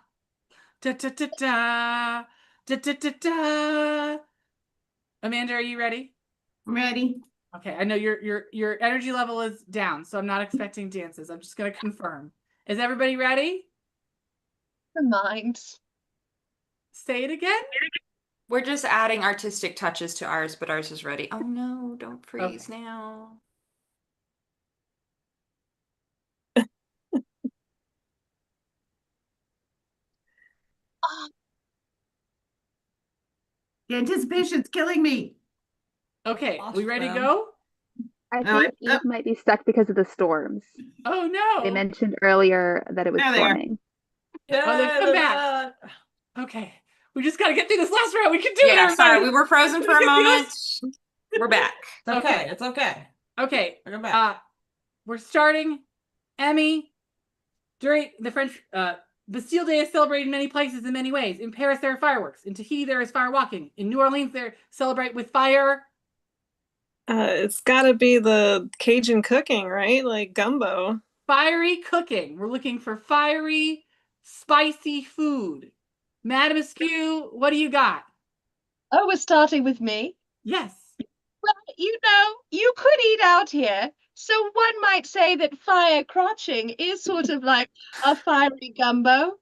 da da da da da da da da. Amanda, are you ready? I'm ready. Okay, I know your energy level is down, so I'm not expecting dances. I'm just gonna confirm. Is everybody ready? Never mind. Say it again. We're just adding artistic touches to ours, but ours is ready. Oh no, don't freeze Okay. now. The anticipation's killing me. Okay, we ready to them. go? I No, think Eve might be stuck because of the storms. Oh no. They mentioned earlier that it was There they are. storming. Oh, they've come back. Okay. We just gotta get through this last round. We can do it, Yeah, everybody. sorry, we were frozen for a moment. We're back. It's okay. It's okay. Okay. Welcome back. We're starting. Emmy, during the French Bastille Day is celebrated in many places in many ways. In Paris, there are fireworks. In Tahiti, there is fire walking. In New Orleans, they celebrate with fire. It's gotta be the Cajun cooking, right? Like gumbo. Fiery cooking. We're looking for fiery, spicy food. Madam Askew, what do you got? Oh, we're starting with me. Yes. Well, you could eat out here. So one might say that fire crotching is sort of like a fiery gumbo.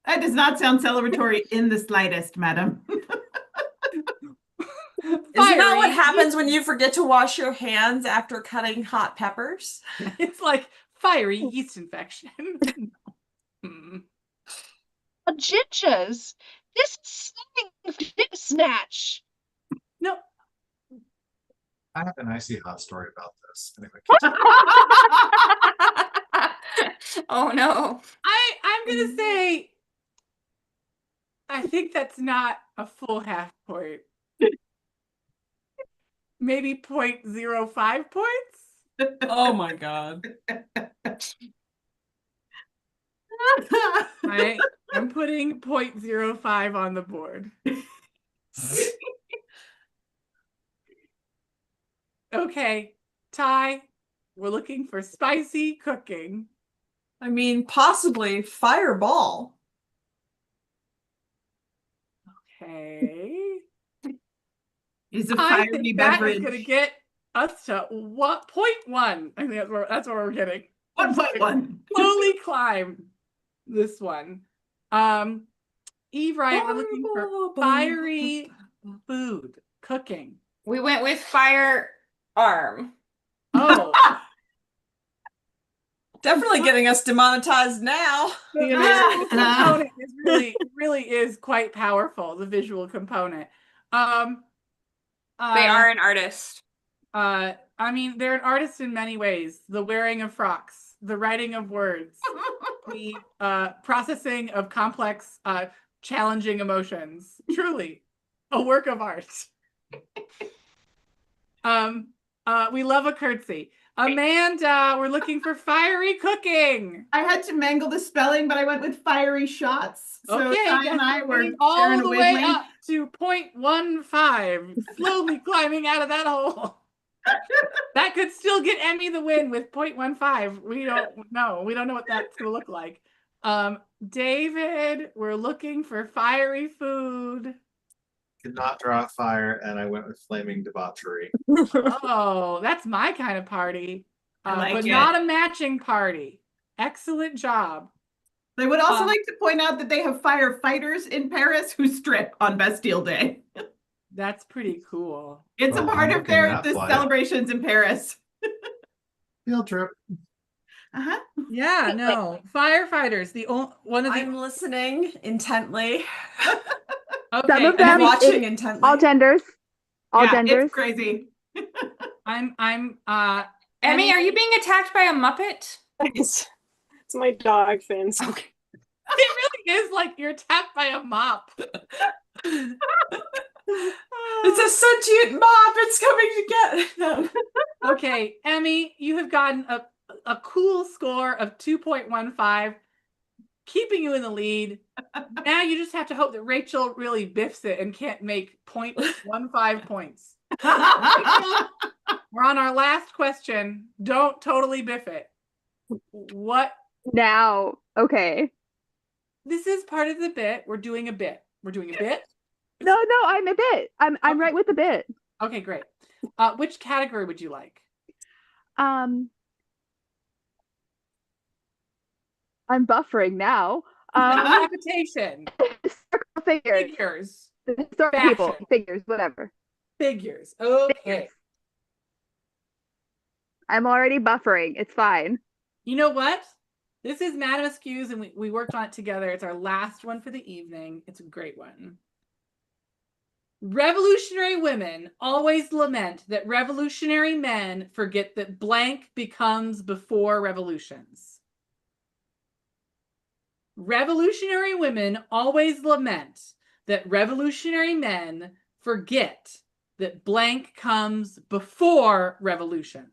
That does not sound celebratory in the slightest, madam. Isn't that what happens when you forget to wash your hands after cutting hot peppers? It's like fiery yeast infection. Gingers. This is slang snatch. No. I have an icy hot story about this. Anyway, Oh no. I'm gonna say I think that's not a full half point. Maybe 0.05 points? Oh my god. Right? I'm putting 0.05 on the board. Okay, Ty, we're looking for spicy cooking. I mean, possibly fireball. Okay. Is a I fiery think that is beverage. gonna get us to what 0.1. I think that's what we're getting. 1.1. Slowly climb this one. Eve Wright, we're looking for fiery food cooking. We went with firearm. Oh, Definitely getting us demonetized now. the visual component is really is quite powerful. The visual component. They are an artist. I mean, they're an artist in many ways. The wearing of frocks, the writing of words, the processing of complex, challenging emotions. Truly, a work of art. We love a curtsy. Amanda, we're looking for fiery cooking. I had to mangle the spelling, but I went with fiery shots. So Okay, Ty and I were all sharing a the way wavelength. up to 0.15, slowly climbing out of that hole. That could still get Emmy the win with 0.15. We don't know. We don't know what that's gonna look like. David, we're looking for fiery food. could not draw fire, and I went with flaming debauchery. Oh, that's my kind of party. I like but it. not a matching party. Excellent job. I would also like to point out that they have firefighters in Paris who strip on Bastille Day. That's pretty cool. It's a Well, part I'm of booking that the flight. celebrations in Paris. Field trip. Uh-huh. Yeah, no. Firefighters, one of the I'm listening intently. okay. Some of I'm them, watching intently. all genders. All Yeah, genders. it's crazy. I'm Emmy, are you being attacked by a Muppet? It's my dog, Finn. So. it really is like you're tapped by a mop. It's a sentient mop. It's coming to get them. Okay, Emmy, you have gotten a cool score of 2.15, keeping you in the lead. Now you just have to hope that Rachel really biffs it and can't make 0.15 points. We're on our last question. Don't totally biff it. What? Now, okay. This is part of the bit. We're doing a bit. No, I'm a bit. I'm right with the bit. Okay, great. Which category would you like? I'm buffering now. Habitation. Historical figures. Figures. The historical people, Fashion. figures, whatever. Figures. Okay. Figures. I'm already buffering. It's fine. You know what? This is Madame Askew's, and we worked on it together. It's our last one for the evening. It's a great one. Revolutionary women always lament that revolutionary men forget that blank becomes before revolutions. Revolutionary women always lament that revolutionary men forget that blank comes before revolution.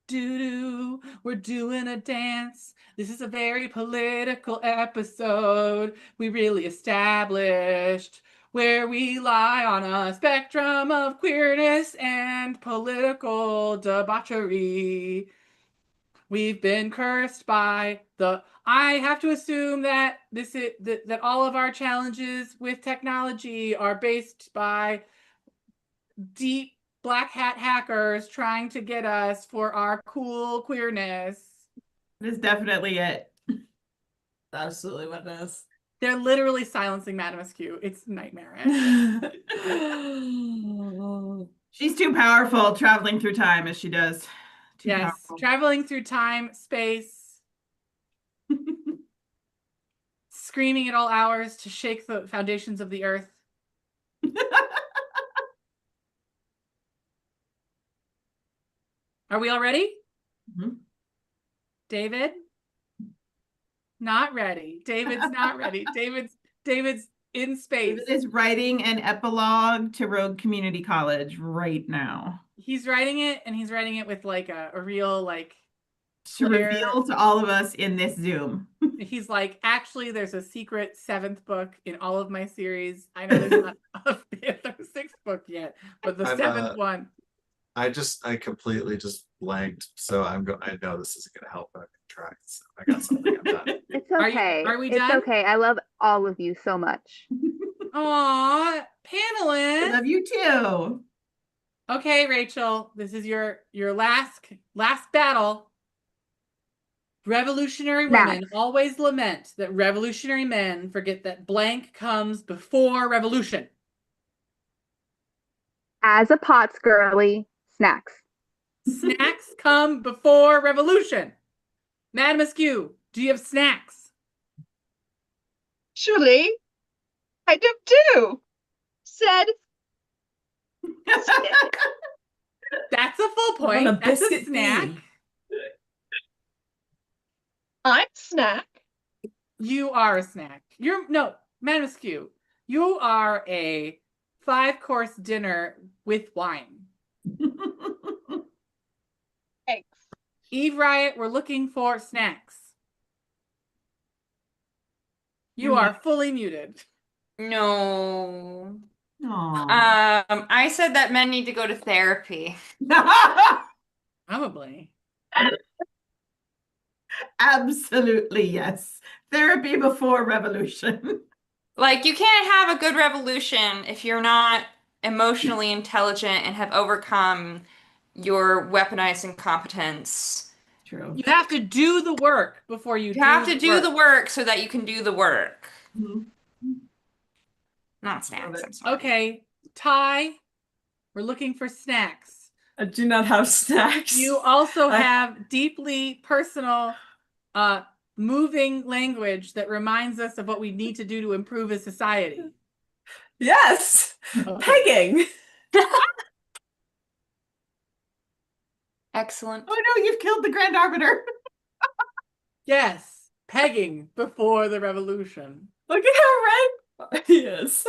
Doo-doo, we're doing a dance. This is a very political episode. We really established where we lie on a spectrum of queerness and political debauchery. We've been cursed by I have to assume that that all of our challenges with technology are based by deep black hat hackers trying to get us for our cool queerness. It is definitely it. Absolutely what it is. They're literally silencing Madame Askew. It's nightmarish. She's too powerful traveling through time as she does. Too Yes, powerful. traveling through time, space, screaming at all hours to shake the foundations of the earth. Are we all ready? Mhm. David? Not ready. David's not ready. David's in space. David is writing an epilogue to Rogue Community College right now. He's writing it, and he's writing it with like a real like to reveal to all of us in this Zoom. He's like, actually, there's a secret 7th book in all of my series. I know there's not a 5th or 6th book yet, but the 7th one. I completely just blanked, so I know this isn't gonna help, but I can try. So I got something. I'm done. It's okay. Are we it's done? okay. I love all of you so much. Aw, panelists. I love you too. Okay, Rachel, this is your last battle. Revolutionary women always lament that revolutionary men forget that blank comes before revolution. As a Potts girly, snacks. Snacks come before revolution. Madame Askew, do you have snacks? Surely, I do. Said. That's a full point. On a That's a biscuit snack. theme. I'm snack. You are a snack. Madame Askew, you are a 5-course dinner with wine. Thanks. Eve Riot, we're looking for snacks. You are fully muted. No. Aw. I said that men need to go to therapy. Probably. Absolutely, yes. Therapy before revolution. Like, you can't have a good revolution if you're not emotionally intelligent and have overcome your weaponized incompetence. True. You have to do the work before you have to do the work so that you can do the work. Mhm. Not snacks, I'm sorry. Okay, Ty, we're looking for snacks. I do not have snacks. You also have deeply personal, moving language that reminds us of what we need to do to improve as society. Yes, pegging. Excellent. Oh no, you've killed the Grand Arbiter. Yes, pegging before the revolution. Look at how red he is.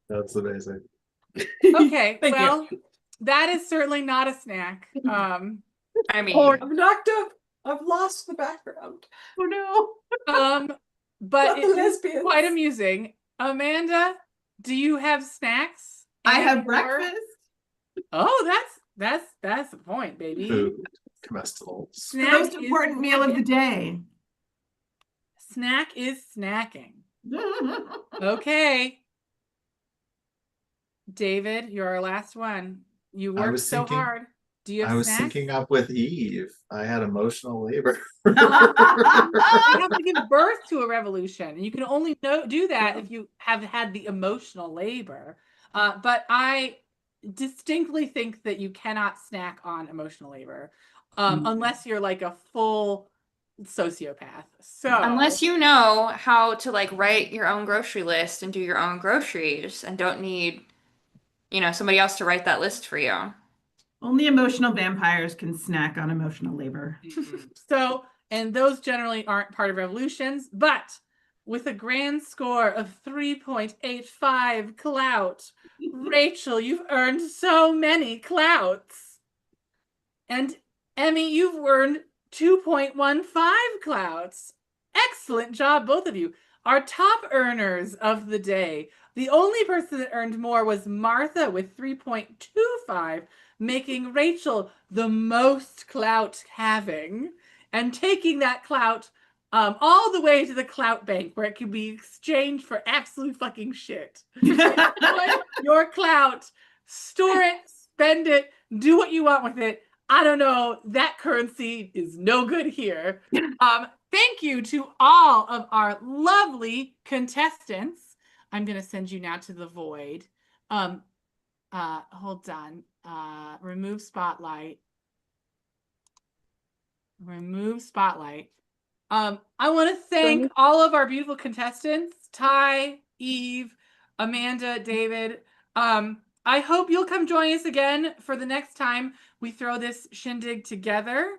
That's amazing. Okay, Thank well, you. that is certainly not a snack. I mean, I'm knocked up. I've lost the background. Oh no. But Not it the is lesbians. quite amusing. Amanda, do you have snacks? I have And/or- breakfast. Oh, that's the point, baby. Food, comestibles. The Snack most is important meal of the day. Snack is snacking. Okay. David, you're our last one. You worked so hard. Do you have I was snacks? syncing up with Eve. I had emotional labor. You have to give birth to a revolution, and you can only do that if you have had the emotional labor. But I distinctly think that you cannot snack on emotional labor unless you're like a full sociopath. So Unless you know how to like write your own grocery list and do your own groceries and don't need, somebody else to write that list for you. Only emotional vampires can snack on emotional labor. So, and those generally aren't part of revolutions, but with a grand score of 3.85 clout, Rachel, you've earned so many clouts. And Emmy, you've earned 2.15 clouts. Excellent job, both of you. Our top earners of the day. The only person that earned more was Martha with 3.25, making Rachel the most clout having, and taking that clout all the way to the clout bank where it can be exchanged for absolute fucking shit. Enjoy your clout, store it, spend it, do what you want with it. I don't know, that currency is no good here. Thank you to all of our lovely contestants. I'm going to send you now to the void. Hold on. Remove spotlight. Remove spotlight. I want to thank all of our beautiful contestants, Ty, Eve, Amanda, David. I hope you'll come join us again for the next time we throw this shindig together.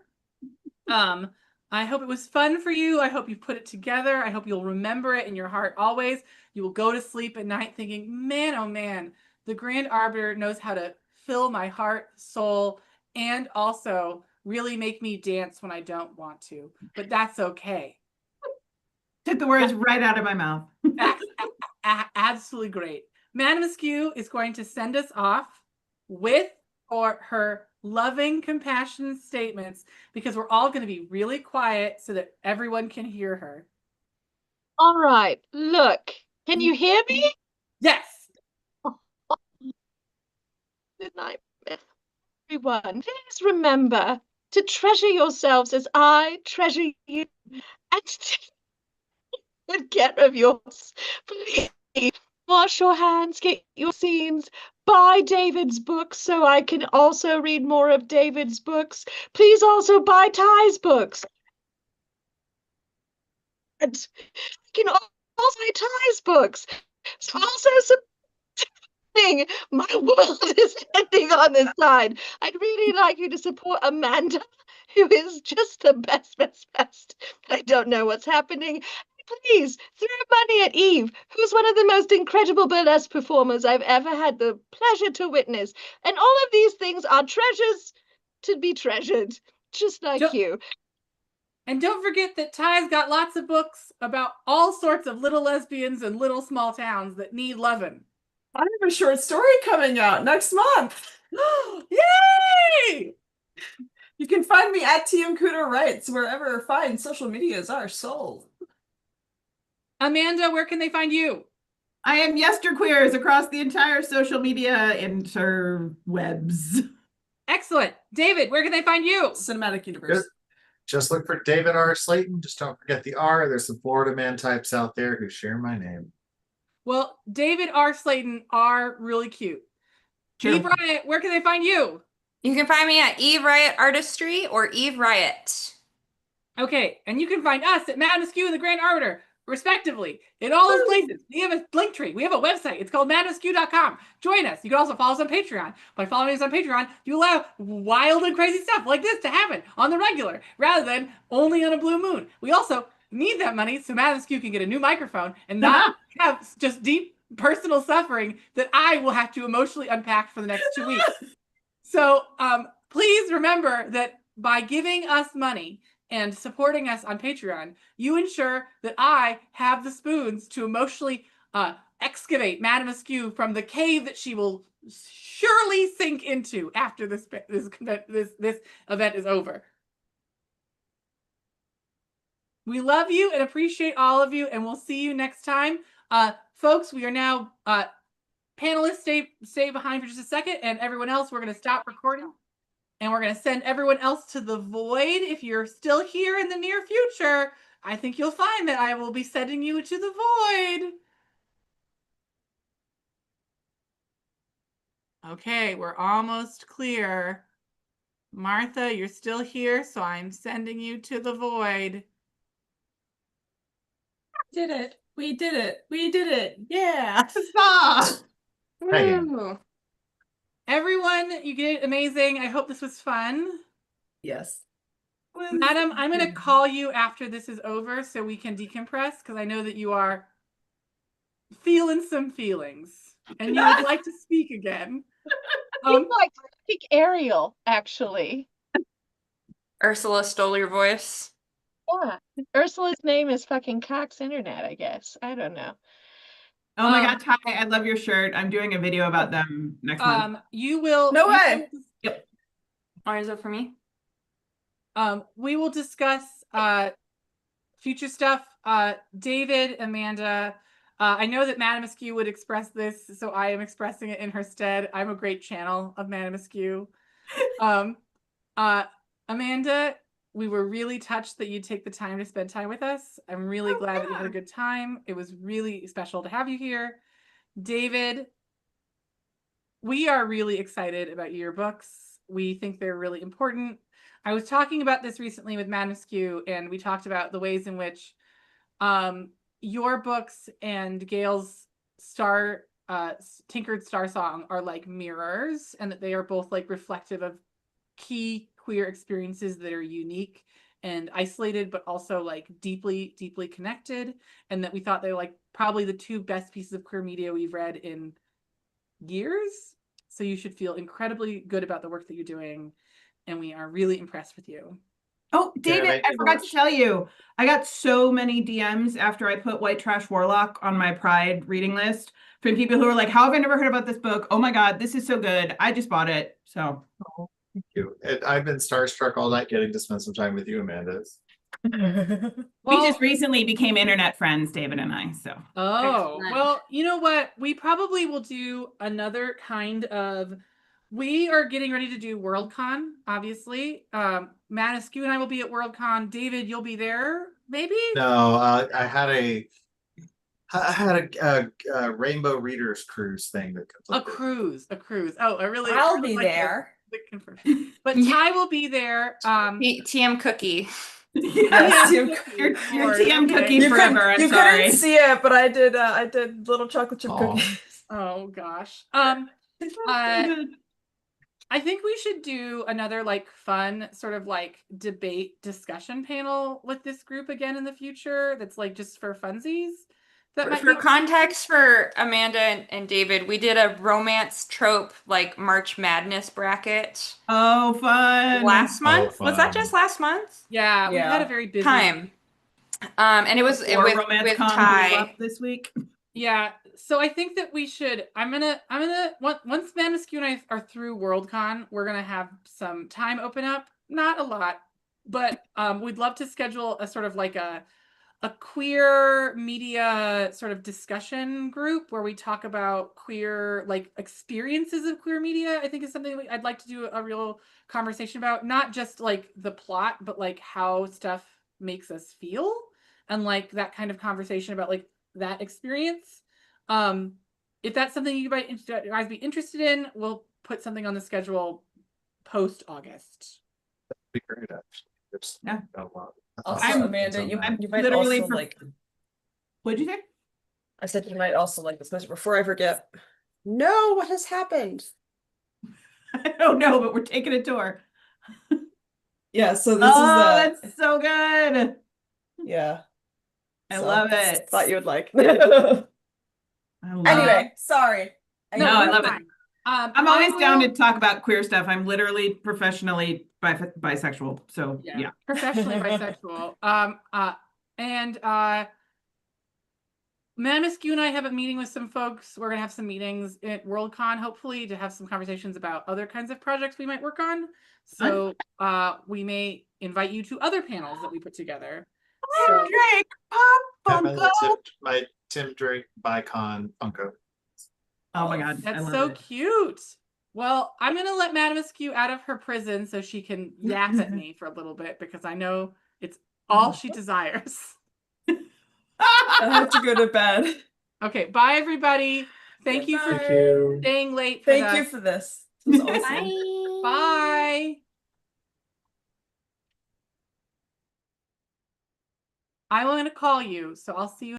I hope it was fun for you. I hope you put it together. I hope you'll remember it in your heart always. You will go to sleep at night thinking, man, oh man, the Grand Arbiter knows how to fill my heart, soul, and also really make me dance when I don't want to. But that's okay. Took the words right out of my mouth. Absolutely great. Madame Askew is going to send us off with her loving, compassionate statements because we're all going to be really quiet so that everyone can hear her. All right. Look, can you hear me? Yes. Good night, everyone. Please remember to treasure yourselves as I treasure you and take good care of yours. Please wash your hands, get your scenes, buy David's books so I can also read more of David's books. Please also buy Ty's books. And you can also buy Ty's books. It's also something my world is ending on this side. I'd really like you to support Amanda, who is just the best. I don't know what's happening. Please throw money at Eve, who's one of the most incredible burlesque performers I've ever had the pleasure to witness. And all of these things are treasures to be treasured, just like you. And don't forget that Ty's got lots of books about all sorts of little lesbians and little small towns that need loving. I have a short story coming out next month. Yay! You can find me at TM Cooter Writes, wherever fine social medias are sold. Amanda, where can they find you? I am Yesterqueers across the entire social media interwebs. Excellent. David, where can they find you? Cinematic Universe. Just look for David R. Slayton. Just don't forget the R. There's some Florida man types out there who share my name. Well, David R. Slayton are really cute. Sure. Eve Riot, where can they find you? You can find me at Eve Riot Artistry or Eve Riot. Okay, and you can find us at Madame Askew and the Grand Arbiter, respectively, in all those places. We have a link tree. We have a website. It's called madameskew.com. Join us. You can also follow us on Patreon. By following us on Patreon, you allow wild and crazy stuff like this to happen on the regular, rather than only on a blue moon. We also need that money so Madame Askew can get a new microphone and not have just deep personal suffering that I will have to emotionally unpack for the next 2 weeks. So please remember that by giving us money and supporting us on Patreon, you ensure that I have the spoons to emotionally excavate Madame Askew from the cave that she will surely sink into after this event is over. We love you and appreciate all of you, and we'll see you next time. Folks, we are now panelists stay behind for just a second, and everyone else, we're going to stop recording. And we're going to send everyone else to the void. If you're still here in the near future, I think you'll find that I will be sending you to the void. Okay, we're almost clear. Martha, you're still here, so I'm sending you to the void. Did it. We did it. We did it. Yeah. Huzzah! Woo. Everyone, you did amazing. I hope this was fun. Yes. Madam, I'm going to call you after this is over so we can decompress, because I know that you are feeling some feelings and you would like to speak again. You'd like to speak Ariel, actually. Ursula stole your voice. Yeah. Ursula's name is fucking Cox Internet, I guess. I don't know. Oh my God, Ty, I love your shirt. I'm doing a video about them next month. You will. No way. Yep. Or is it for me? We will discuss future stuff. David, Amanda, I know that Madame Askew would express this, so I am expressing it in her stead. I'm a great channel of Madame Askew. Amanda, we were really touched that you'd take the time to spend time with us. I'm really glad that you had a good time. It was really special to have you here. David, we are really excited about your books. We think they're really important. I was talking about this recently with Madame Askew, and we talked about the ways in which your books and Gail's Tinkered Star Song are like mirrors, and that they are both like reflective of key queer experiences that are unique and isolated, but also like deeply, deeply connected. And that we thought they were like probably the two best pieces of queer media we've read in years. So you should feel incredibly good about the work that you're doing. And we are really impressed with you. Oh, David, I forgot to tell you, I got so many DMs after I put White Trash Warlock on my Pride reading list from people who are like, how have I never heard about this book? Oh my God, this is so good. I just bought it. So. Oh, thank you. I've been starstruck all night getting to spend some time with you, Amanda. We just recently became internet friends, David and I. So. Oh, Excellent. well, you know what? We probably will do another kind of. We are getting ready to do Worldcon, obviously. Matt Askew and I will be at Worldcon. David, you'll be there, maybe? No, I had a Rainbow Readers Cruise thing that A cruise. Oh, I'll be there. But Ty will be there. TM Cookie. Yes, your TM cookie forever. I'm you sorry. couldn't see it, but I did little chocolate chip cookies. Oh gosh. I think we should do another like fun sort of like debate discussion panel with this group again in the future. That's like just for funsies. For context for Amanda and David, we did a romance trope like March Madness bracket. Oh, fun. Last month? Oh, Was that fun. just last month? Yeah, we had a very busy time. And it was with Ty this week. Yeah, so I think that we should. I'm gonna once Madame Askew and I are through Worldcon, we're gonna have some time open up. Not a lot, but we'd love to schedule a sort of like a queer media sort of discussion group where we talk about queer like experiences of queer media. I think is something I'd like to do a real conversation about, not just like the plot, but like how stuff makes us feel, and like that kind of conversation about like that experience. If that's something you guys be interested in, we'll put something on the schedule post August. That'd be great, actually. Yeah. Also, Amanda, you might literally also like. What'd you say? I said you might also like this. Before I forget. No, what has happened? I don't know, but we're taking a tour. Yeah, so this is that's so good. Yeah. I love it. Thought you would like. Anyway, sorry. No, I love it. Fine. I'm always down to talk about queer stuff. I'm literally professionally bisexual. So yeah. Professionally bisexual. And Madame Askew and I have a meeting with some folks. We're gonna have some meetings at Worldcon, hopefully, to have some conversations about other kinds of projects we might work on. So we may invite you to other panels that we put together. Tim Drake, Pop Funko. My Tim Drake Bicon Funko. Oh my God, I That's love so it. cute. Well, I'm gonna let Madame Askew out of her prison so she can yap at me for a little bit because I know it's all she desires. I have to go to bed. Okay, bye everybody. Thank you for Goodbye. staying late for Thank you this. for this. This was awesome. Bye. Bye. I'm going to call you, so I'll see you.